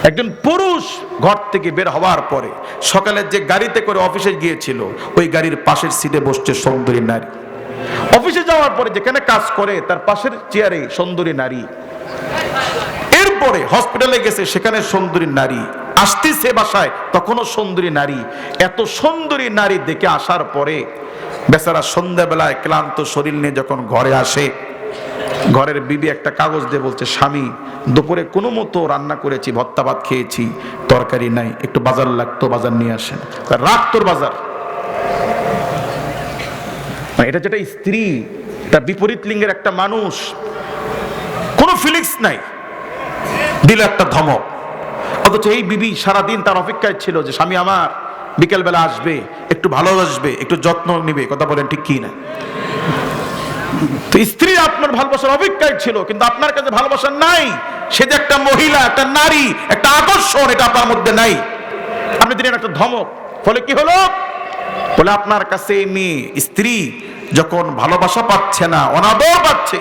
Speaker 1: একজন পুরুষ ঘর থেকে বের হওয়ার পরে সকালে যে গাড়িতে করে অফিসে গিয়েছিল, ওই গাড়ির পাশের সিটে বসছে সুন্দরী নারী। অফিসে যাওয়ার পরে যেখানে কাজ করে তার পাশের চেয়ারে সুন্দরী নারী। এরপরে হসপিটালে গেছে, সেখানে সুন্দরী নারী। আসতেছে বাসায়, তখনও সুন্দরী নারী। এত সুন্দরী নারী দেখে আসার পরে বেচারা সন্ধ্যাবেলায় ক্লান্ত শরীর নিয়ে যখন ঘরে আসে, ঘরের বিবি একটা কাগজ দিয়ে বলছে, স্বামী দুপুরে কোনো মতো রান্না করেছি, ভর্তা ভাত খেয়েছি, তরকারি নাই, একটু বাজার লাগতো, বাজার নিয়ে আসেন। রাখ তোর বাজার। এটা যেটা স্ত্রী, তার বিপরীত লিঙ্গের একটা মানুষ, কোনো ফিলিংস নাই, দিল একটা ধমক। অথচ এই বিবি সারাদিন তার অপেক্ষায় ছিল যে স্বামী আমার বিকেলবেলা আসবে, একটু ভালোবাসবে, একটু যত্ন নিবে। কথা বলেন ঠিক কি না? তো স্ত্রী আপনার ভালোবাসার অপেক্ষায় ছিল, কিন্তু আপনার কাছে ভালোবাসা নাই। সে যে একটা মহিলা, একটা নারী, একটা আকর্ষণ, এটা আপনার মধ্যে নাই। আপনি দিলেন একটা ধমক। ফলে কি হলো? বলে আপনার কাছে মেয়ে, স্ত্রী যখন ভালোবাসা পাচ্ছে না, অনাদর পাচ্ছে,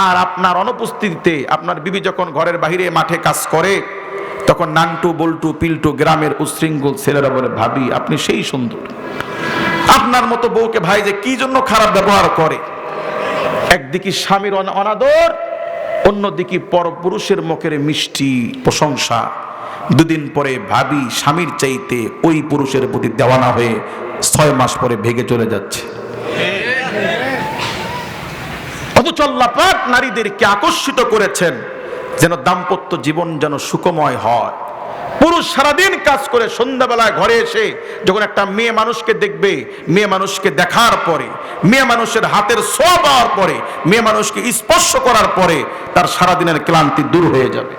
Speaker 1: আর আপনার অনুপস্থিতিতে আপনার বিবি যখন ঘরের বাইরে মাঠে কাজ করে, তখন নান্টু বল্টু পিল্টু গ্রামের উশৃঙ্খল ছেলেরা বলে, ভাবি আপনি সেই সুন্দর, আপনার মতো বউকে ভাই যে কি জন্য খারাপ ব্যবহার করে। একদিকে স্বামীর অনাদর, অন্যদিকে পরপুরুষের মুখের মিষ্টি প্রশংসা। দুদিন পরে ভাবি স্বামীর চাইতে ওই পুরুষের প্রতি দেওয়ানা হয়ে 6 মাস পরে ভেগে চলে যাচ্ছে। অথচ আল্লাহ পাক নারীদেরকে আকর্ষিত করেছেন যেন দাম্পত্য জীবন যেন সুখময় হয়। পুরুষ সারাদিন কাজ করে সন্ধ্যাবেলায় ঘরে এসে যখন একটা মেয়ে মানুষকে দেখবে, মেয়ে মানুষকে দেখার পরে, মেয়ে মানুষের হাতের ছোঁয়া পাওয়ার পরে, মেয়ে মানুষকে স্পর্শ করার পরে তার সারাদিনের ক্লান্তি দূর হয়ে যাবে।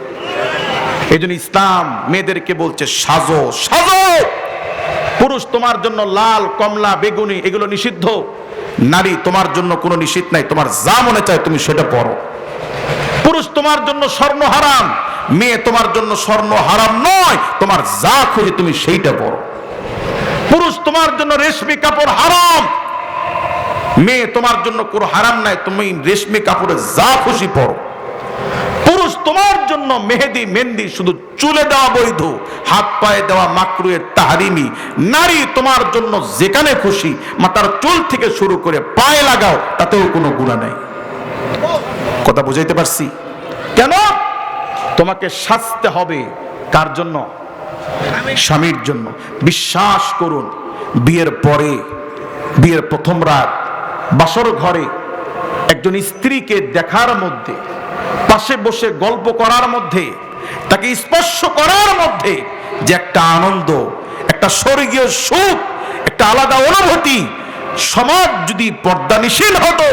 Speaker 1: এই জন্য ইসলাম মেয়েদেরকে বলছে সাজো সাজো। পুরুষ তোমার জন্য লাল, কমলা, বেগুনি এগুলো নিষিদ্ধ। নারী তোমার জন্য কোনো নিষিদ্ধ নাই, তোমার যা মনে চায় তুমি সেটা পরো। পুরুষ তোমার জন্য স্বর্ণ হারাম, মেয়ে তোমার জন্য স্বর্ণ হারাম নয়, তোমার যা খুশি তুমি সেইটা পরো। পুরুষ তোমার জন্য রেশমি কাপড় হারাম, মেয়ে তোমার জন্য কোনো হারাম নাই, তুমি রেশমি কাপড়ে যা খুশি পরো। পুরুষ তোমার জন্য মেহেদি মেহেন্দি শুধু চুলে দেওয়া বৈধ, হাত পায়ে দেওয়া মাকরুহে তাহরিমি। নারী তোমার জন্য যেখানে খুশি মাথার চুল থেকে শুরু করে পায়ে লাগাও, তাতেও কোনো গুনাহ নাই। কথা বুঝাইতে পারছি? কেন? তোমাকে সাজতে হবে কার জন্য? স্বামীর জন্য। বিশ্বাস করুন, বিয়ের পরে, বিয়ের প্রথম রাত বাসর ঘরে একজন স্ত্রীকে দেখার মধ্যে, পাশে বসে গল্প করার মধ্যে, তাকে স্পর্শ করার মধ্যে যে একটা আনন্দ, একটা স্বর্গীয় সুখ, একটা আলাদা অনুভূতি। সমাজ যদি পর্দানিশীল হতো,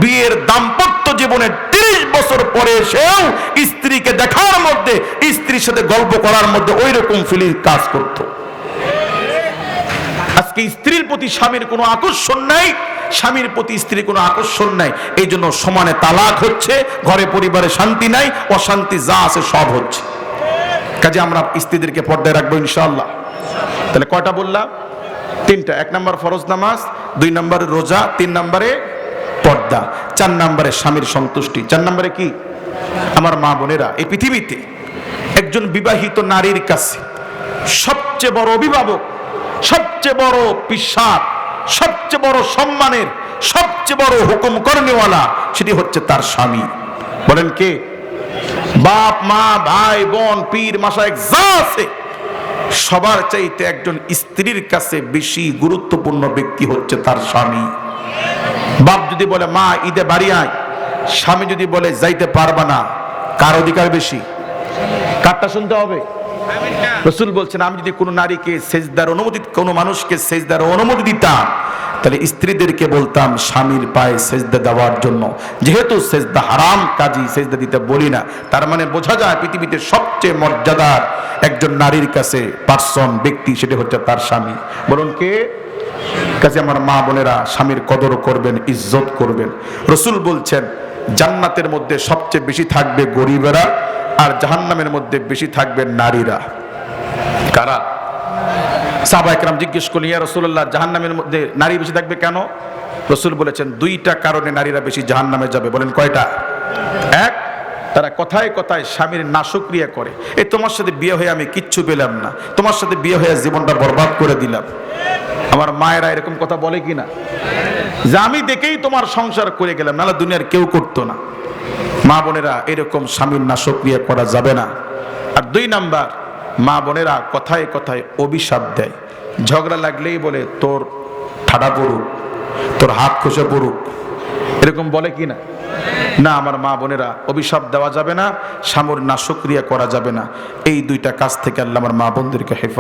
Speaker 1: বিয়ের দাম্পত্য জীবনের 30 বছর পরে এসেও স্ত্রীকে দেখার মধ্যে, স্ত্রীর সাথে গল্প করার মধ্যে ওই রকম ফিলিং কাজ করত। আজকে স্ত্রীর প্রতি স্বামীর কোনো আকর্ষণ নাই, স্বামীর প্রতি স্ত্রীর কোনো আকর্ষণ নাই। এই জন্য সমানে তালাক হচ্ছে, ঘরে পরিবারে শান্তি নাই, অশান্তি যা আছে সব হচ্ছে। কাজে আমরা স্ত্রীদেরকে পর্দায় রাখবো ইনশাআল্লাহ। তাহলে কয়টা বললাম? 3টা। 1 নম্বর ফরজ নামাজ, 2 নম্বরে রোজা, 3 নম্বরে পর্দা, 4 নম্বরে স্বামীর সন্তুষ্টি। 4 নম্বরে কি? আমার মা বোনেরা, এই পৃথিবীতে একজন বিবাহিত নারীর কাছে সবচেয়ে বড় অভিভাবক সবচেয়ে বড় পিশাচ, সবচেয়ে বড় সম্মানের, সবচেয়ে বড় হুকুম করনেওয়ালা সেটি হচ্ছে তার স্বামী। বলেন কে? বাপ মা ভাই বোন পীর মাশায়েখ যা আছে সবার চাইতে একজন স্ত্রীর কাছে বেশি গুরুত্বপূর্ণ ব্যক্তি হচ্ছে তার স্বামী। বাপ যদি বলে মা ঈদে বাড়ি আয়, স্বামী যদি বলে যাইতে পারবা না, কার অধিকার বেশি? কারটা শুনতে হবে? রাসূল বলছেন আমি যদি কোনো নারীকে সেজদার অনুমতি, কোনো মানুষকে সেজদার অনুমতি দিতাম, তাহলে স্ত্রীদেরকে বলতাম স্বামীর পায়ে সেজদা দেওয়ার জন্য। যেহেতু সেজদা হারাম, কাজী সেজদা দিতে বলি না। তার মানে বোঝা যায় পৃথিবীতে সবচেয়ে মর্যাদার একজন নারীর কাছে পার্সন, ব্যক্তি, সেটা হচ্ছে তার স্বামী। বলুন কে? কাজে আমার মা বোনেরা স্বামীর কদর করবেন, ইজ্জত করবেন। রাসূল বলছেন জান্নাতের মধ্যে সবচেয়ে বেশি থাকবে গরিবেরা, আর জাহান্নামের মধ্যে বেশি থাকবে নারীরা। কারা? সাহাবায়ে কেরাম জিজ্ঞেস করলেন ইয়া রাসূলুল্লাহ জাহান্নামের মধ্যে নারী বেশি থাকবে কেন? রাসূল বলেছেন দুইটা কারণে নারীরা বেশি জাহান্নামে যাবে। বলেন কয়টা? এক, তারা কথায় কথায় স্বামীর নাশকরিয়া করে। এই তোমার সাথে বিয়ে হয়ে আমি কিচ্ছু পেলাম না, তোমার সাথে বিয়ে হয়ে জীবনটা বরবাদ করে দিলাম। আমার মায়েরা এরকম কথা বলে কিনা, যে আমি দেখেই তোমার সংসার করে গেলাম, নাহলে দুনিয়ার কেউ করতো না। মা বোনেরা এরকম স্বামীর নাশকরিয়া করা যাবে না। আর দুই নাম্বার, মা বোনেরা কথায় কথায় অভিশাপ দেয়। ঝগড়া লাগলেই বলে তোর ঠাডা পড়ুক, তোর হাত খসে পড়ুক, এরকম বলে কি না? না, আমার মা বোনেরা অভিশাপ দেওয়া যাবে না, স্বামীর নাশকরিয়া করা যাবে না। এই দুইটা কাজ থেকে আল্লাহ আমার মা বোনদেরকে হেফাজত